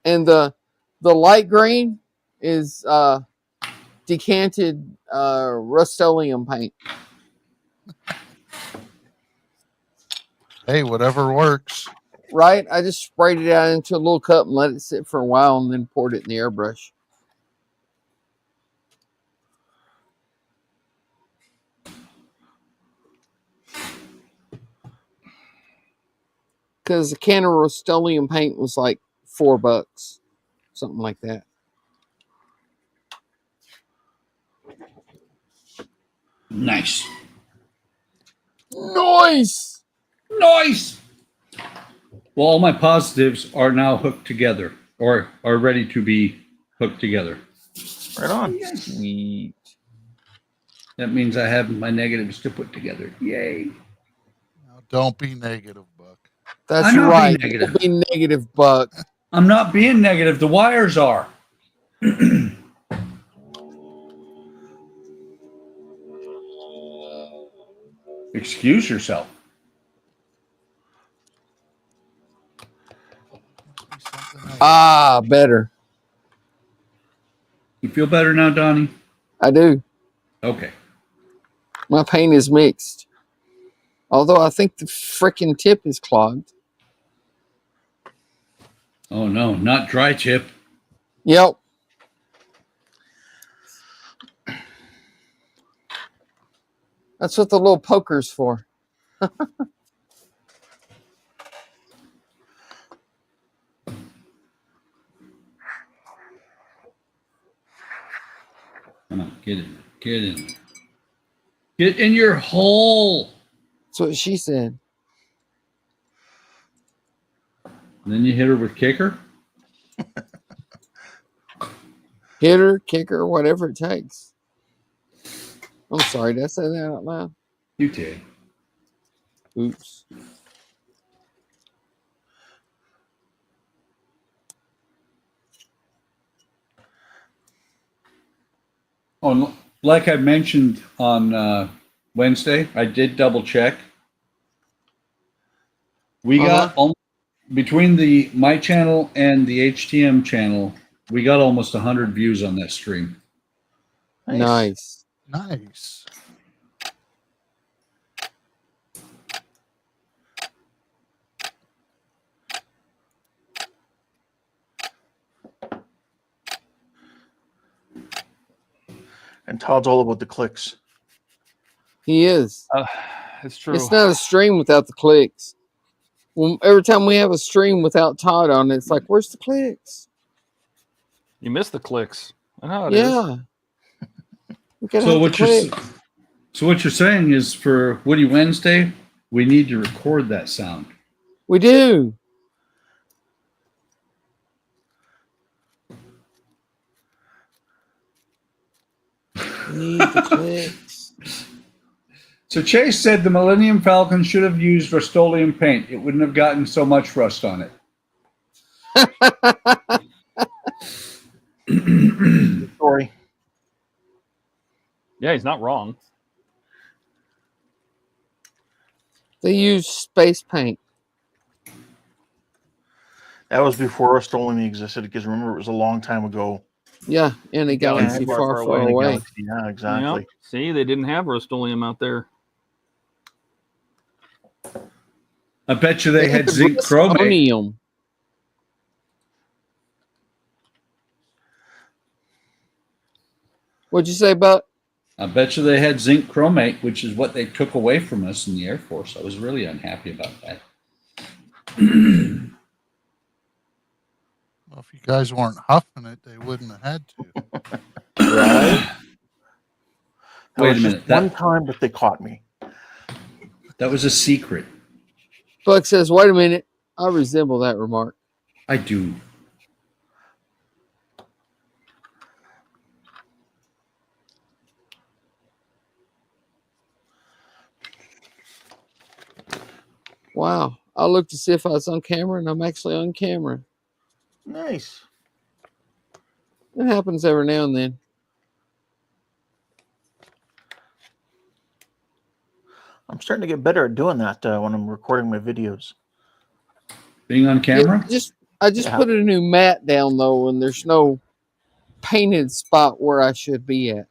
And the light green is decanted Rust-Oleum paint. Hey, whatever works. Right? I just sprayed it out into a little cup and let it sit for a while and then poured it in the airbrush. Because a can of Rust-Oleum paint was like $4, something like that. Nice. Nice! Nice! Well, all my positives are now hooked together or are ready to be hooked together. Right on. Sweet. That means I have my negatives to put together. Yay. Now, don't be negative, Buck. That's I'm not right. being negative. Don't be negative, Buck. I'm not being negative. The wires are. Excuse yourself. Ah, better. You feel better now, Donnie? I do. Okay. My paint is mixed. Although I think the freaking tip is clogged. Oh, no, not dry tip. Yep. That's what the little poker's for. Come on, get in. Get in. Get in your hole. That's what she said. And then you hit her with kicker. Hitter, kicker, whatever it takes. I'm sorry, did I say that out loud? You did. Oops. Oh, like I mentioned on Wednesday, I did double check. We got between my channel and the HTM channel, we got almost 100 views on that stream. Nice. Nice. And Todd's all about the clicks. He is. It's true. It's not a stream without the clicks. Well, every time we have a stream without Todd on it, it's like, where's the clicks? You miss the clicks. I know it is. Yeah. We gotta So have what the you're clicks. so what you're saying is for Woody Wednesday, we need to record that sound. We do. We need the clicks. So Chase said the Millennium Falcon should have used Rust-Oleum paint. It wouldn't have gotten so much rust on it. Sorry. Yeah, he's not wrong. They use space paint. That was before Rust-Oleum existed, because remember, it was a long time ago. Yeah, in a galaxy far, far, far far away. away. Galaxy. Yeah, exactly. Yep. See, they didn't have Rust-Oleum out there. I bet you they had zinc chromate. Rust-Oleum. What'd you say about? I bet you they had zinc chromate, which is what they took away from us in the Air Force. I was really unhappy about that. Well, if you guys weren't huffing it, they wouldn't have had to. Right? Wait a Just minute. one time, but they caught me. That was a secret. Buck says, wait a minute. I resemble that remark. I do. Wow. I looked to see if I was on camera, and I'm actually on camera. Nice. It happens every now and then. I'm starting to get better at doing that when I'm recording my videos. Being on camera? Yeah, I just put a new mat down, though, and there's no painted spot where I should be at.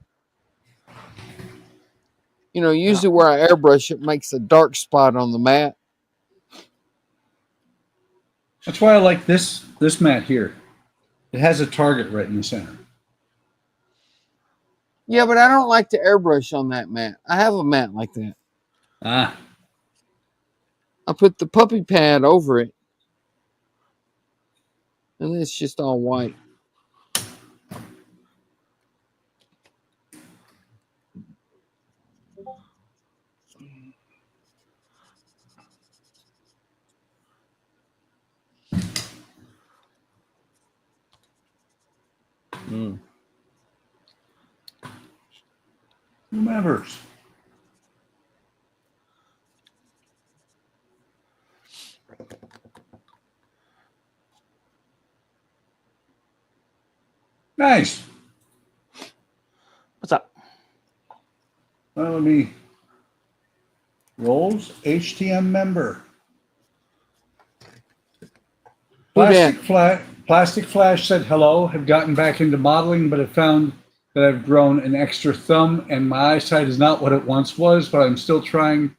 You know, usually where I airbrush, it makes a dark spot on the mat. That's why I like this mat here. It has a target right in the center. Yeah, but I don't like to airbrush on that mat. I have a mat like that. Ah. I put the puppy pad over it. And it's just all white. Whomever's. Nice. What's up? Well, let me. Rolls HTM member. Plastic Flash said hello. Have gotten back into modeling, but have found that I've grown an extra thumb, and my eyesight is not what it once was. But I'm still trying,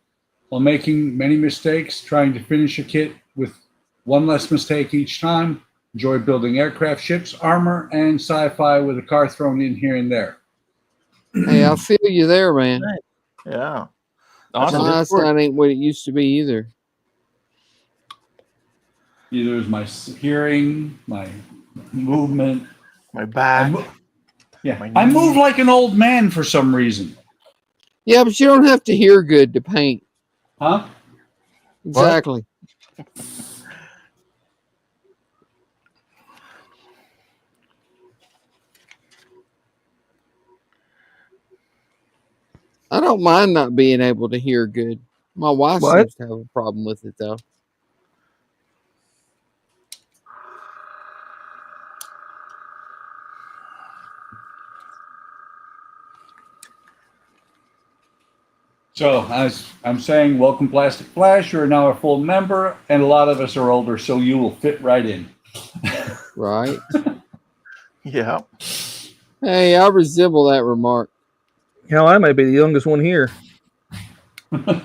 while making many mistakes, trying to finish a kit with one less mistake each time. Enjoy building aircraft, ships, armor, and sci-fi with a car thrown in here and there. Hey, I feel you there, man. Yeah. Awesome. My eyesight ain't what it used to be either. Either is my hearing, my movement, my back. I move like an old man for some reason. Yeah, but you don't have to hear good to paint. Huh? Exactly. I don't mind not being able to hear good. My wife What? seems to have a problem with it though. So I'm saying, welcome, Plastic Flash. You're now a full member, and a lot of us are older, so you will fit right in. Right? Yeah. Hey, I resemble that remark. Hell, I might be the youngest one here.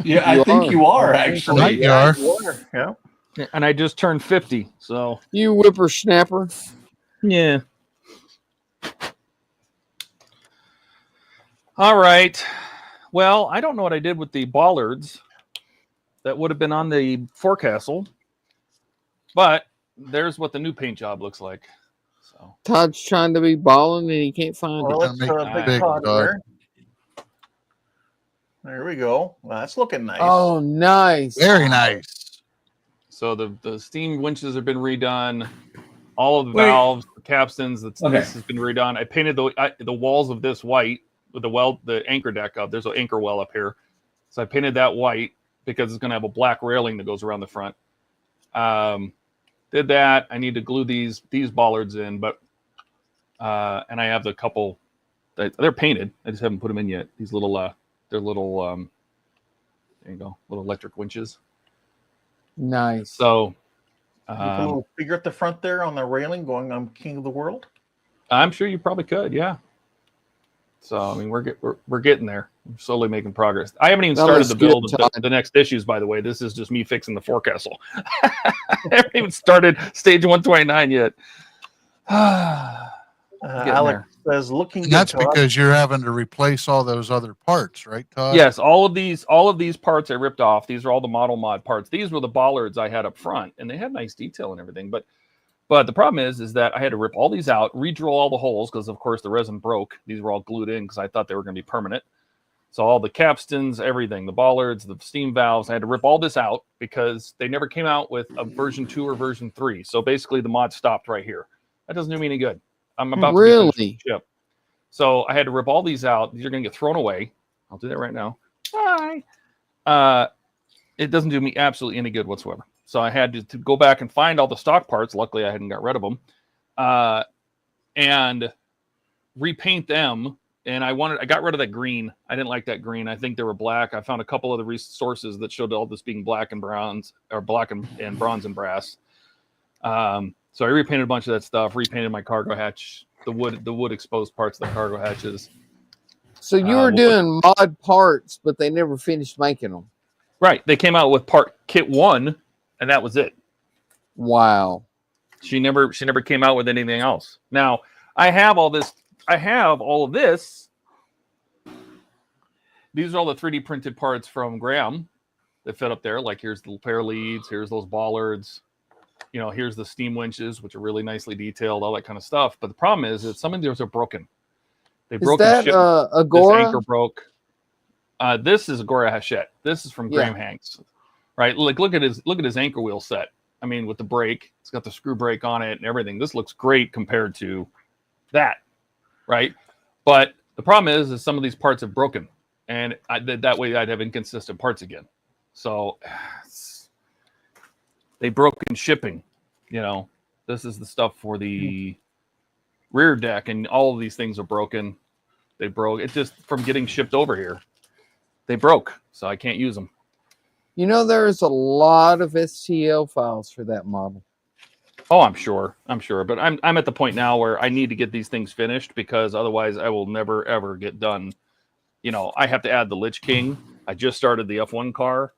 Yeah, I You think are. you are Tonight actually. you are. Yeah. And I just turned 50, so You whippersnapper. yeah. All right. Well, I don't know what I did with the bollards that would have been on the forecastle, but there's what the new paint job looks like. So Todd's trying to be balling and he can't find Well, it. let's Make it big big, Todd Todd. here. There we go. Well, that's looking nice. Oh, nice. Very nice. So the steam winches have been redone. All of the Wait. valves, the capstans, this Okay. has been redone. I painted the walls of this white with the anchor deck up. There's an anchor well up here, so I painted that white because it's going to have a black railing that goes around the front. Did that. I need to glue these bollards in, but and I have the couple that they're painted. I just haven't put them in yet. These little they're little there you go, little electric winches. Nice. So You put a little figure at the front there on the railing going, I'm king of the world. I'm sure you probably could, yeah. So I mean, we're getting there. We're slowly making progress. I haven't even That started looks the build good, of Todd. the next issues, by the way. This is just me fixing the forecastle. I haven't even started stage 129 yet. Getting Alex says, looking And good. that's Todd." because you're having to replace all those other parts, right, Todd? Yes, all of these parts I ripped off. These are all the model mod parts. These were the bollards I had up front, and they had nice detail and everything. But the problem is that I had to rip all these out, re-drill all the holes because, of course, the resin broke. These were all glued in because I thought they were going to be permanent. So all the capstans, everything, the bollards, the steam valves, I had to rip all this out because they never came out with a version 2 or version 3. So basically, the mod stopped right here. That doesn't do me any good. I'm about to Really? be finished with the ship. So I had to rip all these out. These are going to get thrown away. I'll do that right now. Bye. It doesn't do me absolutely any good whatsoever. So I had to go back and find all the stock parts. Luckily, I hadn't got rid of them. And repaint them. And I got rid of that green. I didn't like that green. I think they were black. I found a couple of the resources that showed all this being black and bronze, or black and bronze and brass. So I repainted a bunch of that stuff, repainted my cargo hatch, the wood exposed parts of the cargo hatches. So you were doing mod parts, but they never finished making them. Right. They came out with kit 1, and that was it. Wow. She never came out with anything else. Now, I have all this. I have all of this. These are all the 3D printed parts from Graham that fit up there. Like here's the pair leads, here's those bollards. You know, here's the steam winches, which are really nicely detailed, all that kind of stuff. But the problem is that some of those are broken. They broke. Is that Agora? This anchor broke. This is Agora Hachette. This is from Graham Hanks, right? Like look at his anchor wheel set. I mean, with the brake, it's got the screw brake on it and everything. This looks great compared to that, right? But the problem is some of these parts have broken, and that way I'd have inconsistent parts again. So they broke in shipping. You know, this is the stuff for the rear deck, and all of these things are broken. They broke. It just from getting shipped over here. They broke, so I can't use them. You know, there's a lot of STL files for that model. Oh, I'm sure. But I'm at the point now where I need to get these things finished because otherwise I will never ever get done. You know, I have to add the Lich King. I just started the F1 car.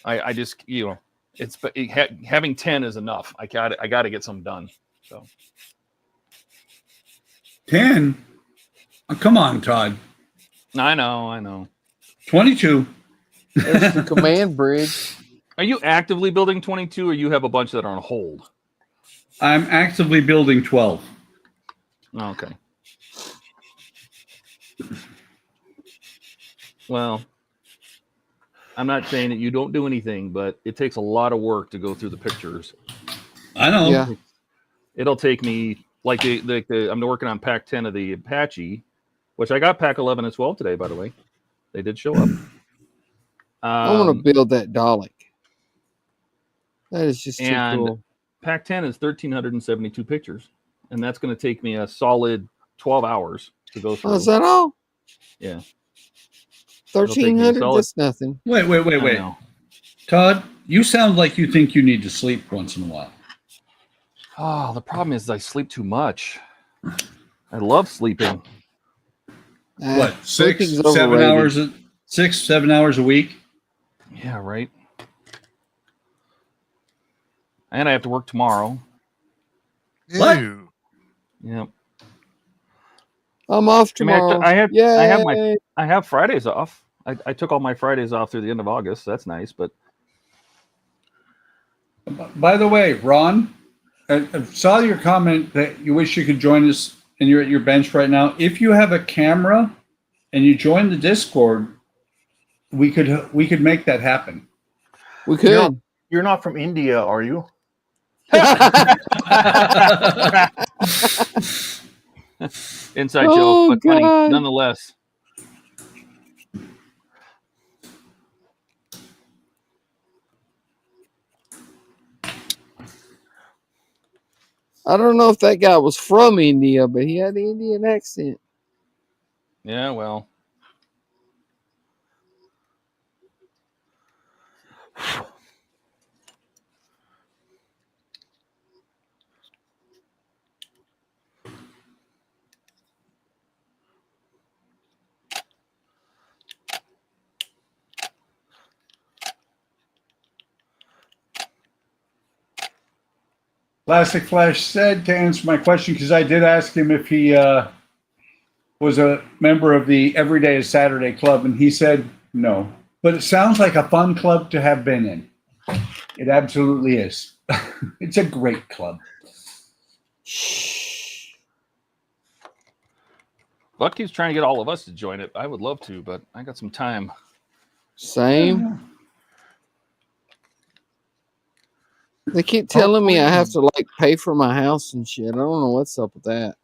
I just, you know, having 10 is enough. I got to get some done. So 10? Oh, come on, Todd. I know. 22. There's the command bridge. Are you actively building 22, or you have a bunch that are on hold? I'm actively building 12. Okay. Well, I'm not saying that you don't do anything, but it takes a lot of work to go through the pictures. I know. Yeah. It'll take me like I'm working on pack 10 of the Apache, which I got pack 11 and 12 today, by the way. They did show up. I want to build that Dalek. That is just too and cool. pack 10 is 1,372 pictures, and that's going to take me a solid 12 hours to go through. Oh, is that all? Yeah. 1,300? solid- That's nothing. Wait. I know. Todd, you sound like you think you need to sleep once in a while. Oh, the problem is I sleep too much. I love sleeping. What, Sleeping's 7 overrated. hours? 6, 7 hours a week? Yeah, right. And I have to work tomorrow. What? Ew. Yeah. I'm off I mean, tomorrow. I have Fridays off. I took all my Fridays off through the end of August. So that's nice, but By the way, Ron, I saw your comment that you wish you could join us and you're at your bench right now. If you have a camera and you join the Discord, we could make that happen. We could. You're not from India, are you? inside Oh, joke, but funny God. nonetheless. I don't know if that guy was from India, but he had the Indian accent. Yeah, well. Classic Flash said, to answer my question, because I did ask him if he was a member of the Everyday is Saturday Club, and he said no. But it sounds like a fun club to have been in. It absolutely is. It's a great club. Buck keeps trying to get all of us to join it. I would love to, but I got some time. Same. They keep telling me I have to like pay for my house and shit. I don't know what's up with that.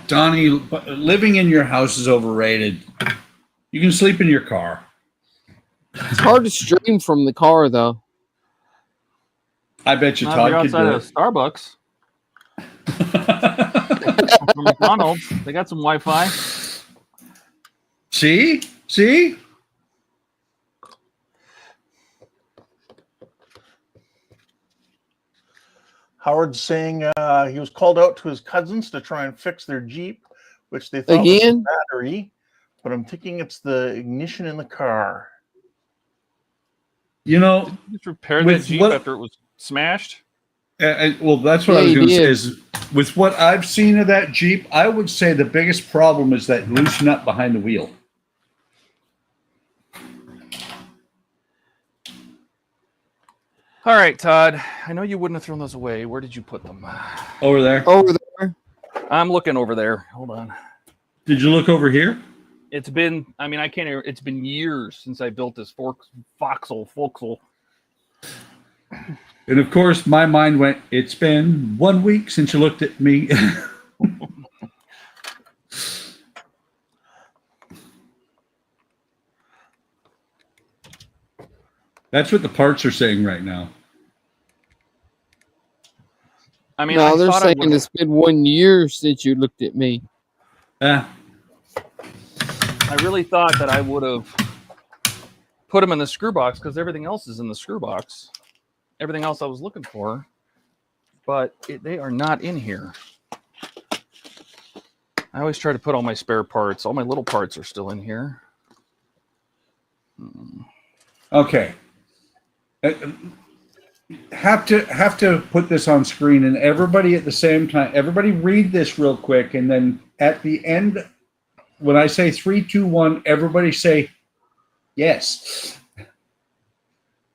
Donnie, living in your house is overrated. You can sleep in your car. It's hard to stream from the car though. I bet you Not Todd if you're could outside do of Starbucks or McDonald's. They got some Wi-Fi. See? Howard's saying he was called out to his cousins to try and fix their Jeep, which they thought Again? was the battery, but I'm thinking it's the ignition in the car. You know, Did you just repair that with Jeep what- after it was smashed? well, that's what Yeah, I was you going to say did. is, with what I've seen of that Jeep, I would say the biggest problem is that loose nut behind the wheel. All right, Todd. I know you wouldn't have thrown those away. Where did you put them? Over there. Over there. I'm looking over there. Hold on. Did you look over here? It's been, I mean, I can't even, it's been years since I built this Foxel. And of course, my mind went, it's been 1 week since you looked at me. That's what the parts are saying right now. I mean, No, I they're thought I saying would, it's been 1 year since you looked at me. I really thought that I would have put them in the screw box because everything else is in the screw box. Everything else I was looking for, but they are not in here. I always try to put all my spare parts. All my little parts are still in here. Okay. Have to put this on screen, and everybody at the same time, everybody read this real quick, and then at the end, when I say 3, 2, 1, everybody say yes. If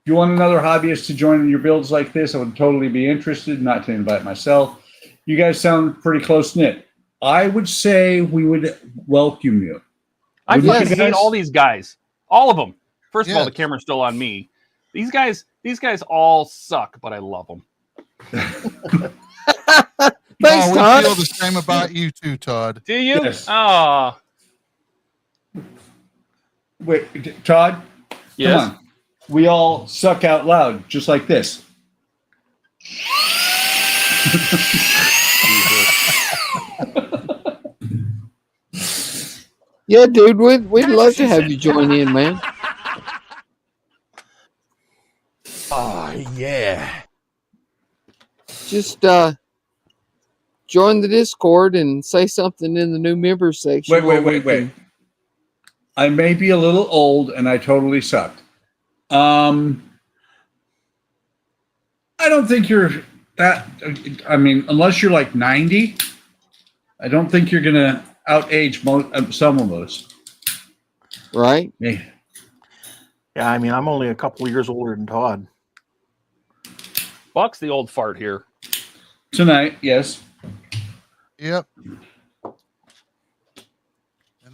you want another hobbyist to join in your builds like this, I would totally be interested, not to invite myself. You guys sound pretty close-knit. I would say we would welcome you. I've Yes. seen all these guys, all of them. First of all, Yes. the camera's still on me. These guys all suck, but I love them. Thanks, we Todd. feel the same about you too, Todd. Do you? Yes. Ah, Wait, Todd, yes. come on. We all suck out loud, just like this. Yeah, dude, we'd love to have you join in, man. Oh yeah. Just join the Discord and say something in the new members section. Wait. I may be a little old, and I totally sucked. I don't think you're that. I mean, unless you're like 90, I don't think you're gonna outage some of us. Right? Me. Yeah, I mean, I'm only a couple of years older than Todd. Buck's the old fart here. Tonight, yes. Yep. And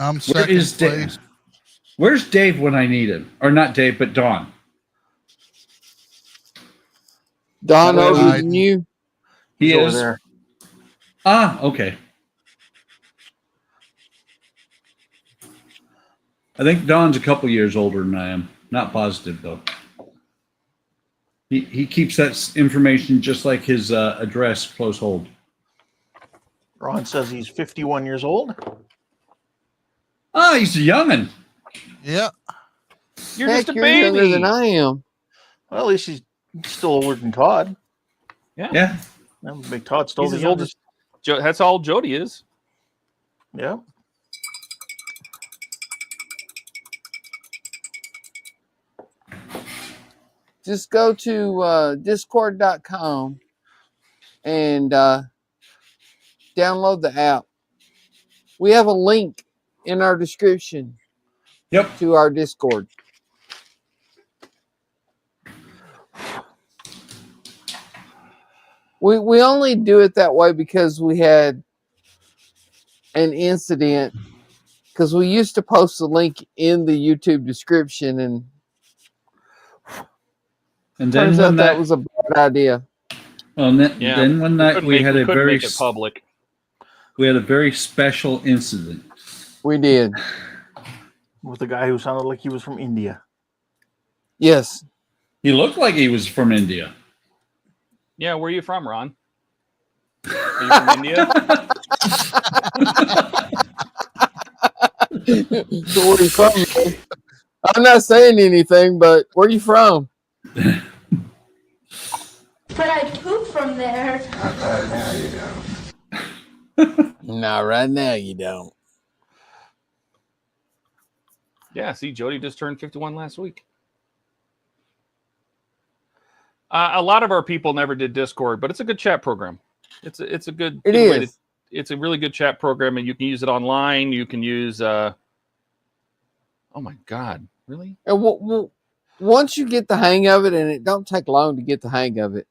I'm Where second is Dave? place. Where's Dave when I need him? Or not Dave, but Don. Don Hello. older than you. He He's over is. there. Ah, okay. I think Don's a couple years older than I am. Not positive though. He keeps that information just like his address close hold. Ron says he's 51 years old. Ah, he's a youngin'. Yep. You're Heck, just a you're younger baby. than I am. Well, at least he's still older than Todd. Yeah. That would make Todd still He's the as old youngest. as that's how old Jody is. Yeah. Just go to discord.com and download the app. We have a link in our description Yep. to our Discord. We only do it that way because we had an incident, because we used to post the link in the YouTube description, and And then turns when out that was a bad idea. well, Yeah. then one night we had a couldn't very make it public. we had a very special incident. We did. With a guy who sounded like he was from India. Yes. He looked like he was from India. Yeah, where are you from, Ron? Are you from India? So where you from, man? I'm not saying anything, but where you from? But I poop from there. Now you don't. Nah, right now you don't. Yeah, see, Jody just turned 51 last week. A lot of our people never did Discord, but it's a good chat program. It's a good. It good way is. it's a really good chat program, and you can use it online. You can use. Oh my God! Really? And once you get the hang of it, and it don't take long to get the hang of it.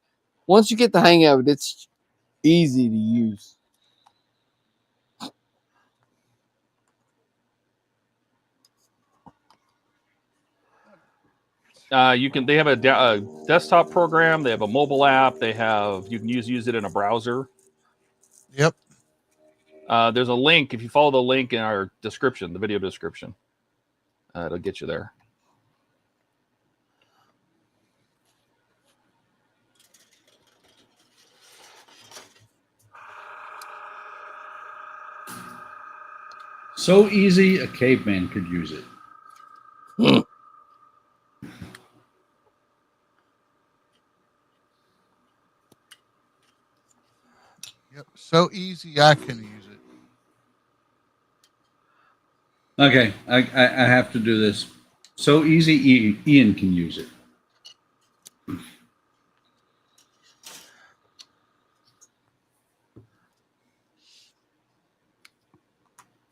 Once you get the hang of it, it's easy to use. You can. They have a desktop program. They have a mobile app. They have. You can use it in a browser. Yep. There's a link. If you follow the link in our description, the video description, it'll get you there. So easy, a caveman could use it. Yep. So easy I can use it. Okay, I have to do this. So easy, Ian can use it.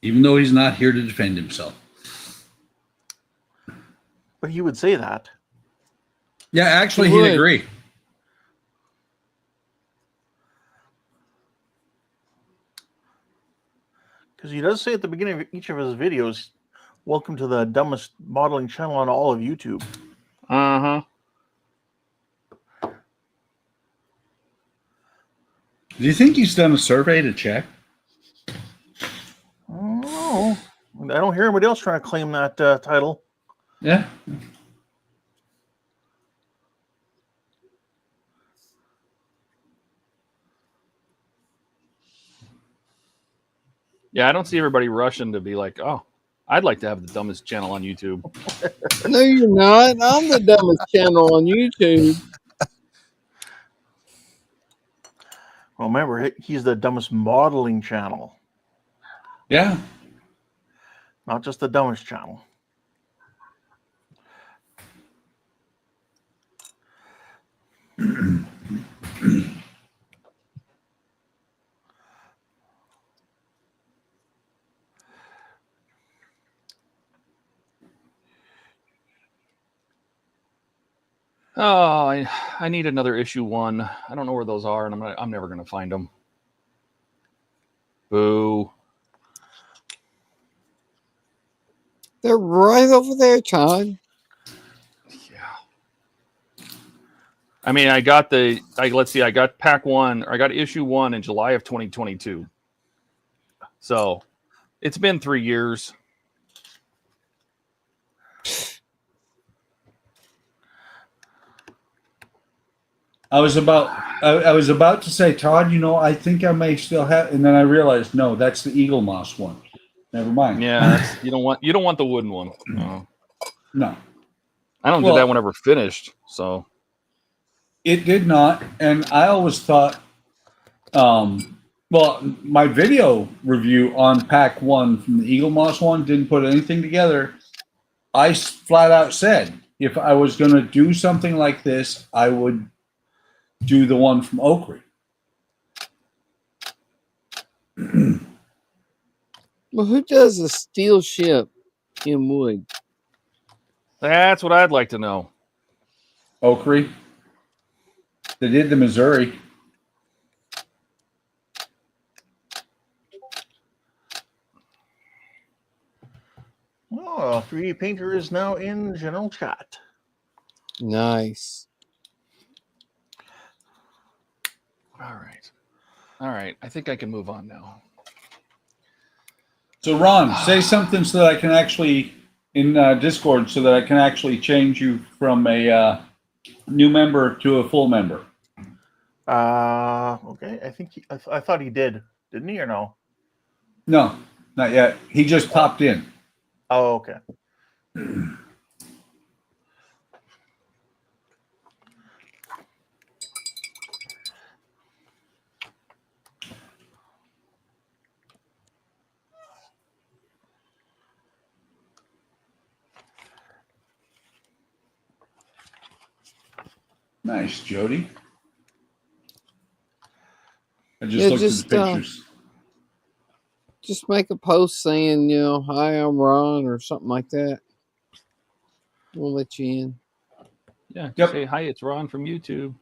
Even though he's not here to defend himself. But he would say that. Yeah, actually, He he'd would. agree. Because he does say at the beginning of each of his videos, welcome to the dumbest modeling channel on all of YouTube. Uh huh. Do you think he's done a survey to check? Oh, I don't hear anybody else trying to claim that title. Yeah. Yeah, I don't see everybody rushing to be like, oh, I'd like to have the dumbest channel on YouTube. No, you're not. I'm the dumbest channel on YouTube. Well, remember, he's the dumbest modeling channel, Yeah. not just the dumbest channel. Oh, I need another issue 1. I don't know where those are, and I'm never going to find them. Boo. They're right over there, Todd. Yeah. I mean, I got let's see, I got pack 1, or I got issue 1 in July of 2022. So it's been 3 years. I was about to say, Todd, you know, I think I may still have, and then I realized, no, that's the Eagle Moss one. Never mind. Yeah, you don't want the wooden one. No. No. I don't do that one ever finished. So it did not, and I always thought, well, my video review on pack 1 from the Eagle Moss one didn't put anything together. I flat out said, if I was going to do something like this, I would do the one from Oakry. Well, who does a steel ship in wood? that's what I'd like to know. Oakry. They did the Missouri. Oh, 3D Painter is now in general chat. Nice. All right. I think I can move on now. So, Ron, say something so that I can actually, in Discord, so that I can actually change you from a new member to a full member. Okay. I think I thought he did, didn't he, or no? No, not yet. He just popped in. Oh, okay. Nice, Jody. I just looked at the pictures. Just make a post saying, you know, hi, I'm Ron, or something like that. We'll let you in. Yeah. Yep. Say hi. It's Ron from YouTube.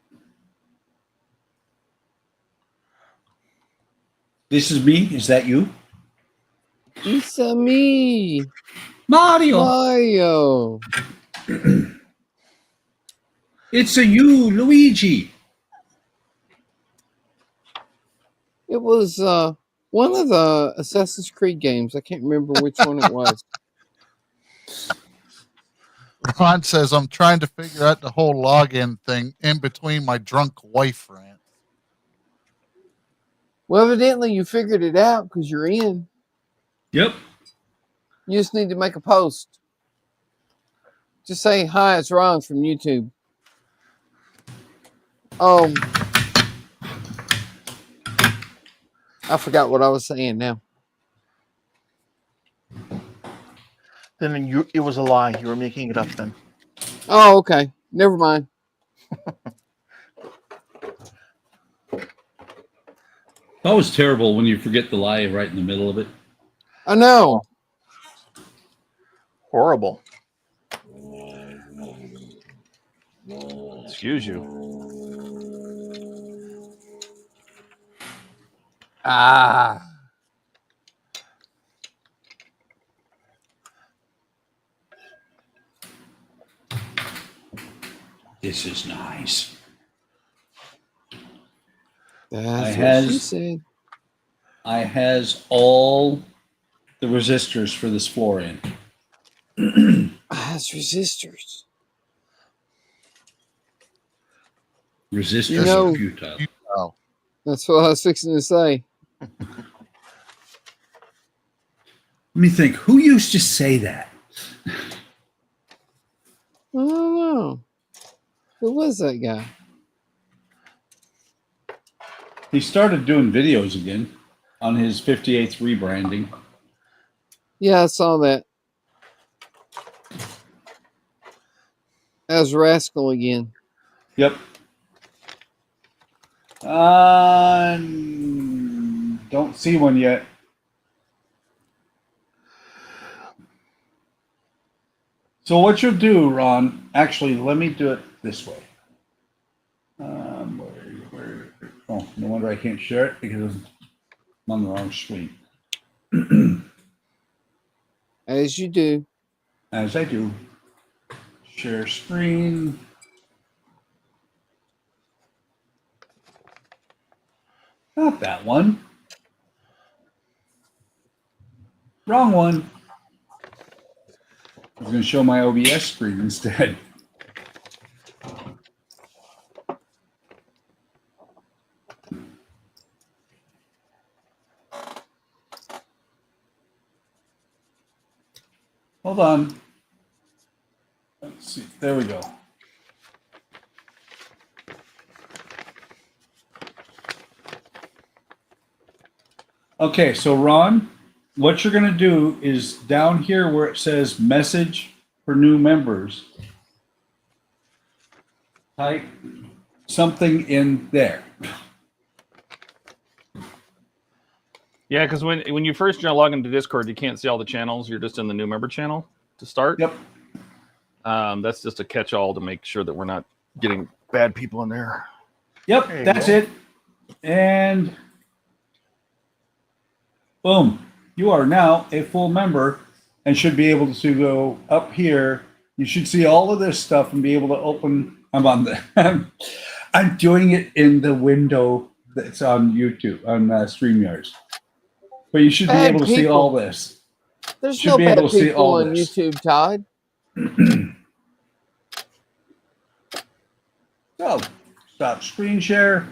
This is me. Is that you? It's me, Mario. Mario. It's a you, Luigi. It was one of the Assassin's Creed games. I can't remember which one it was. Ron says, I'm trying to figure out the whole login thing in between my drunk wife rant. Well, evidently you figured it out because you're in. Yep. You just need to make a post. Just say, hi, it's Ron from YouTube. I forgot what I was saying now. Then it was a lie. You were making it up then. Oh, okay. Never mind. That was terrible when you forget the lie right in the middle of it. I know. Horrible. Excuse you. Ah. This is nice. That's what has- she said. I has all the resistors for this floor in. Has resistors. Resistors You know- are futile. Oh, That's what I was fixing to say. Let me think. Who used to say that? I don't know. Who was that guy? He started doing videos again on his 58th rebranding. Yeah, I saw that. As Rascal again. Yep. Don't see one yet. So what you'll do, Ron, actually, let me do it this way. Oh, no wonder I can't share it because I'm on the wrong screen. As you do. As I do. Share screen. Not that one. Wrong one. I was going to show my OBS screen instead. Hold on. Let's see. There we go. Okay, so Ron, what you're going to do is down here where it says message for new members, type something in there. Yeah, because when you first log into Discord, you can't see all the channels. You're just in the new member channel to start. Yep. That's just a catch-all to make sure that we're not getting bad people in there. Yep, There you that's go. it. And boom, you are now a full member and should be able to go up here. You should see all of this stuff and be able to open. I'm on the. I'm doing it in the window that's on YouTube on StreamYards, but you should be Bad able to see people. all this. There's Should no be bad able to see people all on this. YouTube, Todd. So stop screen share.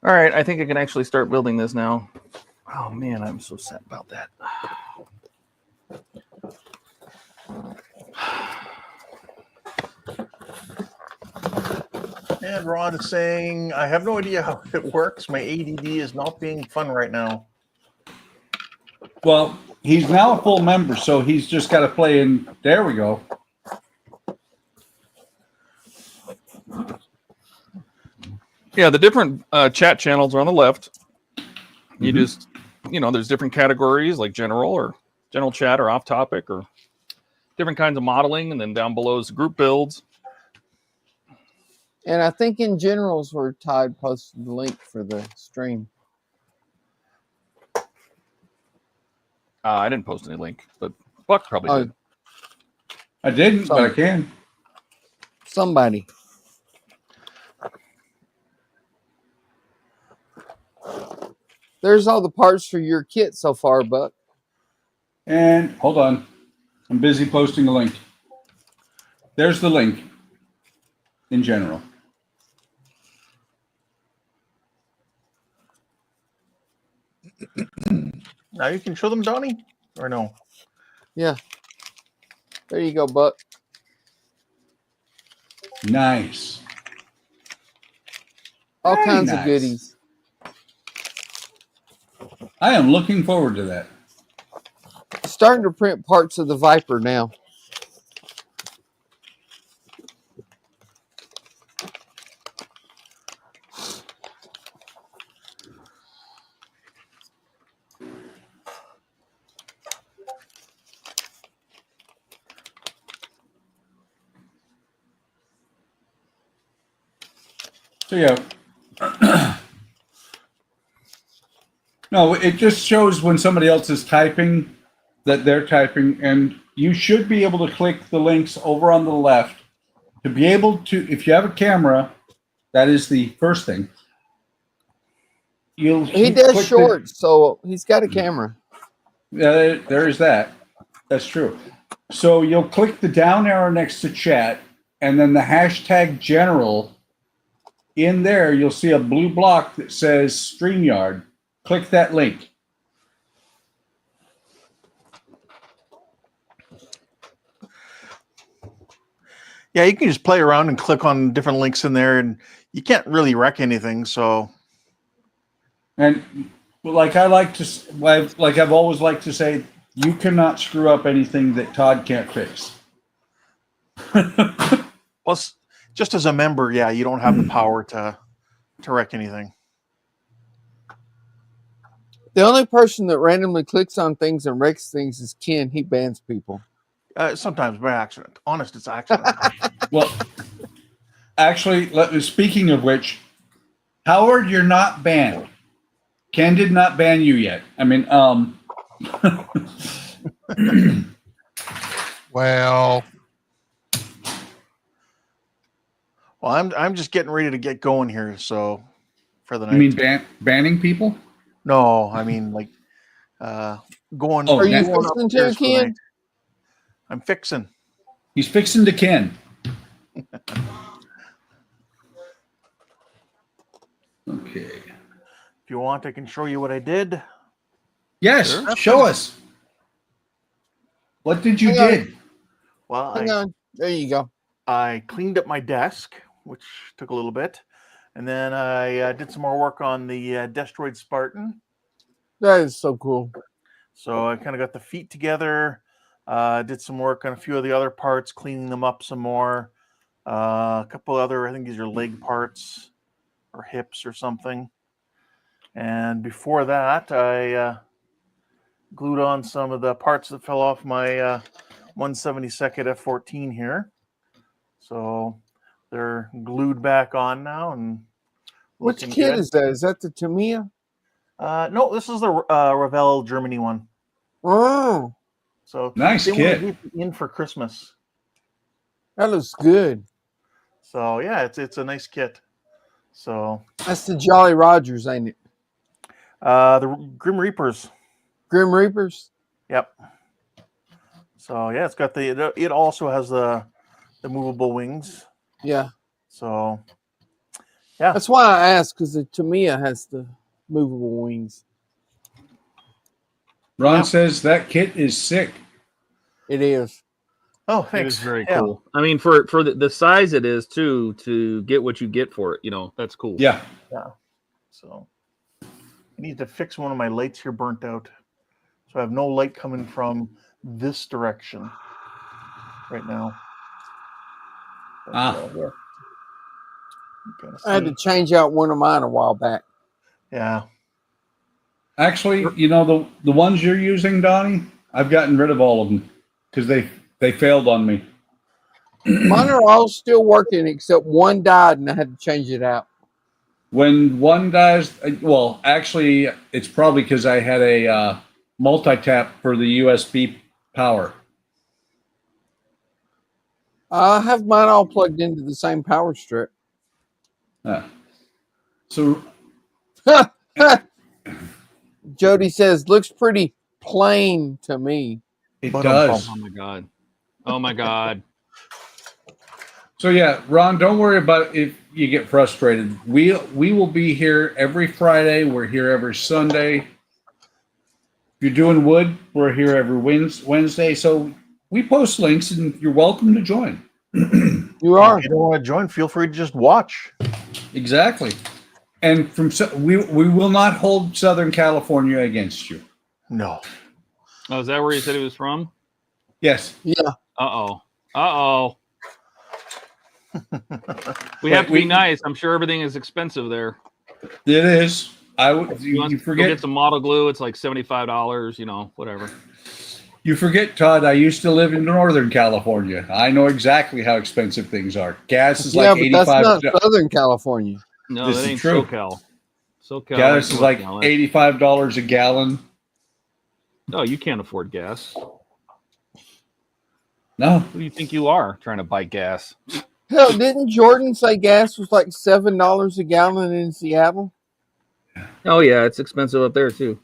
All right, I think I can actually start building this now. Oh man, I'm so sad about that. And Ron is saying, I have no idea how it works. My ADD is not being fun right now. Well, he's now a full member, so he's just got to play in. There we go. Yeah, the different chat channels are on the left. You Mhm. just, there's different categories like general or general chat or off topic or different kinds of modeling. And then down below is group builds. And I think in generals where Todd posted the link for the stream. I didn't post any link, but Buck probably did. I didn't, but I can. Somebody. There's all the parts for your kit so far, Buck. And hold on. I'm busy posting a link. There's the link in general. Now you can show them, Donnie, or no? Yeah. There you go, Buck. Nice. All Very kinds of nice. goodies. I am looking forward to that. Starting to print parts of the Viper now. So yeah. No, it just shows when somebody else is typing that they're typing, and you should be able to click the links over on the left to be able to, if you have a camera, that is the first thing. He does shorts, so he's got a camera. There is that. That's true. So you'll click the down arrow next to chat, and then the hashtag general. In there, you'll see a blue block that says StreamYard. Click that link. Yeah, you can just play around and click on different links in there, and you can't really wreck anything. So, And like I've always liked to say, you cannot screw up anything that Todd can't fix. well, just as a member, yeah, you don't have the power to wreck anything. The only person that randomly clicks on things and wrecks things is Ken. He bans people. Sometimes by accident. Honest, it's accident. Well, actually, speaking of which, Howard, you're not banned. Ken did not ban you yet. I mean, Well, Well, I'm just getting ready to get going here. So, for the night. you mean banning people? No, I mean like going. Oh, Are you going fixing to, upstairs for the Ken? night. I'm fixing. He's fixing to Ken. Okay. If you want, I can show you what I did. Yes, Sure. show us. What did you Hang on. did? Well, Hang on. There you go. I cleaned up my desk, which took a little bit, and then I did some more work on the Destroid Spartan. That is so cool. So I kind of got the feet together, did some work on a few of the other parts, cleaning them up some more. A couple other, I think these are leg parts or hips or something. And before that, I glued on some of the parts that fell off my 172nd F-14 here. So they're glued back on now. And Which looking kid good. is that? Is that the Tamiya? No, this is the Revell Germany one. Oh, So Nice they wanna kit. get it in for Christmas. that looks good. So yeah, it's a nice kit. So That's the Jolly Rogers, ain't it? the Grim Reapers. Grim Reapers. Yep. So yeah, it's got the. It also has the movable wings. Yeah. So yeah, That's why I asked, because the Tamiya has the movable wings. Ron Yeah. says that kit is sick. It is. oh It thanks. is very Yeah. cool. I mean, for the size it is too, to get what you get for it, that's cool. Yeah. So I need to fix one of my lights here burnt out. So I have no light coming from this direction right now. But, yeah. You kinda I had see. to change out one of mine a while back. Yeah. Actually, the ones you're using, Donnie, I've gotten rid of all of them because they failed on me. Mine are all still working except one died and I had to change it out. When one dies, well, actually, it's probably because I had a multi-tap for the USB power. I have mine all plugged into the same power strip. So Jody says, looks pretty plain to me. it But does. Oh my god. Oh my god. So yeah, Ron, don't worry about if you get frustrated. We will be here every Friday. We're here every Sunday. If you're doing wood, we're here every Wednesday. So we post links, and you're welcome to join. You are. If you don't want to join, feel free to just watch. Exactly. And we will not hold Southern California against you. No. Oh, is that where you said he was from? Yes. Yeah. Uh-oh. Uh-oh. We have to be nice. I'm sure everything is expensive there. It is. You Go forget. get some model glue. It's like $75, whatever. You forget, Todd. I used to live in Northern California. I know exactly how expensive things are. Gas is Yeah, like but that's $85. not Southern California. No, This that is ain't true. SoCal. SoCal. Gas is North like Carolina. $85 a gallon. Oh, you can't afford gas. No, Who do you think you are trying to buy gas? Hell, didn't Jordan say gas was like $7 a gallon in Seattle? Oh yeah, it's expensive up there too.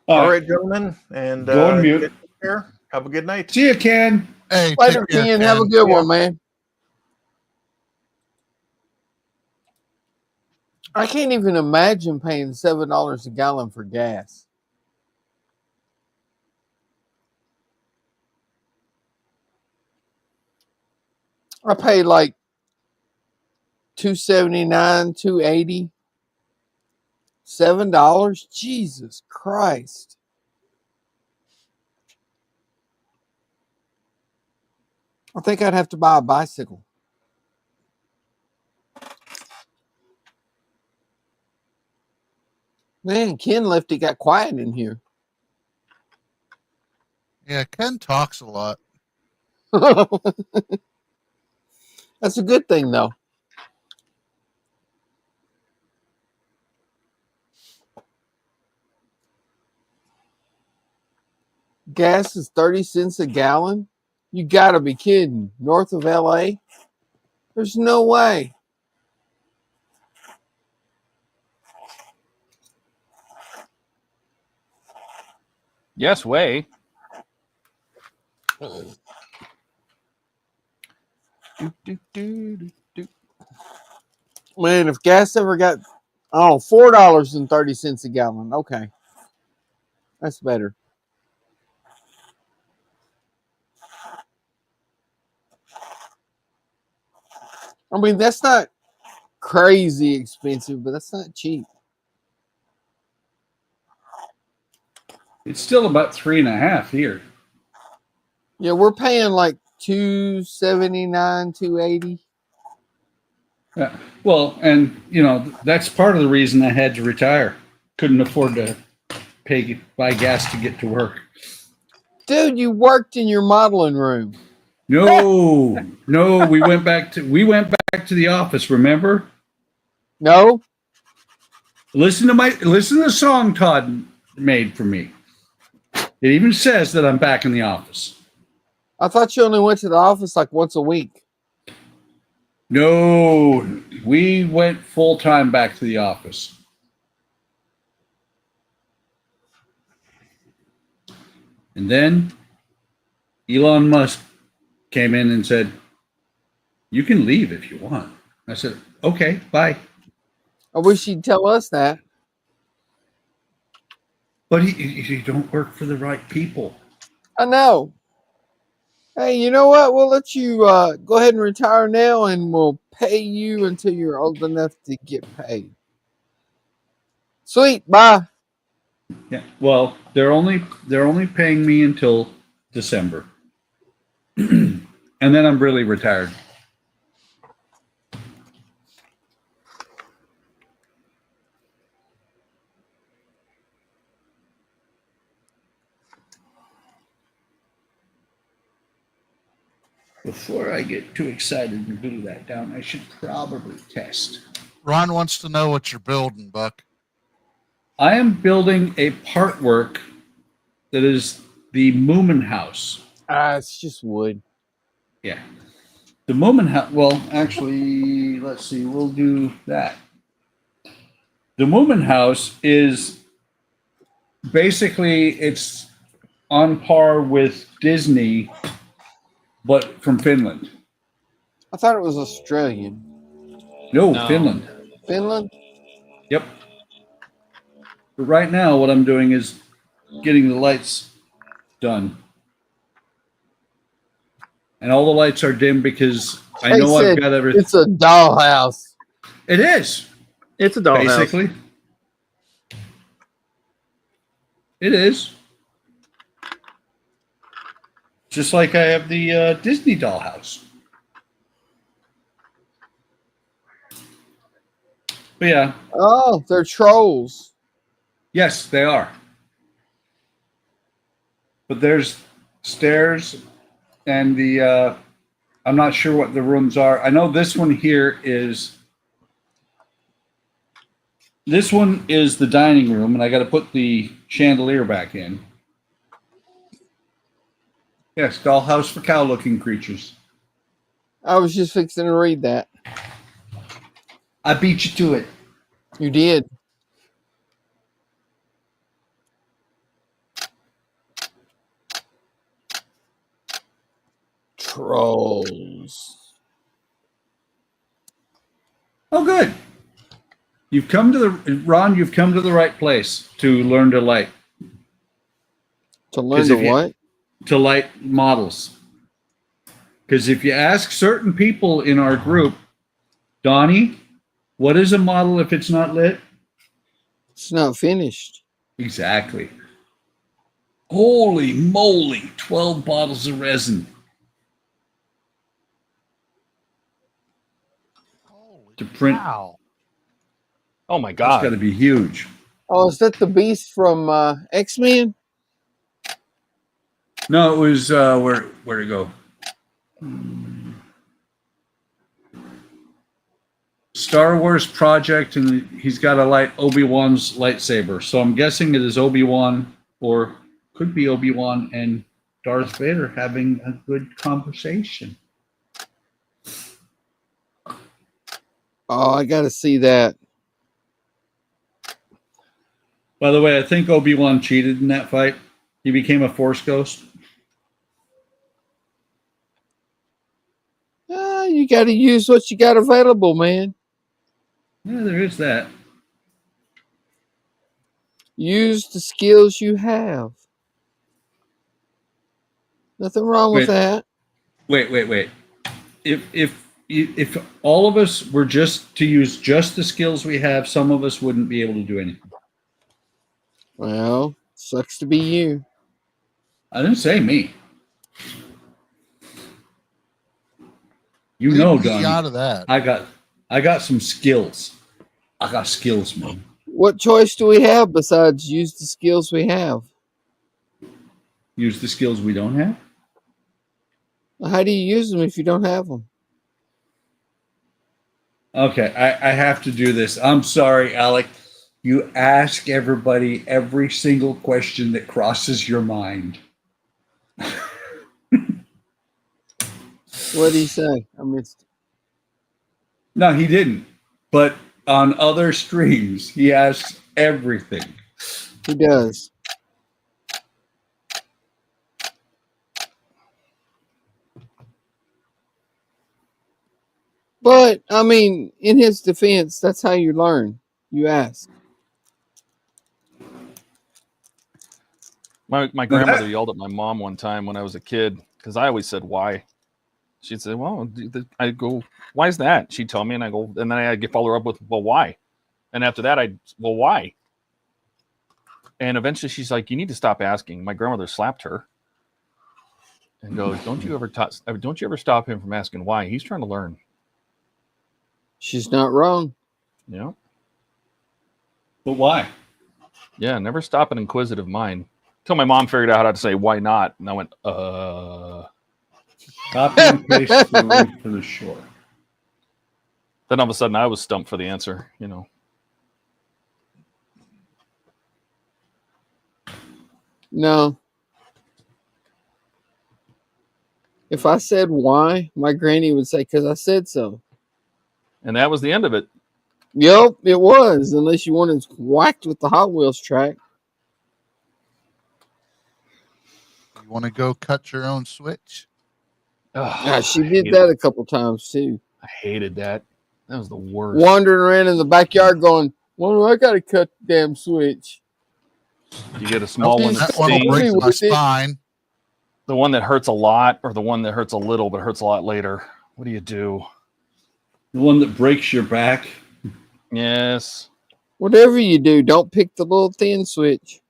All right, gentlemen, and Go on mute. get here. Have a good night. See you, Ken. Hey, Later, take care, Ken. Have a Ken. good one, man. I can't even imagine paying $7 a gallon for gas. I pay like $2.79, $2.80, $7. Jesus Christ! I think I'd have to buy a bicycle. Man, Ken left. It got quiet in here. Yeah, Ken talks a lot. That's a good thing, though. Gas is 30 cents a gallon? You gotta be kidding. North of LA? There's no way. Yes, way. Man, if gas ever got, oh, $4.30 a gallon. Okay. That's better. I mean, that's not crazy expensive, but that's not cheap. It's still about 3.5 here. Yeah, we're paying like $2.79, $2.80. Yeah. Well, and you know that's part of the reason I had to retire. Couldn't afford to buy gas to get to work. Dude, you worked in your modeling room. No, no, we went back to the office. Remember? No? Listen to the song Todd made for me. It even says that I'm back in the office. I thought you only went to the office like once a week. No, we went full time back to the office. And then Elon Musk came in and said, "You can leave if you want." I said, "Okay, bye." I wish you'd tell us that. But you don't work for the right people. I know. Hey, you know what? We'll let you go ahead and retire now, and we'll pay you until you're old enough to get paid. Sweet. Bye. Yeah. Well, they're only paying me until December, and then I'm really retired. Before I get too excited and glue that down, I should probably test. Ron wants to know what you're building, Buck. I am building a part work that is the Moomin house. It's just wood. Yeah. The Moomin house, well, actually, let's see, we'll do that. The Moomin house is basically, it's on par with Disney, but from Finland. I thought it was Australian. No, No. Finland. Finland? Yep. But right now, what I'm doing is getting the lights done. And all the lights are dim because I They know I've said got everything. it's a dollhouse. It is. It's a dollhouse. Basically. It is. Just like I have the Disney dollhouse. But yeah, Oh, they're trolls. yes, they are. But there's stairs and the, I'm not sure what the rooms are. I know this one here is This one is the dining room, and I got to put the chandelier back in. Yes, dollhouse for cow-looking creatures. I was just fixing to read that. I beat you to it. You did. Trolls. Oh, good. You've come to the Ron. You've come to the right place to learn to light. To learn to what? To light models. Because if you ask certain people in our group, Donnie, what is a model if it's not lit? It's not finished. Exactly. Holy moly! 12 bottles of resin. To print. Wow. Oh my That's god. got to be huge. Oh, is that the beast from X-Men? No, it was where'd it go? Star Wars project, and he's got to light Obi-Wan's lightsaber. So I'm guessing it is Obi-Wan, or could be Obi-Wan and Darth Vader having a good conversation. Oh, I got to see that. By the way, I think Obi-Wan cheated in that fight. He became a Force ghost. You got to use what you got available, man. Yeah, there is that. Use the skills you have. Nothing wrong with that. Wait. If all of us were just to use just the skills we have, some of us wouldn't be able to do anything. Well, sucks to be you. I didn't say me. You Leave know, me Donnie. out of that. I got some skills. I got skills, man. What choice do we have besides use the skills we have? Use the skills we don't have. How do you use them if you don't have them? Okay, I have to do this. I'm sorry, Alec. You ask everybody every single question that crosses your mind. What did he say? I missed it. No, he didn't. But on other streams, he asks everything. He does. But, I mean, in his defense, that's how you learn. You ask. My grandmother yelled at my mom one time when I was a kid because I always said why. She'd say, "Well," I go, "Why is that?" She'd tell me, and I go, and then I'd follow her up with, "Well, why?" And after that, "Well, why?" And eventually, she's like, "You need to stop asking." My grandmother slapped her and goes, "Don't you ever stop him from asking why? He's trying to learn." She's not wrong. Yeah. But why? Yeah, never stop an inquisitive mind. Till my mom figured out how to say why not, and I went, Copy and paste the link for the shore. Then all of a sudden, I was stumped for the answer. You know. No. If I said why, my granny would say, "Because I said so." And that was the end of it. Yep, it was. Unless you wanted whacked with the Hot Wheels track. You want to go cut your own switch? Yeah, she did that a couple times too. I hated that. That was the worst. Wandering around in the backyard going, "Well, I got to cut the damn switch." You get a small one that That one will stings, break my with it. spine. the one that hurts a lot, or the one that hurts a little but hurts a lot later. What do you do? The one that breaks your back. Yes. Whatever you do, don't pick the little thin switch.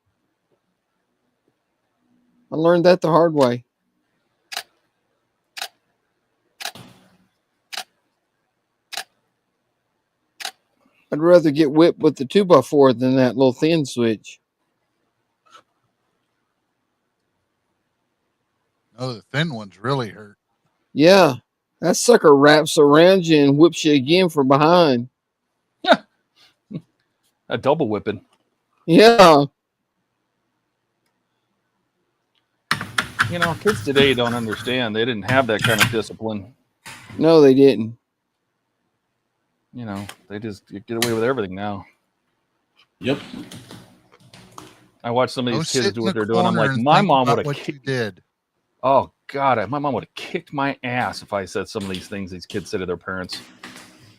I learned that the hard way. I'd rather get whipped with the 2x4 than that little thin switch. No, the thin ones really hurt. Yeah, that sucker wraps around you and whips you again from behind. A double whipping. Yeah. You know, kids today don't understand. They didn't have that kind of discipline. No, they didn't. You know, they just get away with everything now. Yep. I watch some of Go these sit kids do in what the they're doing. I'm corner like, and my think mom about would have what you kicked. did. Oh God, my mom would have kicked my ass if I said some of these things these kids say to their parents.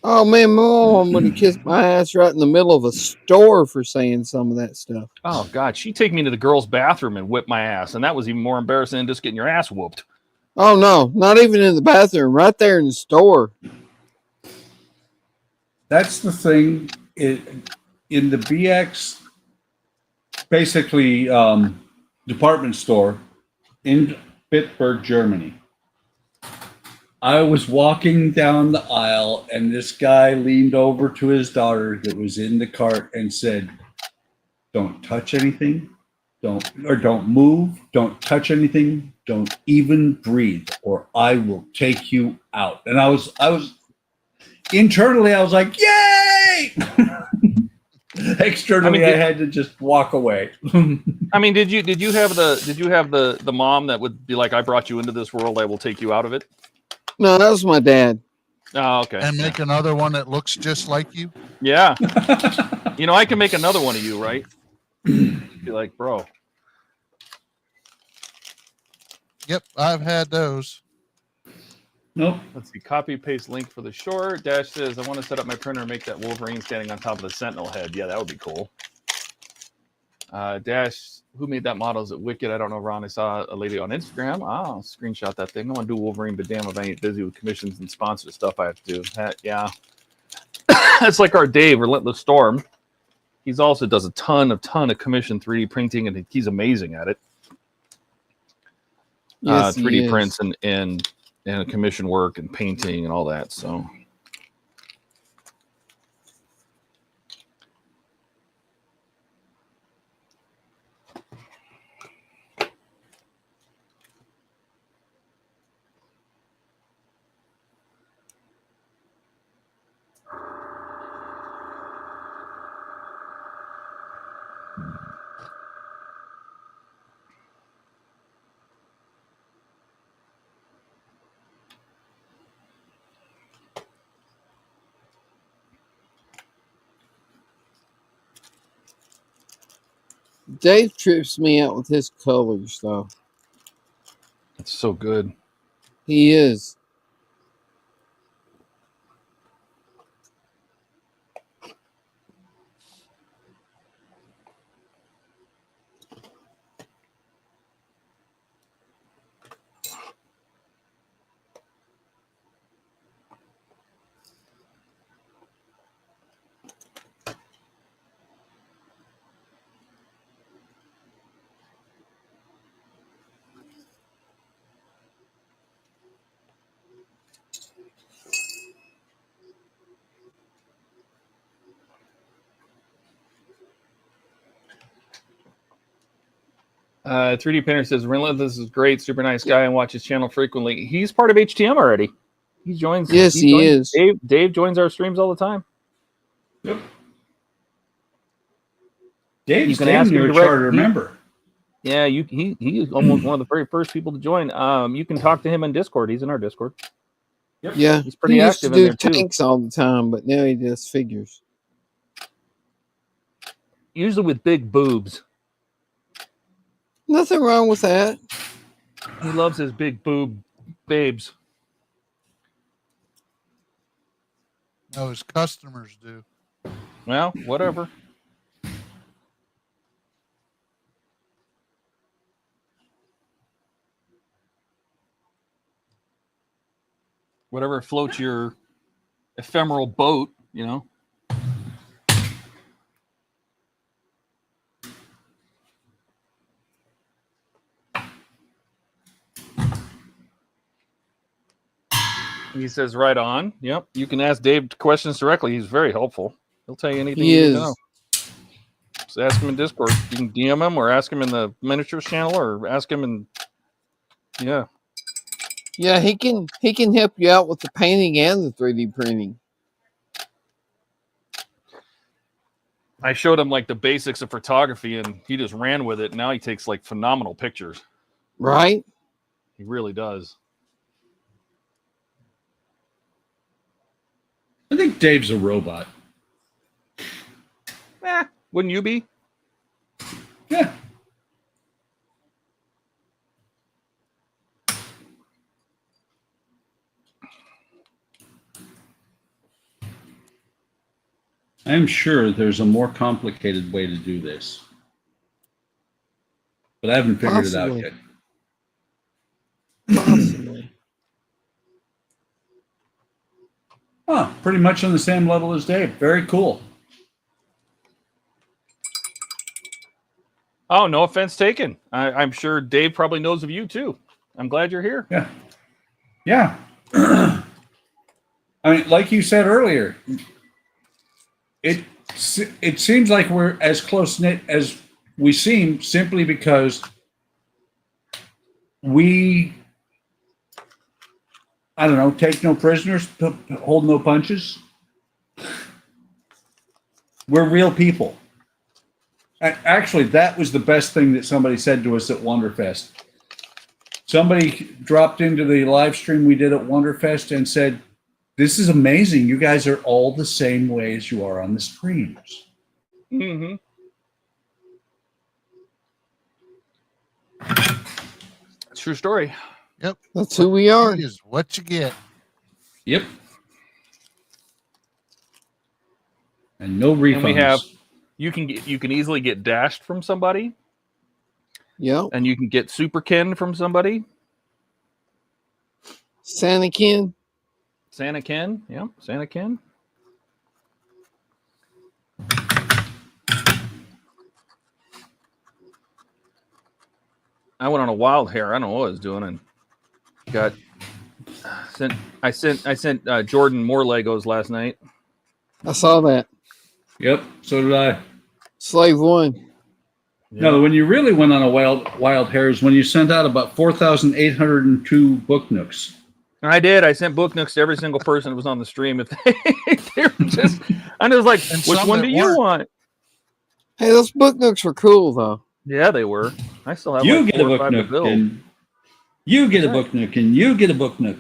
Oh man, my mom would have kissed my ass right in the middle of a store for saying some of that stuff. Oh God, she'd take me to the girls' bathroom and whip my ass, and that was even more embarrassing than just getting your ass whooped. Oh no, not even in the bathroom, right there in the store. That's the thing. In the BX, basically department store in Bitburg, Germany. I was walking down the aisle, and this guy leaned over to his daughter that was in the cart and said, "Don't touch anything, don't move, don't touch anything, don't even breathe, or I will take you out." And I was internally, I was like, "Yay!" Externally, I had to just walk away. I mean, did you have the mom that would be like, "I brought you into this world, I will take you out of it"? No, that was my dad. Oh, okay. And make another one that looks just like you. Yeah. You know, I can make another one of you, right? Be like, bro. Yep, I've had those. Nope. Let's see. Copy paste link for the short. Dash says, "I want to set up my printer and make that Wolverine standing on top of the Sentinel head." Yeah, that would be cool. Dash, who made that model? Is it Wicked? I don't know, Ron. I saw a lady on Instagram. I'll screenshot that thing. I want to do Wolverine, but damn if I ain't busy with commissions and sponsor stuff I have to do. Yeah. It's like our Dave, Relentless Storm. He's also does a ton of commission 3D printing, and he's amazing at it. Yes, 3D prints and commission work and painting and all that. So. Dave trips me out with his colors, though. It's so good. He is. Uh, 3D Painter says, "Relentless is great, super nice guy, and watch his channel frequently." He's part of HTM already. He joins. Yes, he joins, is. Dave joins our streams all the time. Yep. Dave's You can ask him a direct- charter member. Yeah, he's almost one of the very first people to join. You can talk to him in Discord. He's in our Discord. Yeah, He's pretty he used to active in do there too. tanks all the time, but now he does figures. Usually with big boobs. Nothing wrong with that. He loves his big boob babes. No, his customers do. Well, whatever. Whatever floats your ephemeral boat, you know. He says, "Right on." Yep. You can ask Dave questions directly. He's very helpful. He'll tell you anything He you need is. to know. Just ask him in Discord. You can DM him or ask him in the miniatures channel or ask him in. Yeah. Yeah, he can help you out with the painting and the 3D printing. I showed him like the basics of photography, and he just ran with it. Now he takes like phenomenal pictures. Right? He really does. I think Dave's a robot. Wouldn't you be? Yeah. I'm sure there's a more complicated way to do this, but I haven't figured it out Possibly. yet. Possibly. Huh, pretty much on the same level as Dave. Very cool. Oh, no offense taken. I'm sure Dave probably knows of you too. I'm glad you're here. Yeah. Yeah. I mean, like you said earlier, it seems like we're as close-knit as we seem simply because we, I don't know, take no prisoners, hold no punches. We're real people. Actually, that was the best thing that somebody said to us at Wonderfest. Somebody dropped into the live stream we did at Wonderfest and said, "This is amazing. You guys are all the same way as you are on the streams." Mm-hmm. True story. Yep. That's who we are. It is what you get. Yep. And no refunds. And we have, you can easily get dashed from somebody, Yep. and you can get super kin from somebody. Santa Ken. Santa kin, yeah, Santa kin. I went on a wild hair. I don't know what I was doing, and I sent Jordan more Legos last night. I saw that. Yep, so did I. Slave one. Yeah. No, when you really went on a wild hair is when you sent out about 4,802 book nooks. I did. I sent book nooks to every single person that was on the stream. If they were just, I was like, And which some one that do you weren't. want? Hey, those book nooks were cool though. Yeah, they were. I still have You like get a 4 or book 5 to nook, build. and you get a book nook, and you get a book nook.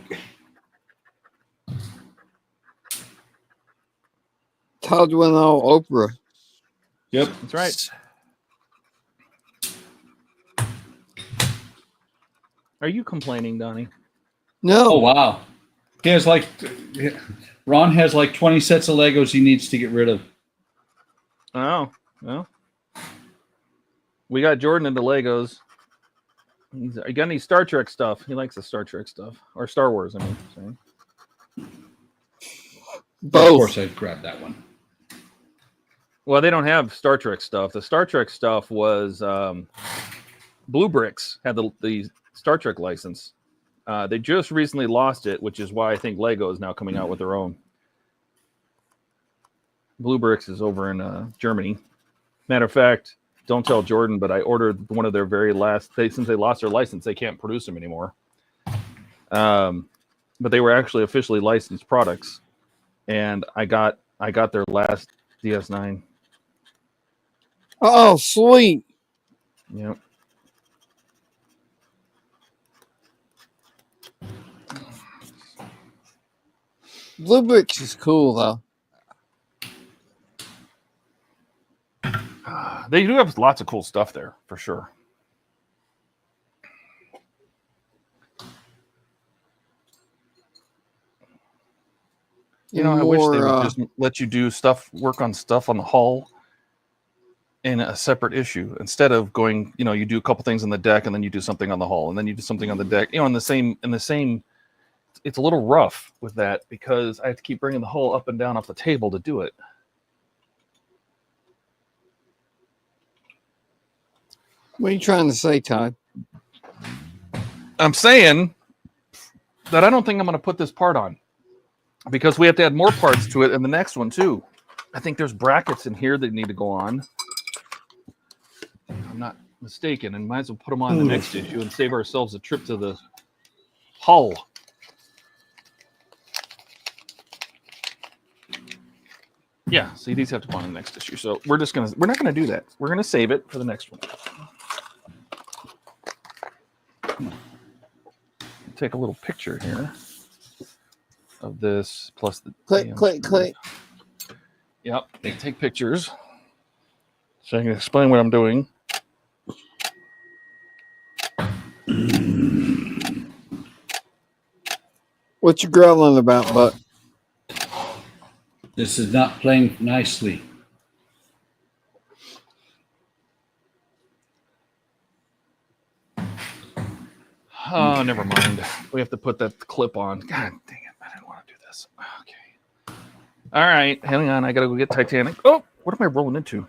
Todd went all Oprah. Yep. That's right. Are you complaining, Donnie? No. Oh, wow. He has like, Ron has like 20 sets of Legos he needs to get rid of. Oh, well. We got Jordan into Legos. You got any Star Trek stuff? He likes the Star Trek stuff. Or Star Wars, I mean. Sorry. Both. Of course, I'd grab that one. Well, they don't have Star Trek stuff. The Star Trek stuff was Blue Bricks had the Star Trek license. They just recently lost it, which is why I think Lego is now coming out with their own. Blue Bricks is over in Germany. Matter of fact, don't tell Jordan, but I ordered one of their very last. Since they lost their license, they can't produce them anymore. But they were actually officially licensed products, and I got their last DS9. Oh, sweet. Yep. Blue Bricks is cool though. They do have lots of cool stuff there, for sure. You know, I wish they would just let you do work on stuff on the hull in a separate issue instead of going, you know, you do a couple things on the deck and then you do something on the hull and then you do something on the deck, you know, in the same. It's a little rough with that because I have to keep bringing the hull up and down off the table to do it. What are you trying to say, Todd? I'm saying that I don't think I'm going to put this part on because we have to add more parts to it in the next one too. I think there's brackets in here that need to go on. If I'm not mistaken, and might as well put them on the next issue and save ourselves a trip to the hull. Yeah, see, these have to go on the next issue. So we're not gonna do that. We're gonna save it for the next one. Take a little picture here of this plus the Click, click, click. Yep, take pictures so I can explain what I'm doing. What you growling about, Buck? This is not playing nicely. Oh, never mind. We have to put that clip on. God dang it. I didn't want to do this. Okay. All right. Hang on. I got to go get Titanic. Oh, what am I rolling into?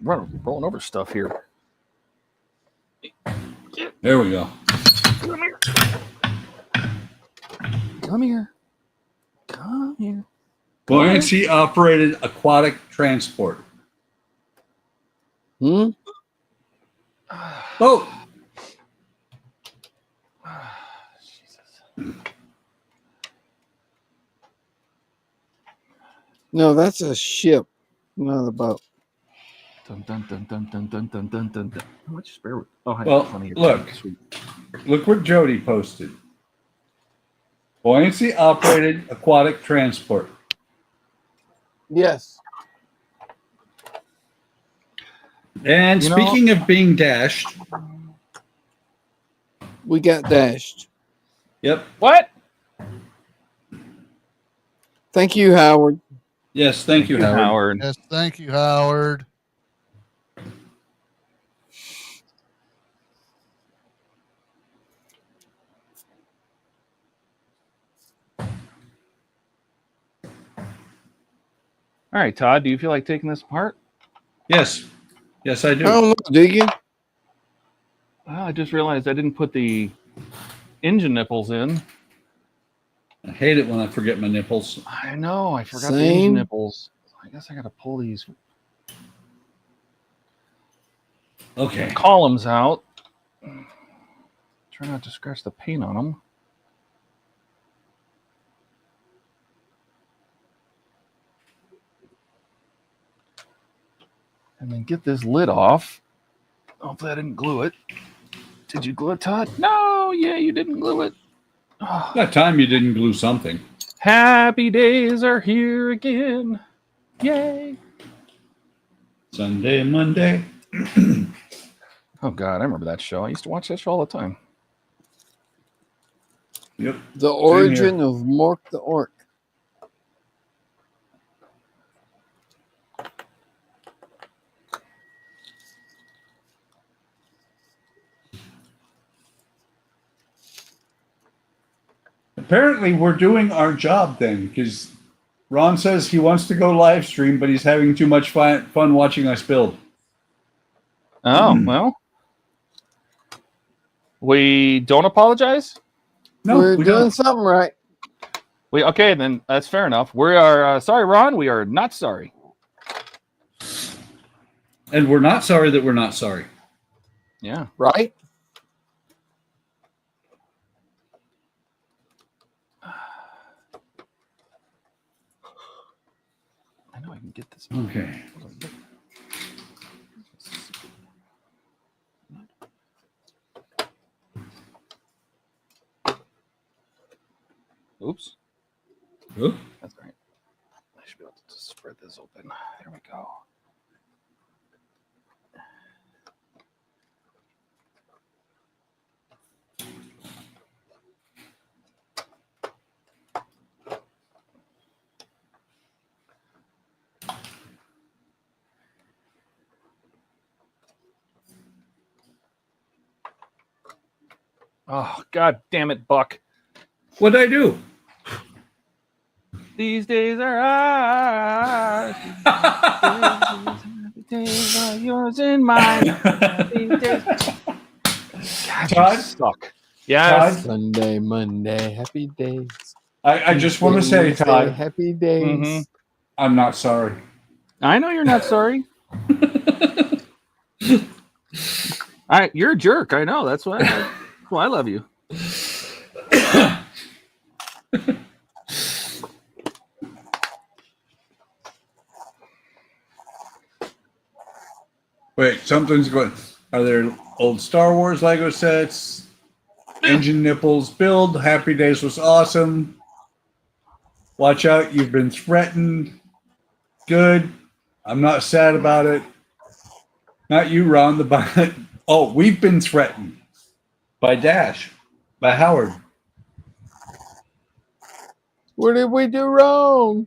Rolling over stuff here. There we go. Come here. Come here. Come here. Buoyancy operated aquatic transport. Hmm? Oh, Jesus. No, that's a ship, not a boat. Dun, dun, dun, dun, dun, dun, dun, dun, dun, dun. How much spare? Oh, I have Well, plenty of look. Sweet. look what Jody posted. Buoyancy operated aquatic transport. Yes. And You know- speaking of being dashed, We got dashed. yep, What? Thank you, Howard. yes, thank you, Howard. Yes, thank you, Howard. All right, Todd, do you feel like taking this apart? Yes, yes, I I do. don't know, do you? Well, I just realized I didn't put the engine nipples in. I hate it when I forget my nipples. I know. I forgot the Same. engine nipples. I guess I got to pull these Okay. columns out. Try not to scratch the paint on them. And then get this lid off. Hopefully I didn't glue it. Did you glue it, Todd? No, yeah, you didn't glue it. Oh, That time you didn't glue something. happy days are here again. Yay. Sunday, Monday. Oh, God, I remember that show. I used to watch that show all the time. Yep. The origin of Mork the Orc. Apparently, we're doing our job then, because Ron says he wants to go live stream, but he's having too much fun watching us build. Oh, well. We don't apologize? No, We're we doing don't. something right. Okay, then that's fair enough. We are sorry, Ron. We are not sorry. And we're not sorry that we're not sorry. Yeah. Right? I know I can get this. Okay. Oops. Oop. That's all right. I should be able to just spread this open. There we go. Oh, God damn it, Buck. What'd I do? These days are ours. These days are yours and mine. These days. God, Todd? you suck. Yes. Todd? Sunday, Monday, happy days. I just want to say, Wednesday, Todd, happy days. Mhm. I'm not sorry. I know you're not sorry. You're a jerk. I know. That's why I love you. Wait, something's going. Are there old Star Wars Lego sets? Engine nipples build. Happy Days was awesome. Watch out, you've been threatened. Good. I'm not sad about it. Not you, Ron. Oh, we've been threatened by Dash, by Howard. What did we do wrong?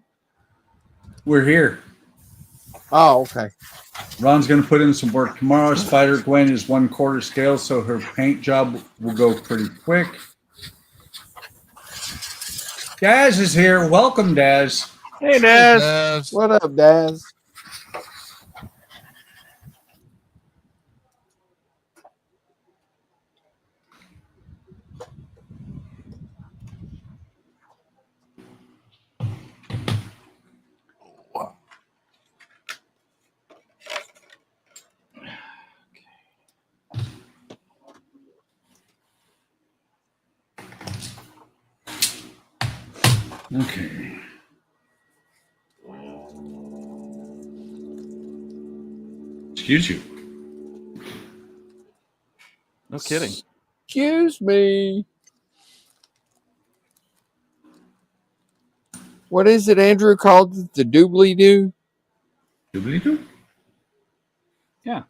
We're here. Oh, okay. Ron's going to put in some work tomorrow. Spider-Gwen is 1/4 scale, so her paint job will go pretty quick. Daz is here. Welcome, Daz. Hey, Daz. Daz. What up, Daz? Okay. Excuse you. No kidding. Excuse me. What is it Andrew called it? The doobly-doo? Doobly-doo? Yeah.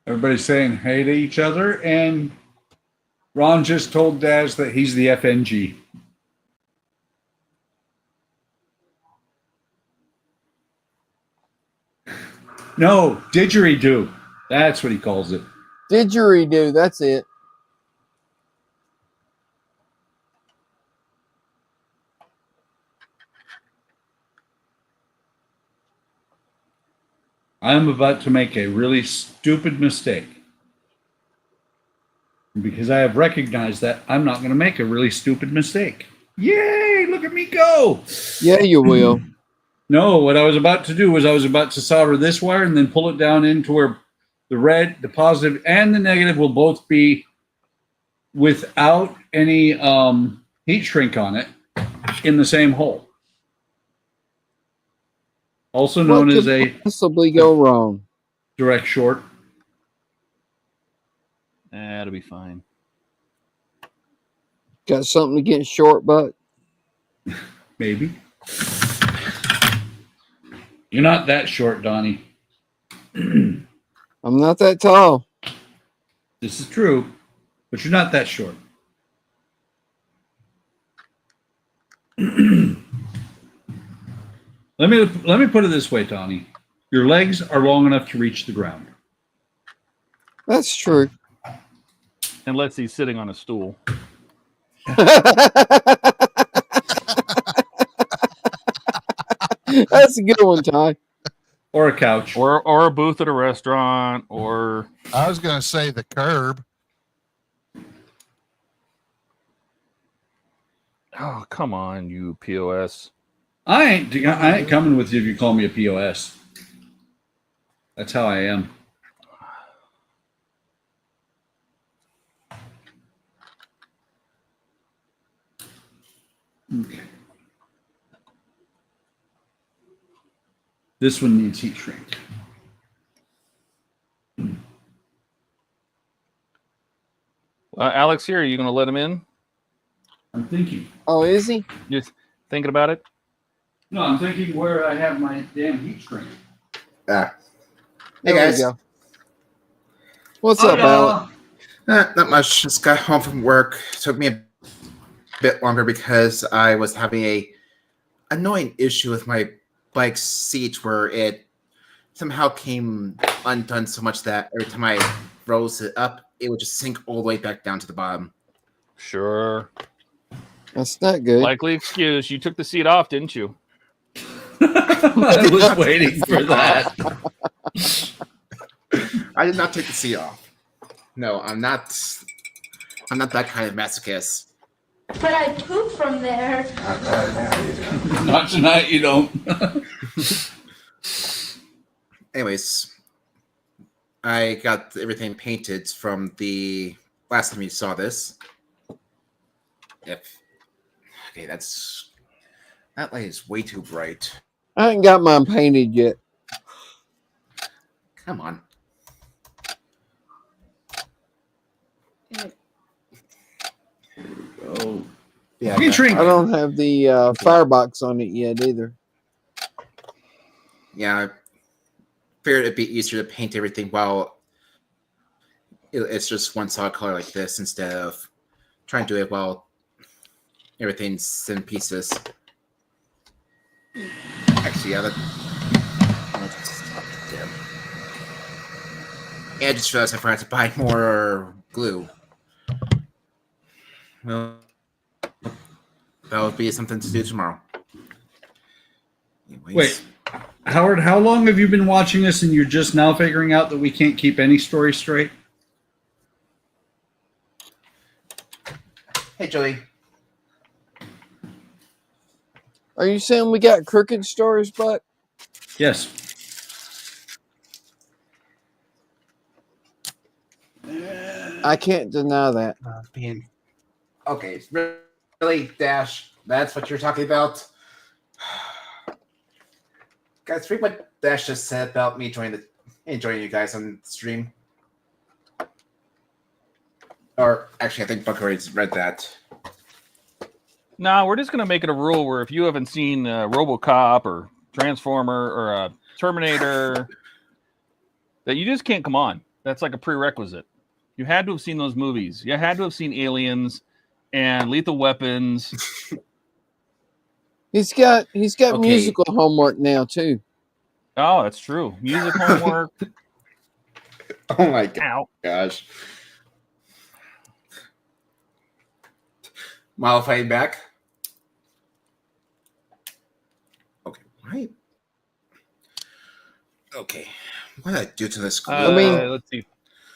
Everybody's saying hey to each other, and Ron just told Daz that he's the FNG. No, didgeridoo. That's what he calls it. Didgeridoo, that's it. I am about to make a really stupid mistake. And because I have recognized that, I'm not going to make a really stupid mistake. Yay! Look at me go! Yeah, you will. No, what I was about to do was I was about to solder this wire and then pull it down into where the red, the positive, and the negative will both be without any heat shrink on it in the same hole. Also known What as could a possibly go wrong? direct short. That'll be fine. Got something against short butt? Maybe. You're not that short, Donnie. I'm not that tall. This is true, but you're not that short. Let me put it this way, Donnie. Your legs are long enough to reach the ground. That's true. Unless he's sitting on a stool. That's a good one, Ty. Or a couch. Or a booth at a restaurant, or I was going to say the curb. oh, come on, you POS. I ain't coming with you if you call me a POS. That's how I am. Okay. This one needs heat shrink. Alex here, are you going to let him in? I'm thinking. Oh, is he? Just thinking about it? No, I'm thinking where I have my damn heat shrink. There Hey we guys, go. What's up, Alex? not much. Just got home from work. Took me a bit longer because I was having a annoying issue with my bike seat where it somehow came undone so much that every time I rose it up, it would just sink all the way back down to the bottom. Sure. That's not good. Likely excuse. You took the seat off, didn't you? I was waiting for that. I did not take the seat off. No, I'm not that kind of masochist. But I poop from there. Not tonight, you don't. Anyways, I got everything painted from the last time you saw this. If okay, that light is way too bright. I haven't got mine painted yet. Come on. Oh, Yeah, featuring. I don't have the firebox on it yet either. yeah. I figured it'd be easier to paint everything while it's just one solid color like this instead of trying to do it while everything's in pieces. Actually, yeah, yeah, I just realized I forgot to buy more glue. Well, that would be something to do tomorrow. Anyways. Wait, Howard, how long have you been watching this and you're just now figuring out that we can't keep any story straight? Hey, Joey. Are you saying we got crooked stories, Buck? Yes. I can't deny that. Okay, really, Dash, that's what you're talking about? Guys, read what Dash just said about me enjoying you guys on stream. Or, actually, I think Buck already read that. No, we're just going to make it a rule where if you haven't seen RoboCop or Transformer or Terminator, that you just can't come on. That's like a prerequisite. You had to have seen those movies. You had to have seen Aliens and Lethal Weapons. He's got Okay. musical homework now too. Oh, that's true. Music homework. Oh my Ow. gosh. Modifying back. Okay, right. Okay, what did I do to this? Let's see.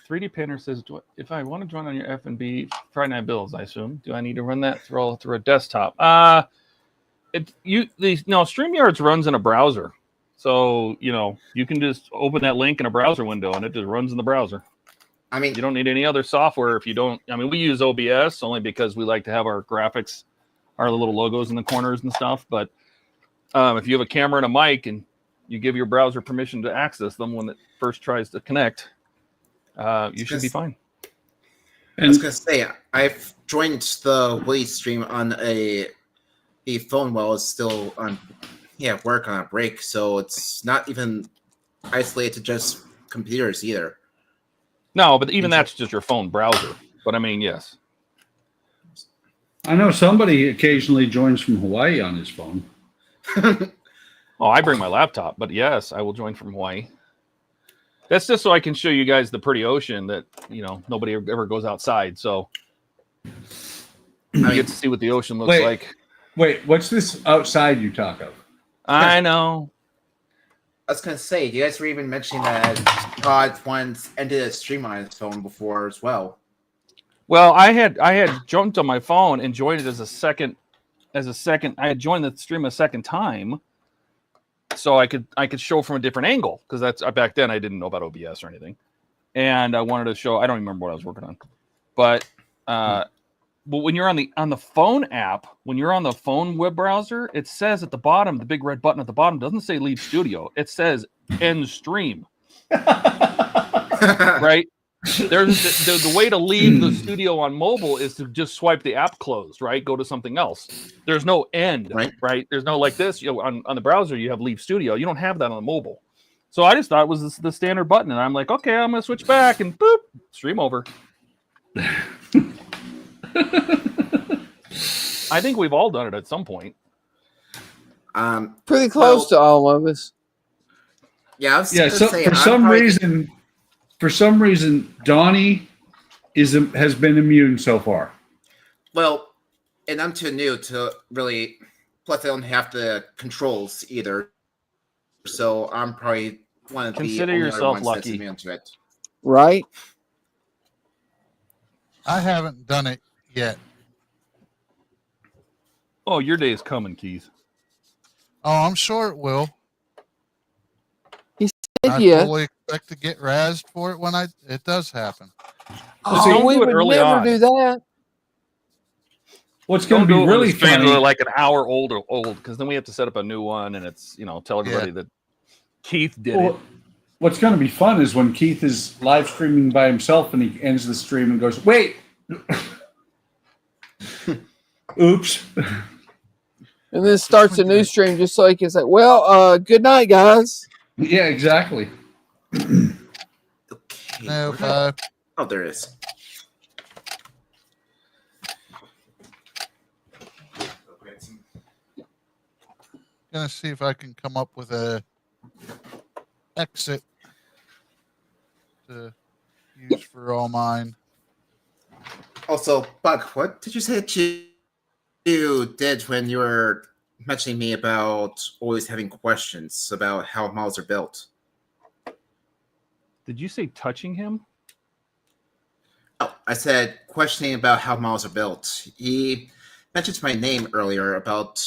3D Painter says, if I want to join on your F&B, try 9 bills, I assume. Do I need to run that through a desktop? StreamYards runs in a browser. So, you can just open that link in a browser window and it just runs in the browser. I mean, you don't need any other software if you don't. I mean, we use OBS only because we like to have our graphics, our little logos in the corners and stuff. But if you have a camera and a mic and you give your browser permission to access them when it first tries to connect, you should be fine. I was gonna say I've joined the Willie stream on a phone while it's still on work on a break, so it's not even isolated to just computers either. No, but even that's just your phone browser. But I mean, yes. I know somebody occasionally joins from Hawaii on his phone. Oh, I bring my laptop, but yes, I will join from Hawaii. That's just so I can show you guys the pretty ocean that, nobody ever goes outside. So you get to see what the ocean looks like. Wait, what's this outside you talk of? I know. I was going to say, you guys were even mentioning that Todd once ended a stream on his phone before as well. Well, I had jumped on my phone and joined it as a second. I had joined the stream a second time, so I could show from a different angle because that's back then I didn't know about OBS or anything, and I wanted to show. I don't remember what I was working on, but when you're on the phone app, when you're on the phone web browser, it says at the bottom, the big red button at the bottom doesn't say Leave Studio. It says End Stream. Right? There's the way to leave the studio on mobile is to just swipe the app closed, right? Go to something else. There's no end, right? There's no like this. On the browser, you have Leave Studio. You don't have that on the mobile. So I just thought it was the standard button, and I'm like, okay, I'm gonna switch back, and boop, stream over. I think we've all done it at some point. Pretty close to all of us. Yeah, I was so say, for some reason, Donnie has been immune so far. Well, and I'm too new to really. Plus, I don't have the controls either, so I'm probably one of the Consider only yourself ones lucky. that's immune to it. Right? I haven't done it yet. Oh, your day is coming, Keith. Oh, I'm sure it will. I Yeah. fully expect to get razzed for it when it does happen. don't we do it would early never on. do that. What's going to be really streams funny? are like an hour old, because then we have to set up a new one, and it's tell everybody that Keith did it. What's going to be fun is when Keith is live streaming by himself and he ends the stream and goes, "Wait, oops," and then starts a new stream just so he can say, "Well, good night, guys." Yeah, exactly. Okay. No, Oh, there it is. gonna see if I can come up with a exit to use for all mine. Also, Buck, what did you say that you did when you were mentioning me about always having questions about how models are built? Did you say touching him? Oh, I said questioning about how models are built. He mentioned my name earlier about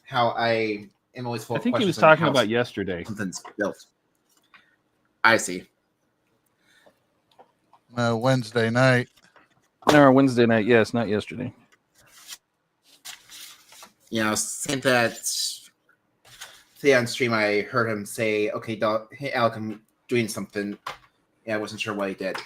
how I am always full I of think he was questions on talking how about yesterday. something's built. I see. No, Wednesday night. No, Wednesday night. Yes, not yesterday. Saying that today on stream, I heard him say, "Okay, hey Alec, I'm doing something." Yeah, I wasn't sure what he did.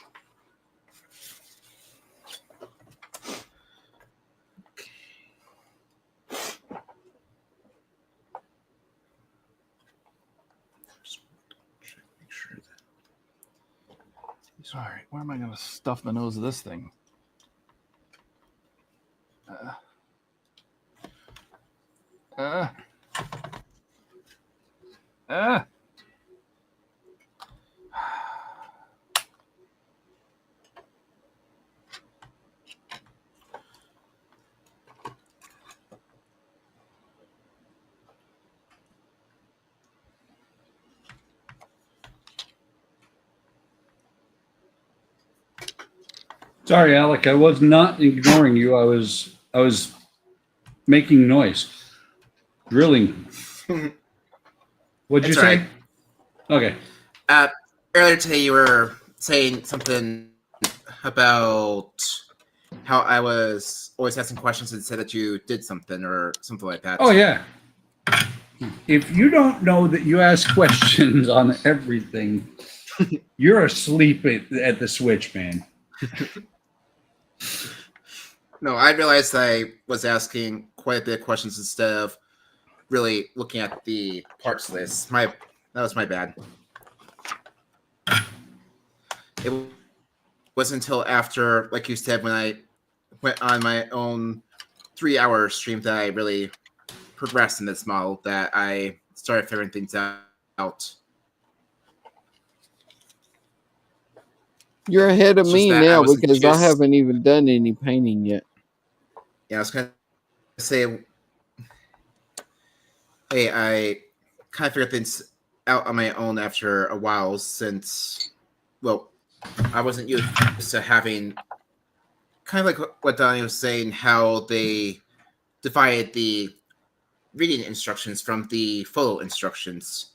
All right, where am I going to stuff the nose of this thing? Sorry, Alec. I was not ignoring you. I was making noise, drilling. What'd you It's say? all Okay. Earlier today, you were saying something about how I was always asking questions and said that you did something or something like that. Oh yeah. If you don't know that you ask questions on everything, you're asleep at the switch, man. No, I realized I was asking quite a bit of questions instead of really looking at the parts list. That was my bad. It wasn't until after, like you said, when I went on my own 3-hour stream that I really progressed in this model that I started figuring things out. You're ahead of It's me just that I now wasn't because I just- haven't even done any painting yet. Yeah, I was gonna say, hey, I kind of figured things out on my own after a while since, well, I wasn't used to having kind of like what Donnie was saying, how they divided the reading instructions from the photo instructions.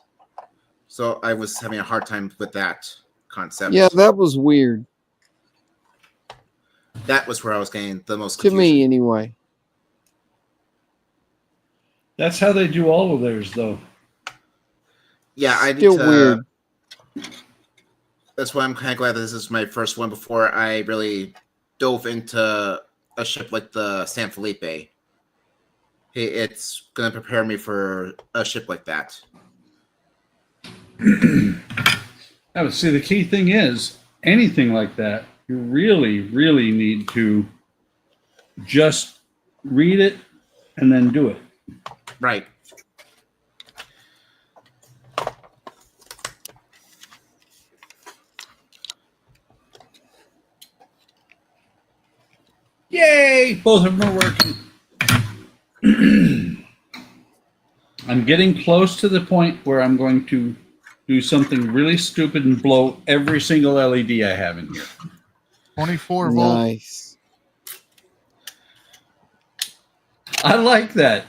So I was having a hard time with that concept. Yeah, that was weird. That was where I was getting the most To confusion. me, anyway. That's how they do all of theirs, though. Yeah, I need Still to. weird. That's why I'm kind of glad that this is my first one before I really dove into a ship like the San Felipe. It's going to prepare me for a ship like that. Now, see, the key thing is anything like that, you really, really need to just read it and then do it. Right. Yay! Both of them are working. I'm getting close to the point where I'm going to do something really stupid and blow every single LED I have in here. 24 volt. Nice. I like that.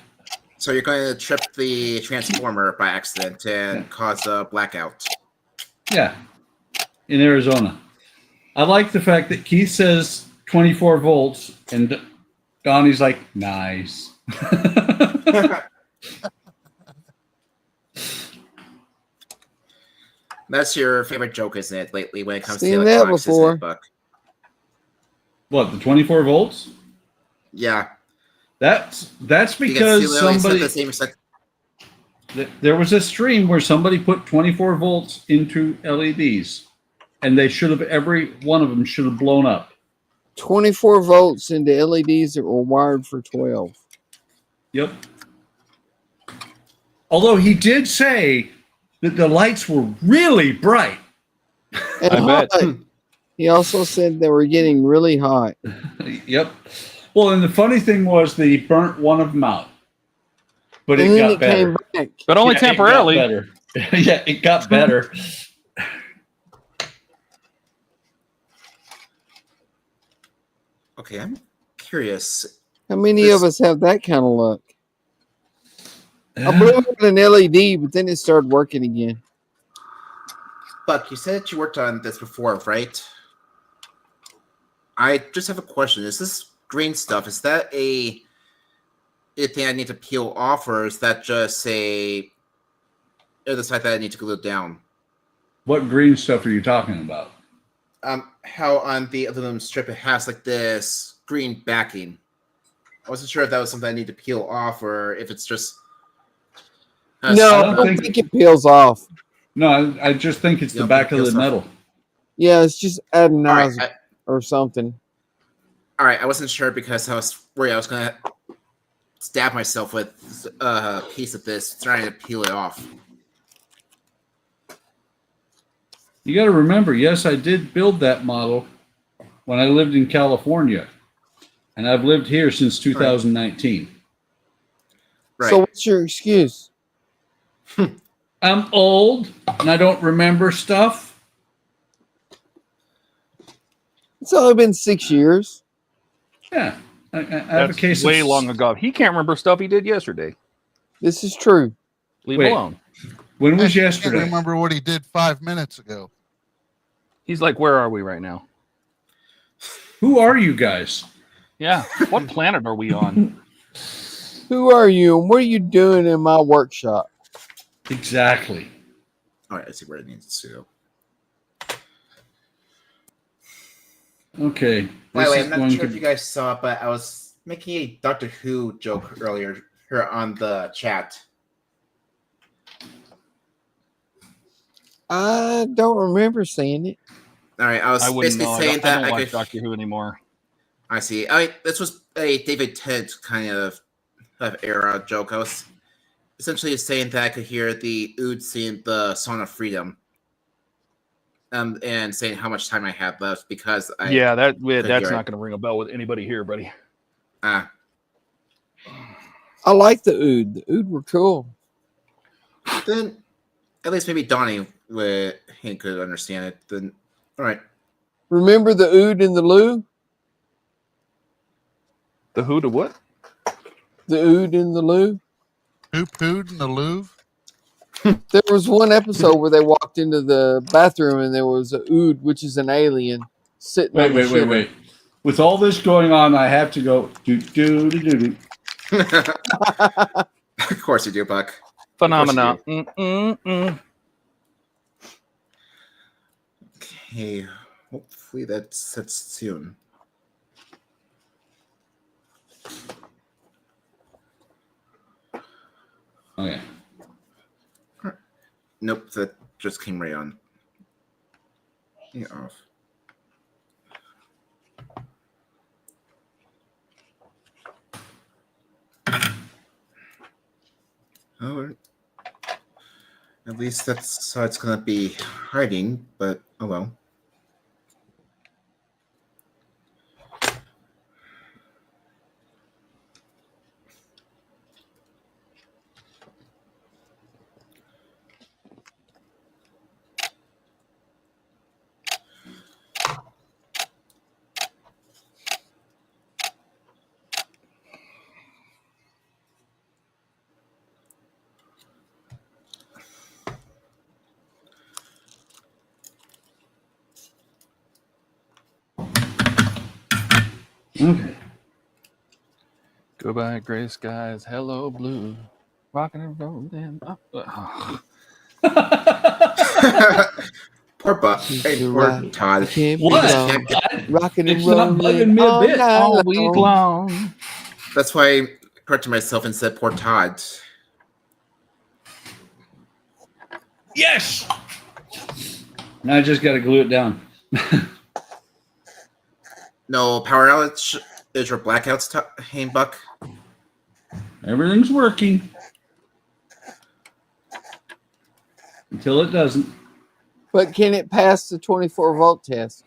So you're going to trip the transformer by accident and cause a blackout. Yeah, in Arizona. I like the fact that Keith says 24 volts, and Donnie's like, nice. That's your favorite joke, isn't it, lately when it comes Seen to that electronics, isn't before. it, Buck? What, the 24 volts? Yeah. That's Because because you literally said somebody the same exact. there was a stream where somebody put 24 volts into LEDs, and they should have every one of them should have blown up. 24 volts into LEDs that were wired for 12. Yep. Although he did say that the lights were really bright. And I bet. hot. He also said they were getting really hot. Yep. Well, and the funny thing was that he burnt one of them out, but And it then got it better. came back. But only Yeah, it got temporarily. better. Yeah, it got better. Okay, I'm curious. How many This- of us have that kind of luck? I blew out an LED, but then it started working again. Buck, you said that you worked on this before, right? I just have a question. Is this green stuff, is that a thing I need to peel off, or is that just the side that I need to glue down? What green stuff are you talking about? How on the aluminum strip it has like this green backing. I wasn't sure if that was something I need to peel off, or if it's just... No, I don't don't think- think it peels off. No, I just think it's the Yep, back it of the peels off. metal. Yeah, it's just adenized Alright, or something. I wasn't sure because I was worried I was going to stab myself with a piece of this, trying to peel it off. You got to remember, yes, I did build that model when I lived in California, and I've lived here since 2019. Right. So what's your excuse? I'm old and I don't remember stuff. It's only been 6 years. Yeah, I have a That's case way of, long ago. He can't remember stuff he did yesterday. This is true. Leave Wait. him alone. When was I can't yesterday? remember what he did 5 minutes ago. He's like, where are we right now? Who are you guys? Yeah. What planet are we on? Who are you and what are you doing in my workshop? Exactly. All right, I see where it needs to go. Okay. By the this way, is I'm not going sure to- if you guys saw it, but I was making a Doctor Who joke earlier here on the chat. I don't remember seeing it. All right, I was I wouldn't basically know. saying I that don't I watch could. Doctor Who anymore. I see. This was a David Tennant kind of era joke. I was essentially saying that I could hear the Ood sing the Song of Freedom, and saying how much time I had left because I That's hear not it. going to ring a bell with anybody here, buddy. I like the Ood. The Ood were cool. Then at least maybe Donnie he could understand it. Then all right. Remember the Ood and the Loo? The who to what? The Ood and the Loo? Who pooed in the Louvre? There was one episode where they walked into the bathroom and there was a Ood, which is an alien, sitting on the shitter. Wait. With all this going on, I have to go do do do do do. Of course you do, Buck. Phenomena. Okay, hopefully that's soon. Okay. Nope, that just came right on. Yeah, off. Oh, at least that's how it's gonna be hiding, but oh well. Okay. Goodbye, gray skies. Hello, blue. Rocking and rolling. Poor Buck. Hey, You're poor right. Todd. You can't be What? wrong. Rocking and It's not bugging rolling me a all bit. night All week long. long. That's why I corrected myself and said poor Todd. Yes. Now I just got to glue it down. No power outage is your blackouts, hey, Buck. Everything's working until it doesn't. But can it pass the 24-volt test?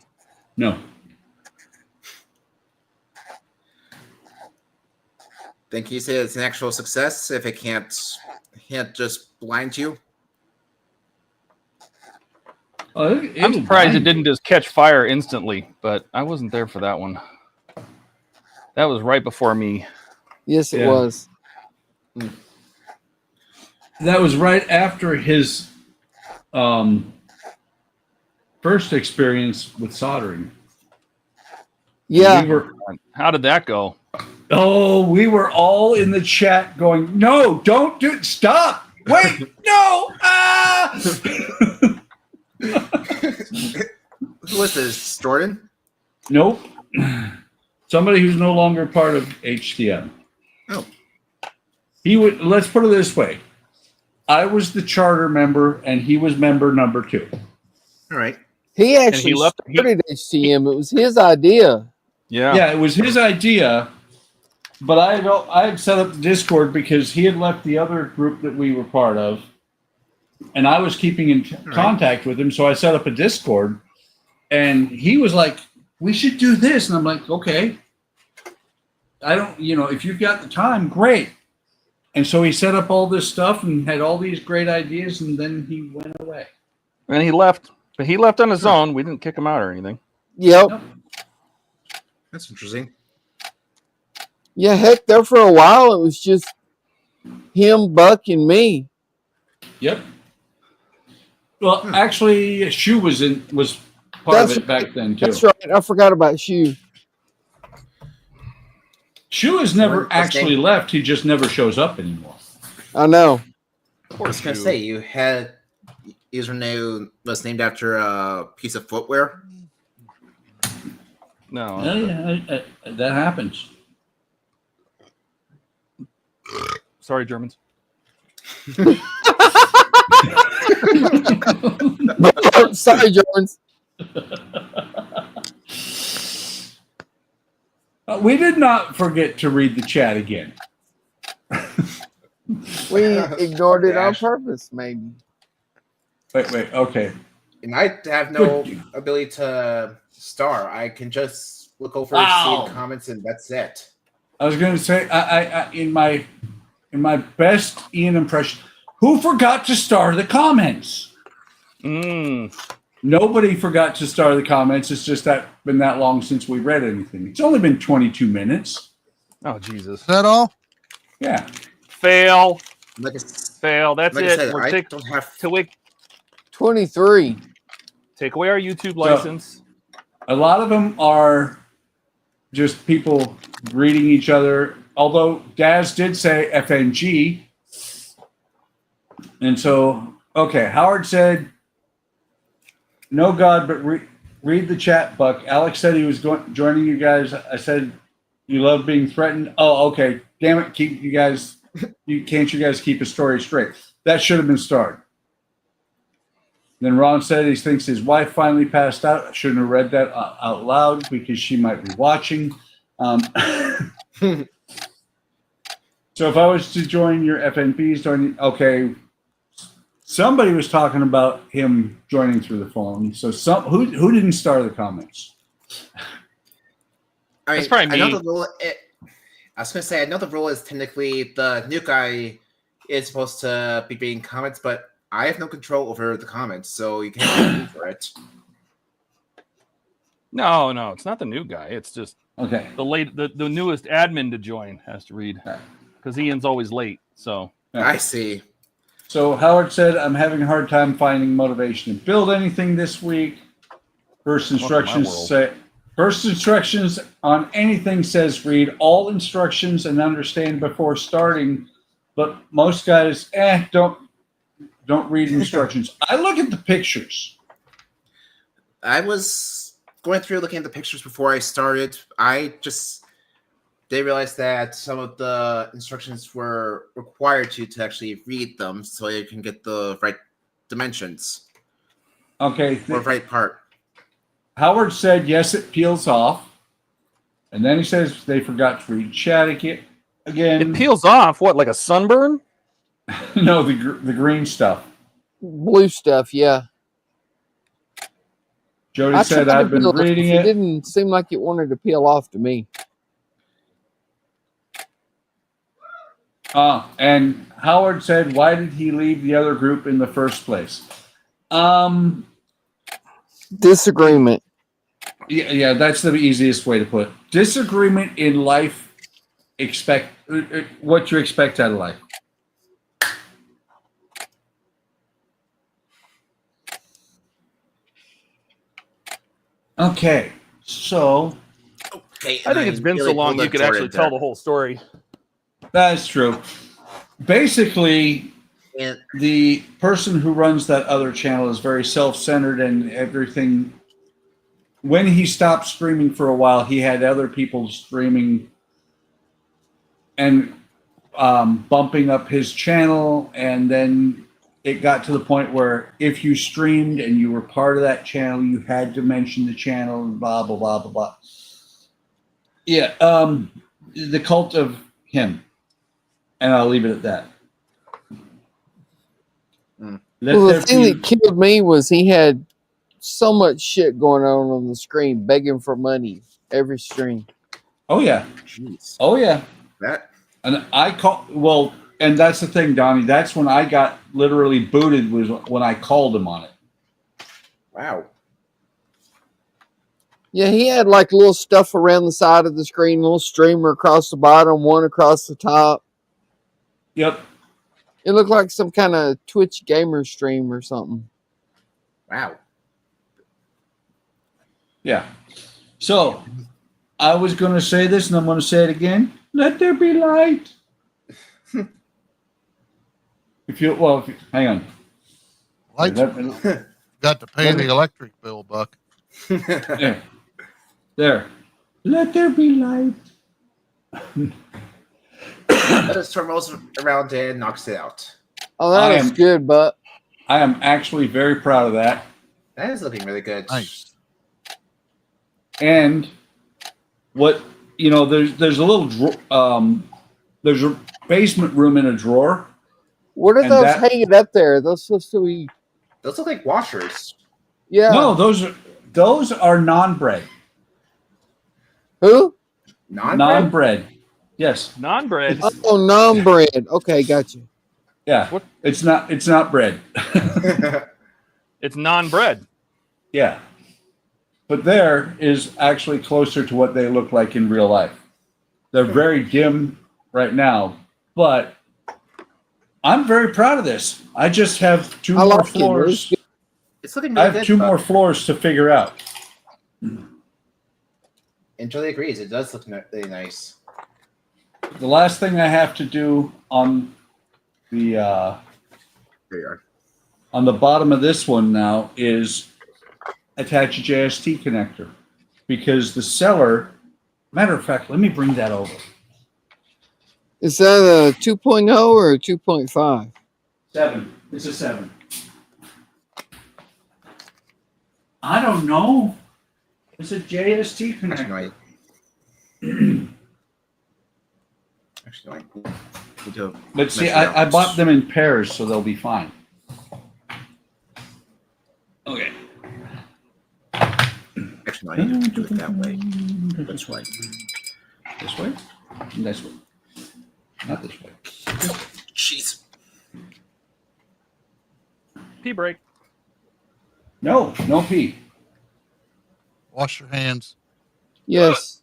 No. Think you say it's an actual success if it can't just blind you? Oh, I'm surprised it didn't just catch fire instantly, but I wasn't there for that one. That was right before me. Yes, it Yeah. was. That was right after his first experience with soldering. Yeah. How did that go? We were all in the chat going, "No, don't do it! Stop! Wait, no! Ah!" Who was this, Jordan? Nope. Somebody who's no longer part of HTM. Oh. He would. Let's put it this way: I was the charter member, and he was member number 2. All right. He actually started HTM. It was his idea. Yeah, it was his idea. But I had set up the Discord because he had left the other group that we were part of, and I was keeping in contact with him. So I set up a Discord, and he was like, "We should do this," and I'm like, "Okay." I don't, if you've got the time, great. And so he set up all this stuff and had all these great ideas, and then he went away. And he left. But he left on his own. We didn't kick him out or anything. Yep. That's interesting. Yeah, heck, there for a while it was just him, Buck, and me. Yep. Well, actually, Shu was part of it back then too. That's right. I forgot about Shu. Shu has never actually left. He just never shows up anymore. I know. I was gonna say you had username was named after a piece of footwear. No. Yeah, that happens. Sorry, Germans. Sorry, Jones. We did not forget to read the chat again. We ignored it on purpose, maybe. Wait, okay. And I have no ability to star. I can just look over, see the comments, and that's it. I was going to say, I in my best Ian impression, who forgot to star the comments? Nobody forgot to star the comments. It's just been that long since we read anything. It's only been 22 minutes. Oh, Jesus. Is that all? Yeah. Fail. Like Fail. That's like I it. said, We're I don't have 23. Take away our YouTube license. A lot of them are just people greeting each other. Although Daz did say FNG. And so, okay, Howard said, "No God, but read the chat, Buck." Alex said he was joining you guys. I said, "You love being threatened." Oh, okay. Damn it. Can't you guys keep a story straight? That should have been started. Then Ron said he thinks his wife finally passed out. I shouldn't have read that out loud because she might be watching. So if I was to join your FNPs, okay, somebody was talking about him joining through the phone. So who didn't start the comments? That's probably me. I know the rule. I was gonna say I know the rule is technically the new guy is supposed to be reading comments, but I have no control over the comments, so you can't move for it. No, it's not the new guy. It's just okay. The newest admin to join has to read because Ian's always late. So I see. So Howard said, "I'm having a hard time finding motivation to build anything this week." First instructions say, First instructions on anything says read all instructions and understand before starting, but most guys don't read instructions. I look at the pictures. I was going through looking at the pictures before I started. They realized that some of the instructions were required to actually read them so you can get the right dimensions. Okay. Or right part. Howard said, yes, it peels off. And then he says they forgot to read chat again. It peels off. What, like a sunburn? No, the green stuff. Blue stuff, yeah. Jody said, I've been reading it. It didn't seem like it wanted to peel off to me. And Howard said, why did he leave the other group in the first place? Disagreement. Yeah, that's the easiest way to put it. Disagreement in life. What you expect out of life. Okay, so Okay, I think it's been so long you could actually tell the whole story. that's true. Basically, the person who runs that other channel is very self-centered and everything. When he stopped streaming for a while, he had other people streaming and bumping up his channel, and then it got to the point where if you streamed and you were part of that channel, you had to mention the channel and blah, blah, blah, blah, blah. Yeah, the cult of him. And I'll leave it at that. Well, the thing that killed me was he had so much shit going on the screen, begging for money every stream. Oh, yeah. Jeez. Oh, yeah. That. And and that's the thing, Donnie. That's when I got literally booted, was when I called him on it. Wow. Yeah, he had like little stuff around the side of the screen, little streamer across the bottom, one across the top. Yep. It looked like some kind of Twitch gamer stream or something. Wow. Yeah. So I was going to say this, and I'm going to say it again. Let there be light. Hang on. Lights got to pay the electric bill, Buck. There. Let there be light. Let us turn most around and knocks it out. Oh, that is good, but I am actually very proud of that. That is looking really good. Nice. And there's a little there's a basement room in a drawer. What are those hanging up there? Those supposed to be? Those look like washers. Yeah. No, those are non-bread. Who? Non-bread. Yes. Non-bread. Oh, non-bread. Okay, gotcha. Yeah. What? It's not bread. It's non-bread. Yeah. But there is actually closer to what they look like in real life. They're very dim right now, but I'm very proud of this. I just have two more floors. It's looking really I have two more floors to figure out. And Julie agrees. It does look really nice. The last thing I have to do on the there you are. on the bottom of this one now is attach a JST connector, because the seller, matter of fact, let me bring that over. Is that a 2.0 or a 2.5? 7. It's a 7. I don't know. It's a JST connector. Actually, no. Let's see. I bought them in pairs, so they'll be fine. Okay. Actually, no, I need to do it that way. This way. This way? This way. Not this way. Jeez. Pee break. No pee. Wash your hands. Yes.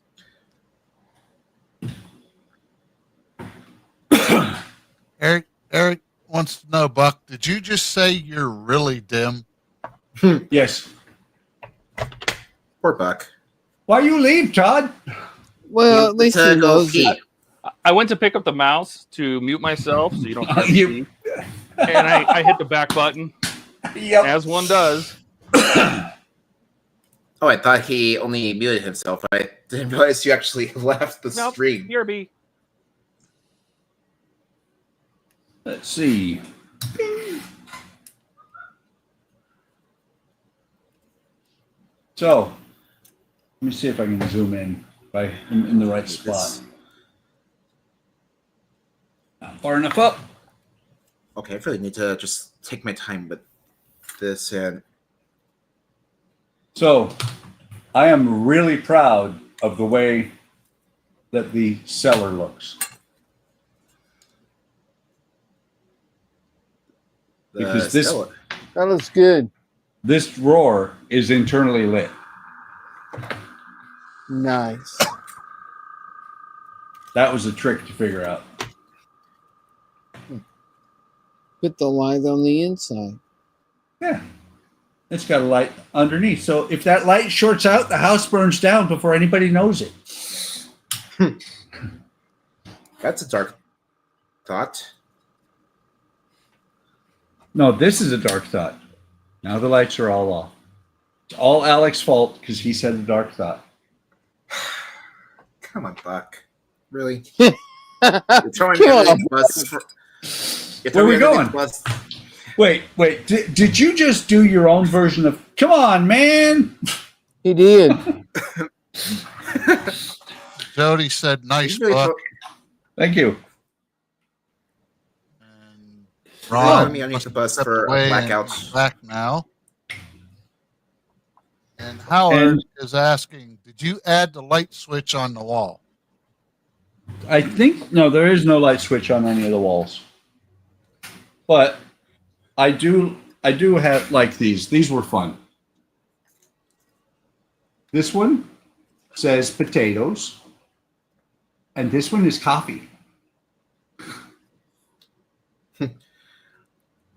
Eric wants to know, Buck, did you just say you're really dim? Yes. Poor Buck. Why you leave, Todd? Well, at least he knows it. I went to pick up the mouse to mute myself so you don't hear You- me. And I hit the back button, Yep. as one does. Oh, I thought he only muted himself. I didn't realize you actually left the Nope, stream. BRB. Let's see. So, let me see if I can zoom in in the right spot. Not far enough up. Okay, I really need to just take my time with this. And So, I am really proud of the way that the cellar looks. Because this That looks good. this drawer is internally lit. Nice. That was a trick to figure out. Put the light on the inside. Yeah. It's got a light underneath. So if that light shorts out, the house burns down before anybody knows it. that's a dark thought. No, this is a dark thought. Now the lights are all off. It's all Alex's fault because he said a dark thought. Come on, Buck. Really? You're throwing me under the bus for- You're Where are we throwing me under the going? bus. Wait. Did you just do your own version of... Come on, man. He did. Jody said, "Nice You really Buck." Thank you. And throwing Ron me underneath must the bus step for away and blackouts. come back now. And Howard is asking, "Did you add the light switch on the wall?" I think... No, there is no light switch on any of the walls. But I do have like these. These were fun. This one says potatoes. And this one is coffee.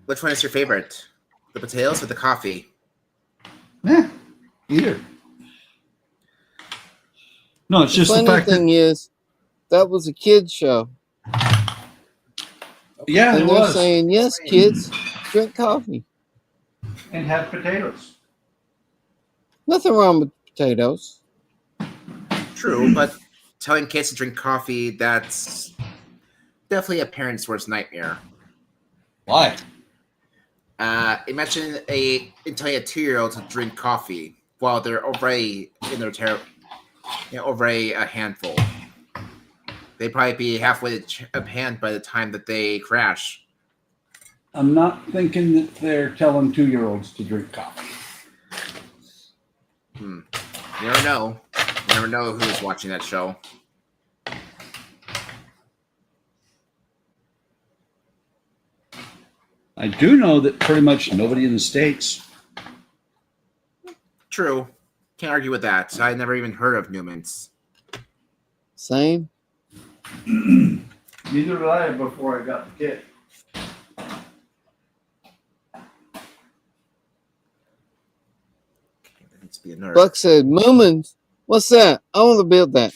Which one is your favorite? The potatoes or the coffee? Either. No, it's just the funny fact that... thing is, that was a kid's show. Yeah, And it they're was. saying, yes, kids, drink coffee. And have potatoes. Nothing wrong with potatoes. True, but telling kids to drink coffee, that's definitely a parent's worst nightmare. Why? Imagine telling a 2-year-old to drink coffee while they're already in their already a handful. They'd probably be halfway to a hand by the time that they crash. I'm not thinking that they're telling 2-year-olds to drink coffee. You never know. You never know who's watching that show. I do know that pretty much nobody in the States. True. Can't argue with that. I never even heard of Newman's. Same. Neither did I before I got the kit. That needs to be a nerd. Buck said, Moomins, what's that? I want to build that.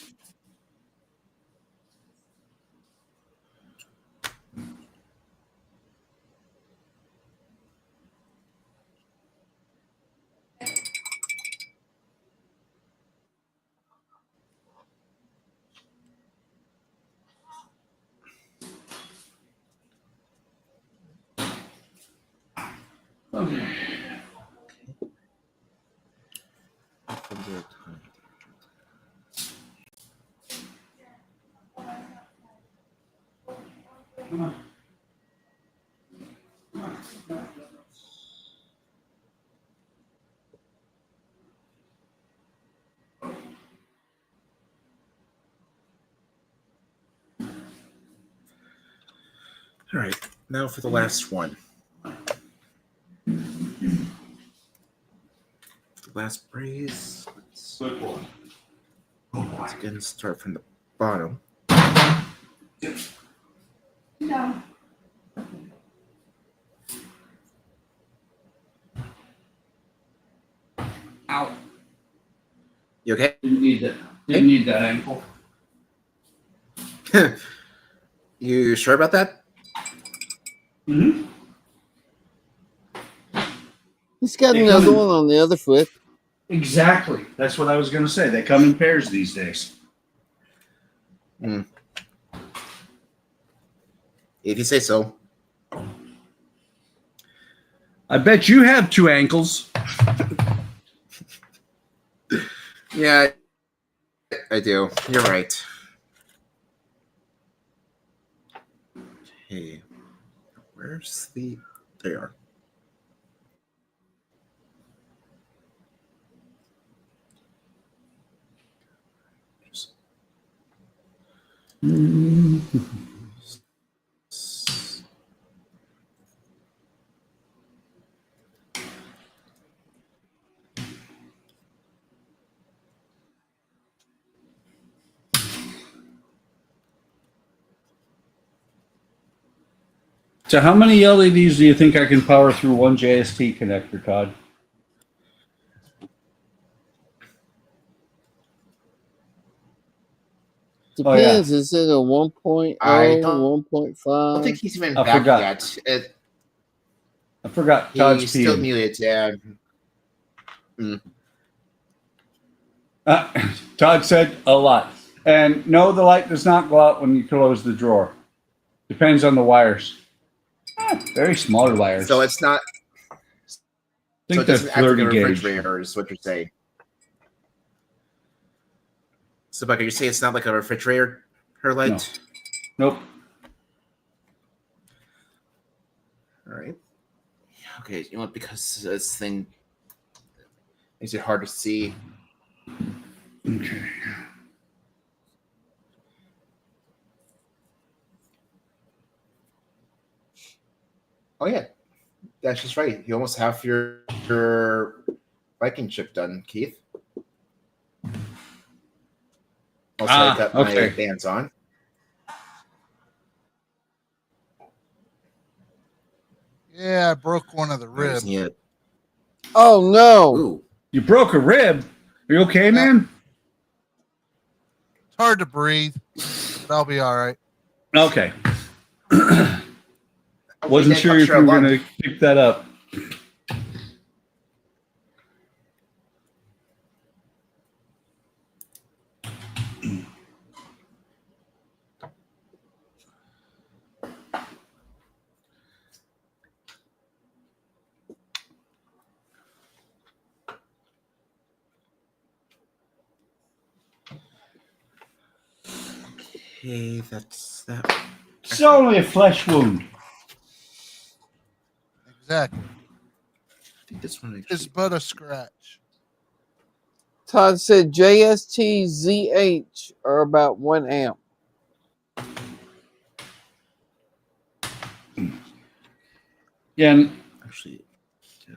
Okay. All right, now for the last one. The last brace. Let's again start from the bottom. No. Ow. You okay? Didn't need that. Didn't need that ankle. You sure about that? Mm-hmm. He's got another one on the other foot. Exactly. That's what I was going to say. They come in pairs these days. Mm. If you say so. I bet you have 2 ankles. Yeah, I do. You're right. Okay. Where's the... There you are. So how many LEDs do you think I can power through one JST connector, Todd? Depends. Is it a 1.0, I don't 1.5? I don't think he's even I back forgot. yet. I forgot Todd's He's still PM. muted, yeah. Todd said a lot. And no, the light does not go out when you close the drawer. Depends on the wires. Very smaller wires. So it's not... I So think it they're doesn't act like 30 a gauge. refrigerator is what you're saying. So, Bucky, you say it's not like a refrigerator, her light? No. Nope. All right. Okay, you know what? Because this thing makes it hard to see. Okay. Oh, yeah. That's just right. You almost have your Viking chip done, Keith. Also, I got my bands on. Yeah, I broke one of the ribs. Oh, no. Ooh. You broke a rib. Are you okay, man? It's hard to breathe, but I'll be all right. Okay. Wasn't sure if you were going to pick that up. Okay, that's that. It's only a flesh wound. Exactly. I think this one It's but a scratch. Todd said JST ZH are about 1 amp. Yeah, and Actually,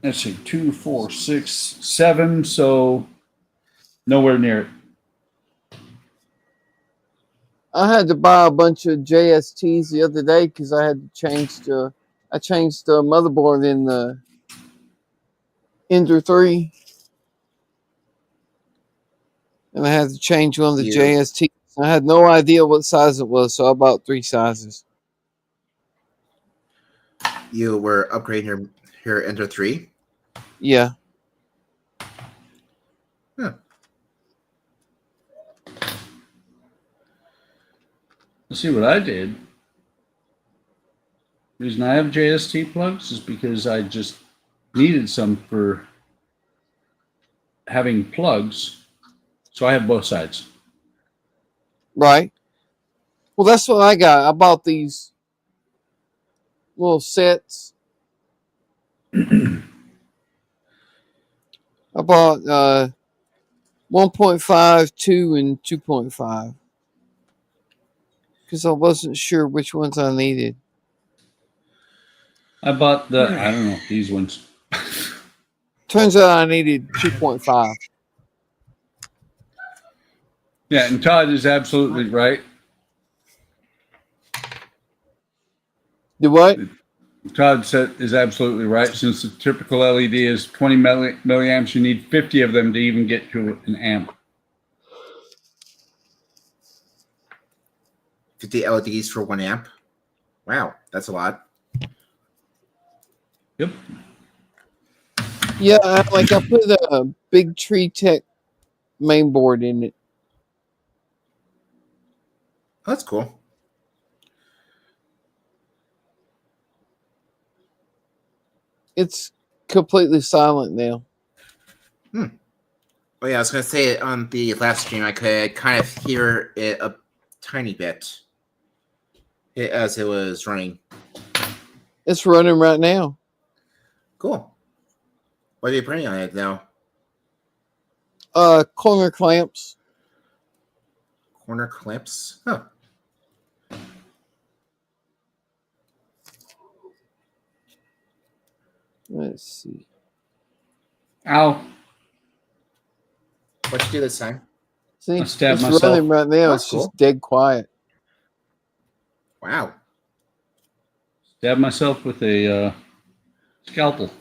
let's see, 2, 4, 6, 7. So nowhere near it. I had to buy a bunch of JSTs the other day because I had to change the motherboard in the Ender 3. And I had to change one of the JSTs. I had no idea what size it was, so I bought 3 sizes. you were upgrading your Ender 3? Yeah. Huh. Let's see what I did. The reason I have JST plugs is because I just needed some for having plugs. So I have both sides. Right. Well, that's what I got. I bought these little sets. I bought 1.5, 2, and 2.5 because I wasn't sure which ones I needed. I bought the, I don't know, these ones. Turns out I needed 2.5. Yeah, and Todd is absolutely right. The what? Todd is absolutely right. Since the typical LED is 20 milliamps, you need 50 of them to even get to an amp. 50 LEDs for 1 amp. Wow, that's a lot. Yep. Yeah, I put a big Tree Tech main board in it. Oh, that's cool. It's completely silent now. Oh yeah, I was gonna say on the last stream I could kind of hear it a tiny bit as it was running. It's running right now. Cool. What are you putting on it now? Corner clamps. Corner clamps? Oh. Let's see. Ow. What'd you do this time? See, I stabbed it's myself. running right now. That's It's cool. just dead quiet. Wow. Stabbed myself with a scalpel.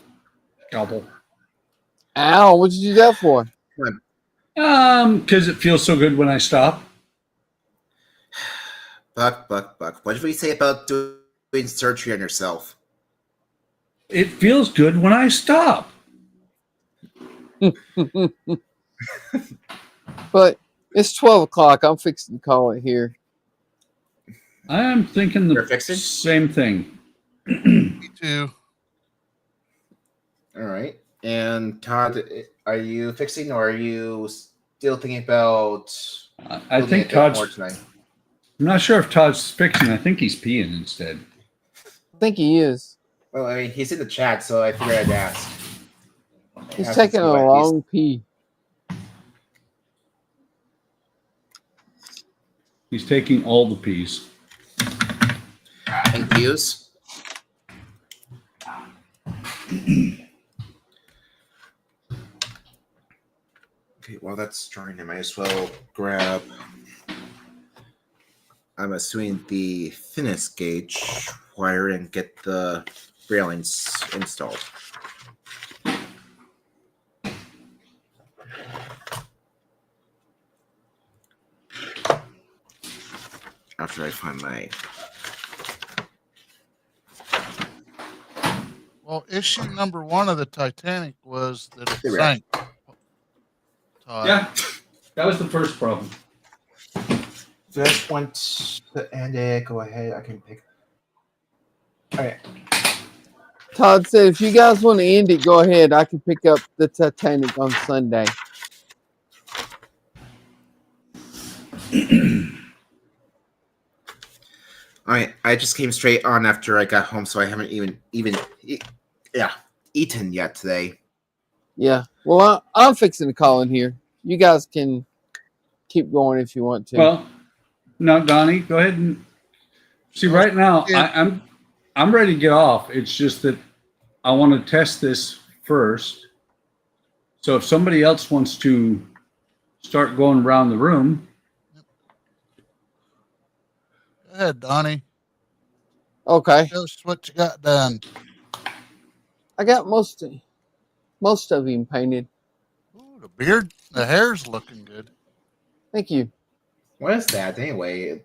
Ow! What did you do that for? Because it feels so good when I stop. Buck. What did we say about doing surgery on yourself? It feels good when I stop. But it's 12 o'clock. I'm fixing to call it here. I am thinking You're the fixing? same thing. Me too. All right. And Todd, are you fixing or are you still thinking about I building think a bit more Todd's. tonight? I'm not sure if Todd's fixing. I think he's peeing instead. I think he is. Well, I mean, he's in the chat, so I figured I'd ask. He's Ask and taking see a what long pee. He's taking all the peas. And views. Okay, while that's drawing, I might as well grab. I'm assuming the thinness gauge wire and get the railings installed. After I find my. Well, issue number 1 of the Titanic was that it Hey, Ray. sank. Todd. Yeah, that was the first problem. Just want to end it. Go ahead. I can pick. All right. Todd said, if you guys want to end it, go ahead. I can pick up the Titanic on Sunday. All right. I just came straight on after I got home, so I haven't even eaten yet today. Yeah. Well, I'm fixing to call in here. You guys can keep going if you want to. Well, no, Donnie, go ahead and see. Right now, Yeah. I'm ready to get off. It's just that I want to test this first. So if somebody else wants to start going around the room, Go ahead, Donnie. Okay. Show us what you got done. I got most of him painted. Ooh, the beard, the hair's looking good. Thank you. What is that anyway?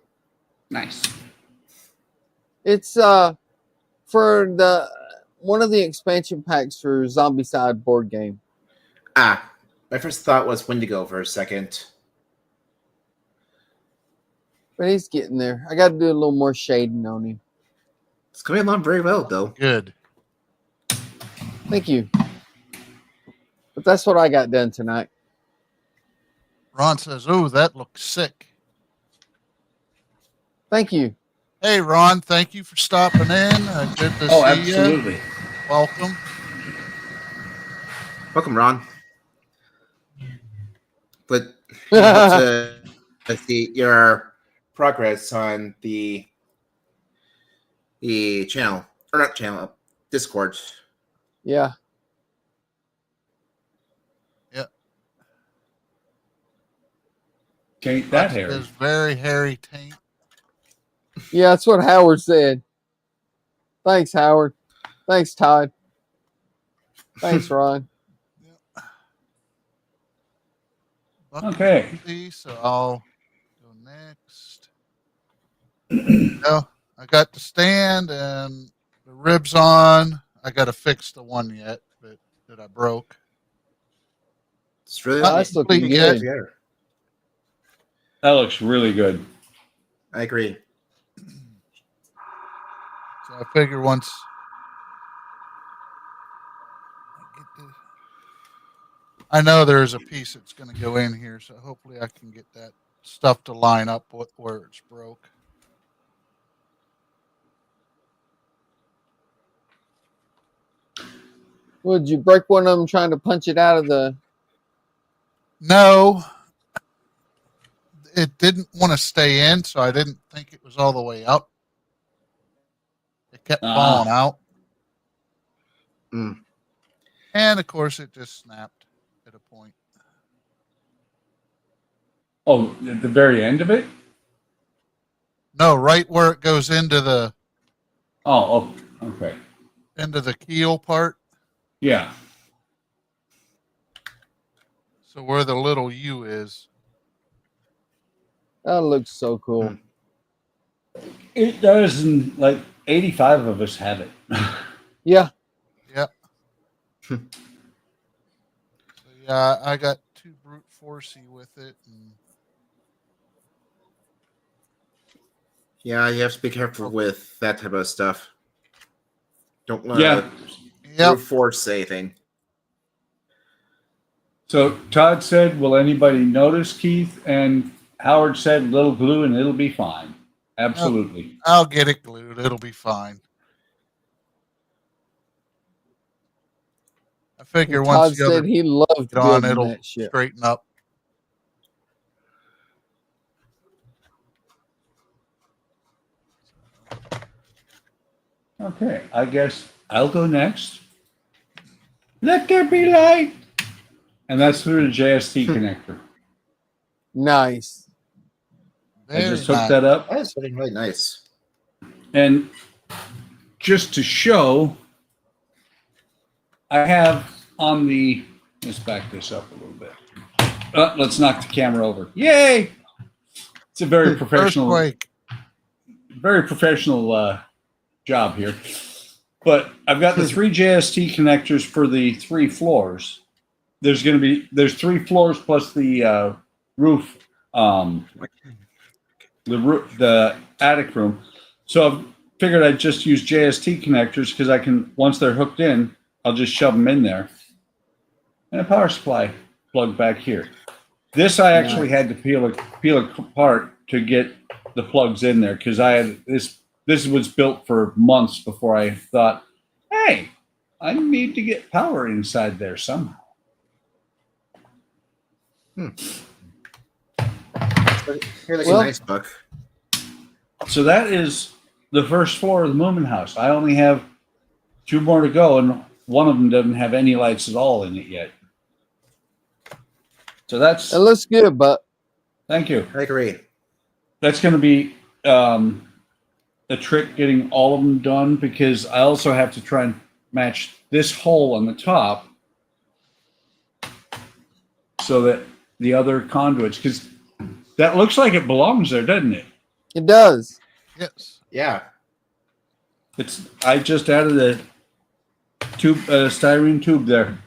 nice. It's for the one of the expansion packs for Zombicide board game. Ah, my first thought was Wendigo for a second. But he's getting there. I got to do a little more shading on him. It's coming along very well, though. Good. Thank you. But that's what I got done tonight. Ron says, "Oh, that looks sick." Thank you. Hey, Ron, thank you for stopping in. Good to Oh, see absolutely. you. Welcome. Welcome, Ron. But you know, to see your progress on the channel, or not channel, Discord. Yeah. Taint that That's hair. his very hairy taint. Yeah, that's what Howard said. Thanks, Howard. Thanks, Todd. Thanks, Ron. Bucket Okay. Piece, so I'll go next. No, I got the stand and the ribs on. I got to fix the one yet that I broke. It's really Not that's looking complete good. yet. That looks really good. I agree. So I figure once I know there's a piece that's going to go in here, so hopefully I can get that stuff to line up with where it's broke. Would you break one of them trying to punch it out of the? No, it didn't want to stay in, so I didn't think it was all the way up. It kept falling out. Mm. And of course, it just snapped at a point. Oh, at the very end of it? No, right where it goes into the Okay. into the keel part. Yeah. So where the little U is. That looks so cool. It does, and like 85 of us have it. Yeah. Yep. So yeah, I got too brute forcey with it. And Yeah, you have to be careful with that type of stuff. Don't want Yeah. to brute force anything. So Todd said, will anybody notice, Keith? And Howard said, little glue and it'll be fine. Absolutely. I'll get it glued. It'll be fine. I figure Todd once the said other he loved get on, building it'll that shit. straighten up. Okay, I guess I'll go next. Let there be light. And that's through the JST connector. Nice. I just hooked that up. That's looking really nice. And just to show, I have on the, let's back this up a little bit. Let's knock the camera over. Yay! It's a very professional, job here. But I've got the 3 JST connectors for the 3 floors. There's 3 floors plus the roof, the attic room. So I've figured I'd just use JST connectors because I can, once they're hooked in, I'll just shove them in there. And a power supply plug back here. This I actually had to peel apart to get the plugs in there because I had this was built for months before I thought, hey, I need to get power inside there somehow. Here's a nice book. So that is the first floor of the Moomin house. I only have 2 more to go, and one of them doesn't have any lights at all in it yet. So that's... It looks good, but... Thank you. I agree. That's going to be a trick getting all of them done because I also have to try and match this hole on the top so that the other conduits, because that looks like it belongs there, doesn't it? It does. Yes. Yeah. I just added a tube, styrene tube there.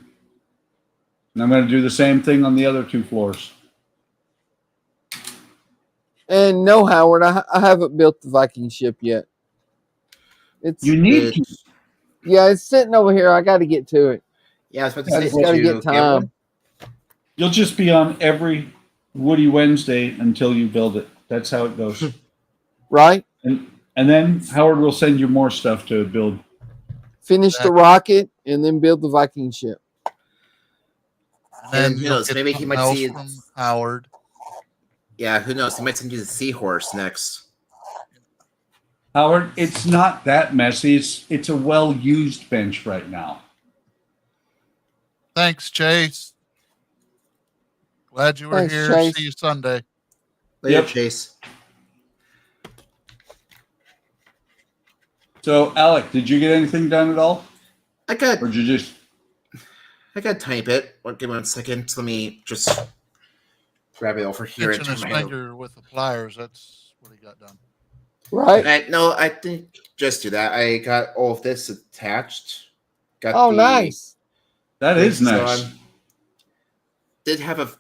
And I'm going to do the same thing on the other 2 floors. And no, Howard, I haven't built the Viking ship yet. You need to. Yeah, it's sitting over here. I got to get to it. Yeah, I was about to I say, just got to get time. You'll just be on every Woody Wednesday until you build it. That's how it goes. Right? And then Howard will send you more stuff to build. Finish the rocket and then build the Viking ship. And who knows? Maybe he might see from Howard. Yeah, who knows? He might send you the seahorse next. Howard, it's not that messy. It's a well-used bench right now. Thanks, Chase. Glad you were Thanks, here. Chase. See you Sunday. Later, Chase. So, Alec, did you get anything done at all? I got a tiny bit. Give me 1 second. Let me just grab it over here. Pinching his finger with the pliers. That's what he got done. Right. No, I didn't just do that. I got all of this attached. Got Oh, the nice. That is nice. Did have a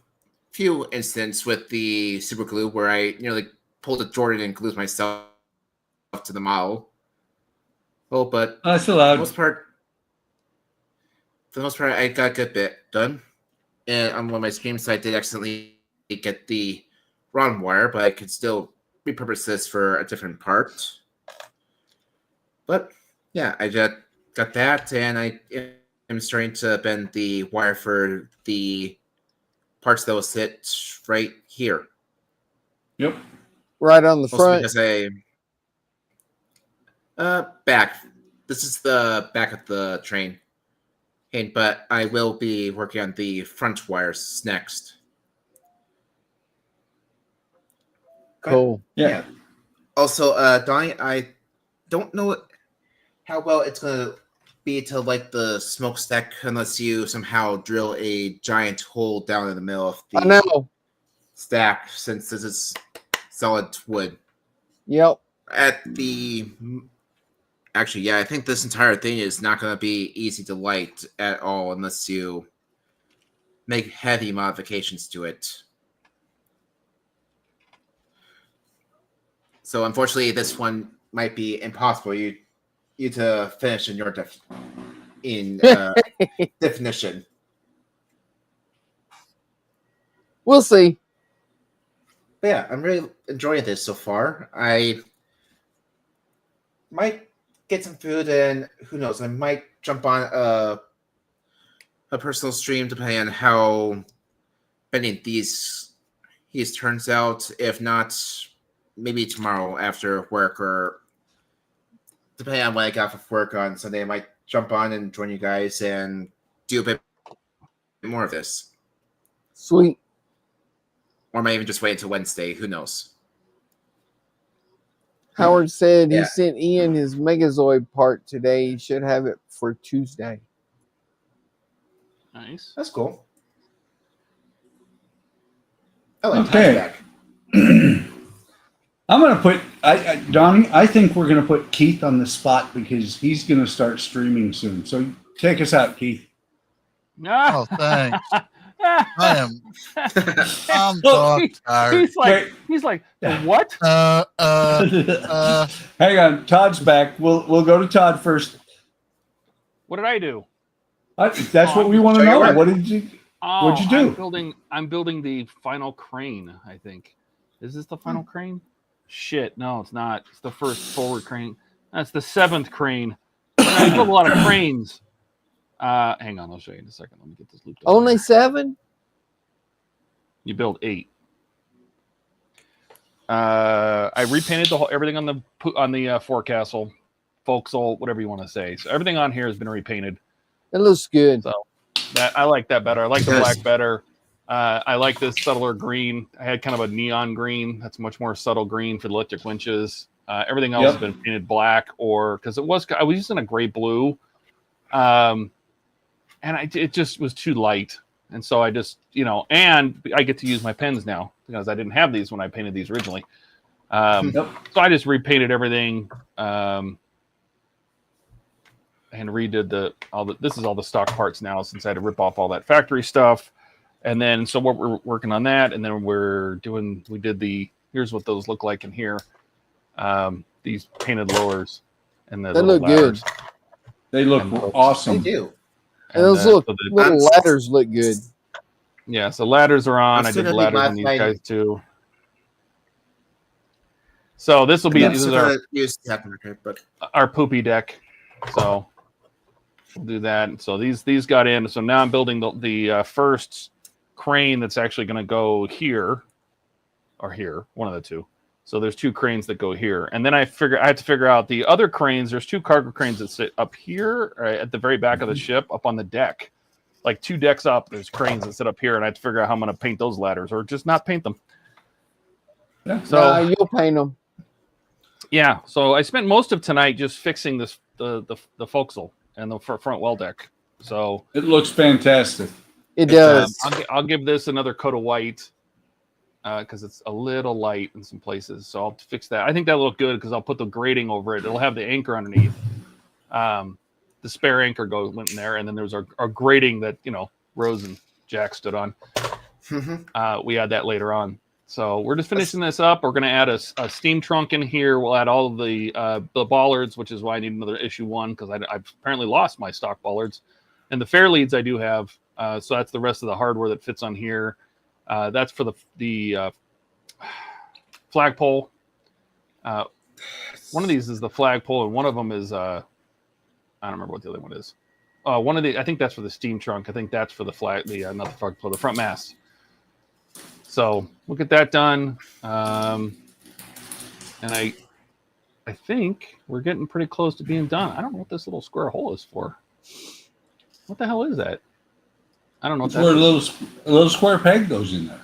few instances with the super glue where I nearly pulled a Jordan and glued myself to the model. Oh, but That's allowed. for the most part, I got a good bit done. And on one of my streams, I did accidentally get the wrong wire, but I could still repurpose this for a different part. But yeah, I just got that, and I am starting to bend the wire for the parts that will sit right here. Yep. Right on the front. Because back. This is the back of the train. But I will be working on the front wires next. Cool. Yeah. Also, Donnie, I don't know how well it's gonna be to light the smokestack unless you somehow drill a giant hole down in the middle of the I know. stack, since this is solid wood. Yep. Actually, yeah, I think this entire thing is not going to be easy to light at all unless you make heavy modifications to it. So unfortunately, this one might be impossible you to finish in your definition. We'll see. But yeah, I'm really enjoying this so far. I might get some food, and who knows, I might jump on a personal stream depending on how many of these turns out. If not, maybe tomorrow after work, or depending on when I got off work on Sunday, I might jump on and join you guys and do a bit more of this. Sweet. Or I might even just wait until Wednesday. Who knows? Howard said he Yeah. sent Ian his Megazord part today. He should have it for Tuesday. Nice. That's cool. I like Okay. back. I'm going to put, Donnie, I think we're going to put Keith on the spot because he's going to start streaming soon. So take us out, Keith. Oh, thanks. I'm Well, tired. He's like, Yeah. what? Hang on, Todd's back. We'll go to Todd first. What did I do? That's what we want to know. What did you? What'd you do? I'm building the final crane. I think. Is this the final crane? Shit, no, it's not. It's the first forward crane. That's the 7th crane. I built a lot of cranes. Hang on, I'll show you in a second. Let me get this looped. Only 7? You build 8. I repainted everything on the forecastle, forecastle, whatever you want to say. So everything on here has been repainted. It looks good. So I like that better. I like the black better. I like this subtler green. I had kind of a neon green. That's much more subtle green for the electric winches. Everything else has been painted black, or because I was using a gray blue, and it just was too light. And so I just, and I get to use my pens now because I didn't have these when I painted these originally. So I just repainted everything and redid this is all the stock parts now, since I had to rip off all that factory stuff. And then, so what we're working on that, and then here's what those look like in here. These painted lowers and the They look ladders. good. They look awesome. They do. And those little ladders look good. Yeah, so ladders are on. I did the ladders on these guys too. So this will be our poopy deck. So we'll do that. So these got in. So now I'm building the first crane that's actually going to go here or here, one of the two. So there's 2 cranes that go here, and then I had to figure out the other cranes. There's 2 cargo cranes that sit up here, right, at the very back of the ship, up on the deck, like 2 decks up. There's cranes that sit up here, and I have to figure out how I'm going to paint those ladders, or just not paint them. Yeah. So you'll paint them. Yeah. So I spent most of tonight just fixing the forecastle and the front well deck. So it looks fantastic. It does. I'll give this another coat of white. because it's a little light in some places. So I'll fix that. I think that'll look good because I'll put the grating over it. It'll have the anchor underneath. The spare anchor went in there, and then there's our grating that Rose and Jack stood on. We add that later on. So we're just finishing this up. We're going to add a steam trunk in here. We'll add all of the bollards, which is why I need another issue 1 because I've apparently lost my stock bollards. And the fair leads I do have. So that's the rest of the hardware that fits on here. That's for the flagpole. One of these is the flagpole, and one of them is I don't remember what the other one is. I think that's for the steam trunk. I think that's for the not the flagpole, the front mast. So we'll get that done. And I think we're getting pretty close to being done. I don't know what this little square hole is for. What the hell is that? I don't know. It's where a little square peg goes in there.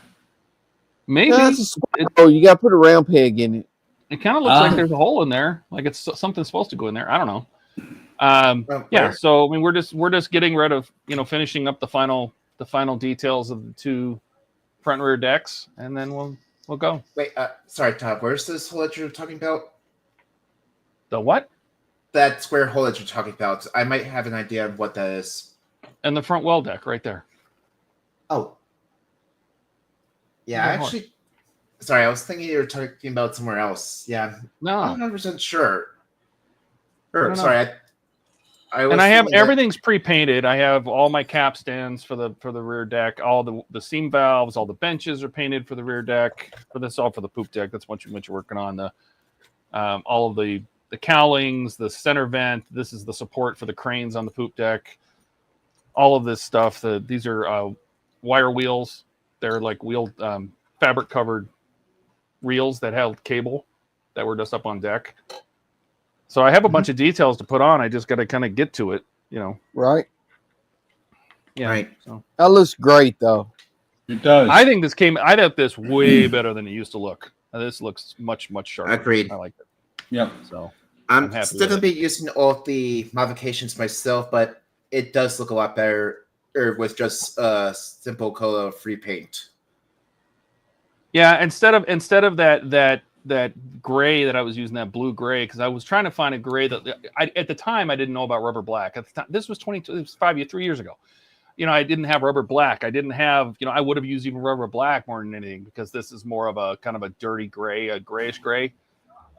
Maybe. No, it's a square hole. You got to put a round peg in it. It kind of looks like there's a hole in there. Like it's something supposed to go in there. I don't know. Yeah. So I mean, we're just getting rid of finishing up the final details of the 2 front and rear decks, and then we'll go. Wait, sorry, Todd. Where's this hole that you're talking about? The what? That square hole that you're talking about. I might have an idea of what that is. And the front well deck right there. Oh. Yeah, actually. Sorry, I was thinking you were talking about somewhere else. Yeah. No. I'm not 100% sure. Sorry. And I have everything's pre-painted. I have all my cap stands for the rear deck. All the seam valves, all the benches are painted for the rear deck. All for the poop deck. That's what you're working on. All of the cowlings, the center vent. This is the support for the cranes on the poop deck. All of this stuff. These are wire wheels. They're like wheeled fabric covered reels that held cable that were just up on deck. So I have a bunch of details to put on. I just got to kind of get to it, Right. Yeah. Right. So. That looks great, though. It does. I think this way better than it used to look. This looks much, much sharper. Agreed. I like it. Yeah. So I'm happy still with going to be using all of the modifications myself, but it does look a lot better with just simple color free paint. Yeah, instead of that gray that I was using, that blue gray, because I was trying to find a gray that at the time I didn't know about rubber black. At the time, this was 3 years ago. I didn't have rubber black. I didn't have, I would have used even rubber black more than anything because this is more of a kind of a dirty gray, a grayish gray.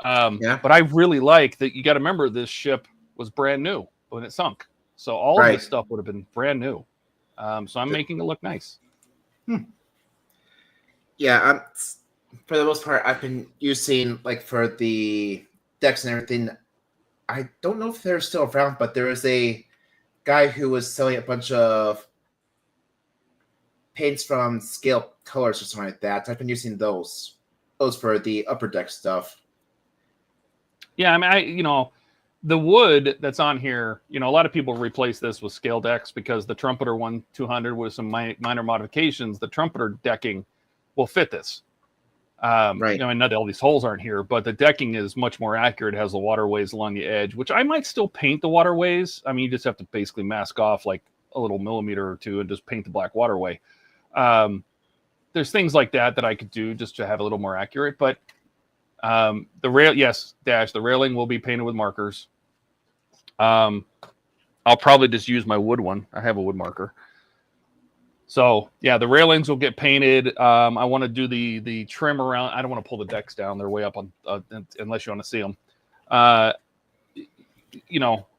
But I really like that. You got to remember this ship was brand new when it sunk. So all of this stuff would have been brand new. So I'm making it look nice. Yeah, for the most part, I've been using, like, for the decks and everything, I don't know if they're still around, but there was a guy who was selling a bunch of paints from Scale Colors or something like that. I've been using those for the upper deck stuff. Yeah, I mean, the wood that's on here, a lot of people replace this with scale decks because the Trumpeter 1200 with some minor modifications, the Trumpeter decking will fit this. Right. And not all these holes aren't here, but the decking is much more accurate. It has the waterways along the edge, which I might still paint the waterways. I mean, you just have to basically mask off like a little millimeter or two and just paint the black waterway. There's things like that I could do just to have a little more accurate, but the rail, yes, Dash, the railing will be painted with markers. I'll probably just use my wood one. I have a wood marker. So yeah, the railings will get painted. I want to do the trim around. I don't want to pull the decks down; they're way up on unless you want to see them. I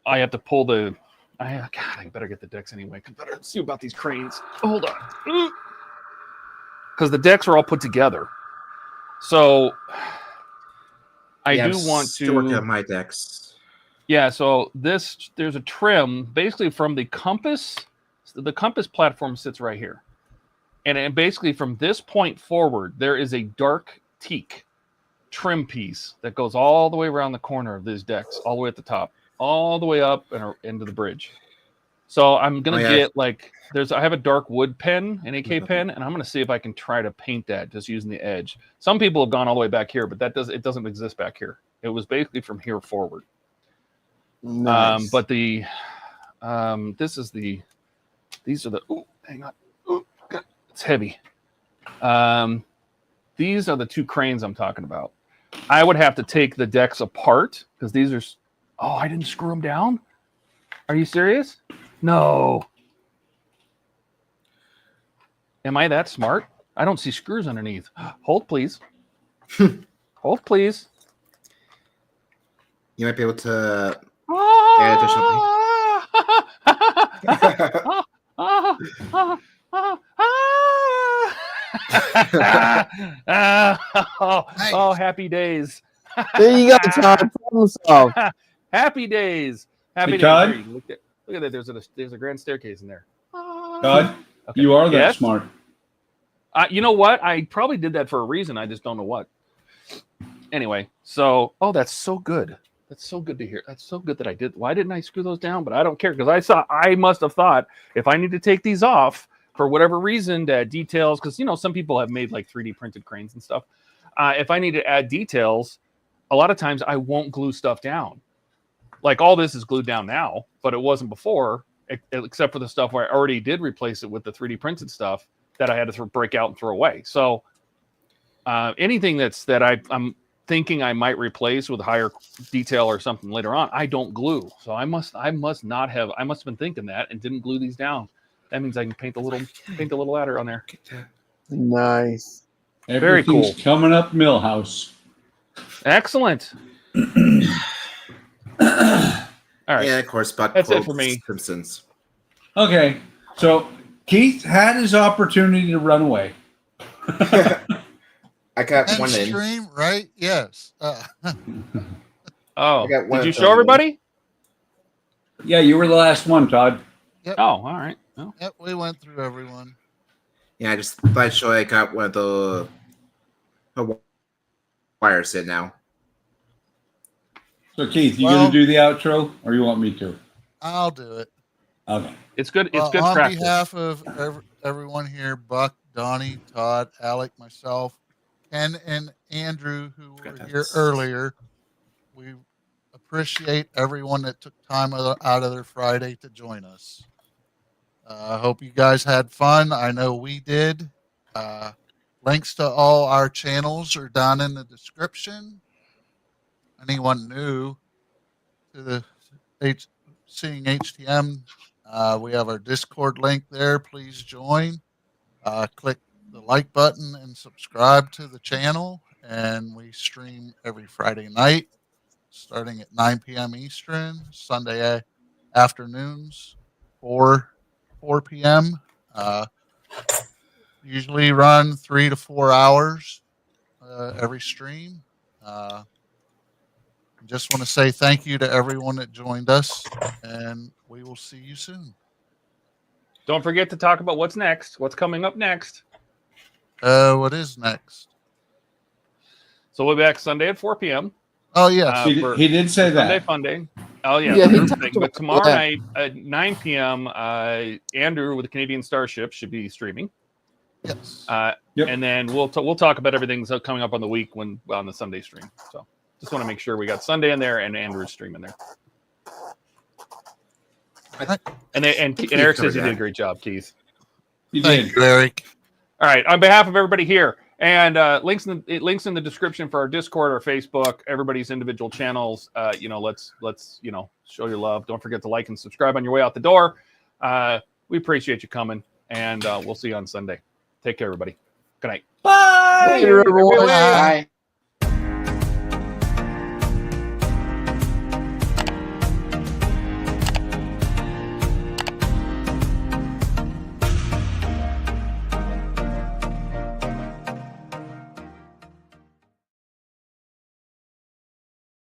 have to pull the. I better get the decks anyway. I better see about these cranes. Hold on, because the decks are all put together. So I do want to still working on my decks. Yeah, so there's a trim basically from the compass. The compass platform sits right here. And basically from this point forward, there is a dark teak trim piece that goes all the way around the corner of these decks, all the way at the top, all the way up and into the bridge. So I'm going to get I have a dark wood pen, an AK pen, and I'm going to see if I can try to paint that just using the edge. Some people have gone all the way back here, but it doesn't exist back here. It was basically from here forward. Nice. But these are the, hang on. God, it's heavy. these are the two cranes I'm talking about. I would have to take the decks apart because these are. Oh, I didn't screw them down. Are you serious? No. Am I that smart? I don't see screws underneath. Hold, please. Hold, please. You might be able to add additional. Oh, happy days. There you go, Todd. Problem solved. Happy days. Happy days. Todd? Here, look at that. There's a grand staircase in there. Todd, Okay. you are that Yes? smart. You know what? I probably did that for a reason. I just don't know what. Anyway, so that's so good. That's so good to hear. That's so good that I did. Why didn't I screw those down? But I don't care because I must have thought if I need to take these off for whatever reason to add details, because some people have made like 3D printed cranes and stuff. If I need to add details, a lot of times I won't glue stuff down. Like all this is glued down now, but it wasn't before, except for the stuff where I already did replace it with the 3D printed stuff that I had to break out and throw away. So anything that I'm thinking I might replace with higher detail or something later on, I don't glue. So I must have been thinking that and didn't glue these down. That means I can paint the little ladder on there. Nice. Very cool. Everything's coming up Millhouse. Excellent. All right. Yeah, of course, Buck. That's it for me. Simpsons. Okay, so Keith had his opportunity to run away. I got And one in. stream, right? Yes. Oh, I got one did you of show them. everybody? Yeah, you were the last one, Todd. Yep. Oh, all right. Oh. Yep, we went through everyone. Yeah, I just thought I'd show I got one of the wires in now. So Keith, you Well- gonna do the outro, or you want me to? I'll do it. Okay. It's good. It's Well, good on practice. behalf of everyone here, Buck, Donnie, Todd, Alec, myself, Ken, and Andrew, who were here earlier, we appreciate everyone that took time out of their Friday to join us. I hope you guys had fun. I know we did. Links to all our channels are down in the description. Anyone new to the seeing HTM, we have our Discord link there. Please join. Click the like button and subscribe to the channel. And we stream every Friday night starting at 9 p.m. Eastern, Sunday afternoons, 4 p.m. Usually run 3 to 4 hours every stream. Just want to say thank you to everyone that joined us, and we will see you soon. Don't forget to talk about what's next. What's coming up next? What is next? So we'll be back Sunday at 4 p.m. Oh, yes. He did say Sunday that. Fun Day. Oh, yeah. Yeah, he Thursday. talked But about tomorrow that. night at 9 p.m., Andrew with the Canadian Starships should be streaming. Yes. Yep. And then we'll talk about everything that's coming up on the week on the Sunday stream. So just want to make sure we got Sunday in there and Andrew's stream in there. And Eric says you did a great job, Keith. You Thank did. you, Eric. All right, on behalf of everybody here, and links in the description for our Discord, our Facebook, everybody's individual channels. Let's show your love. Don't forget to like and subscribe on your way out the door. We appreciate you coming, and we'll see you on Sunday. Take care, everybody. Good night. Bye. Later, everyone. Bye. Bye.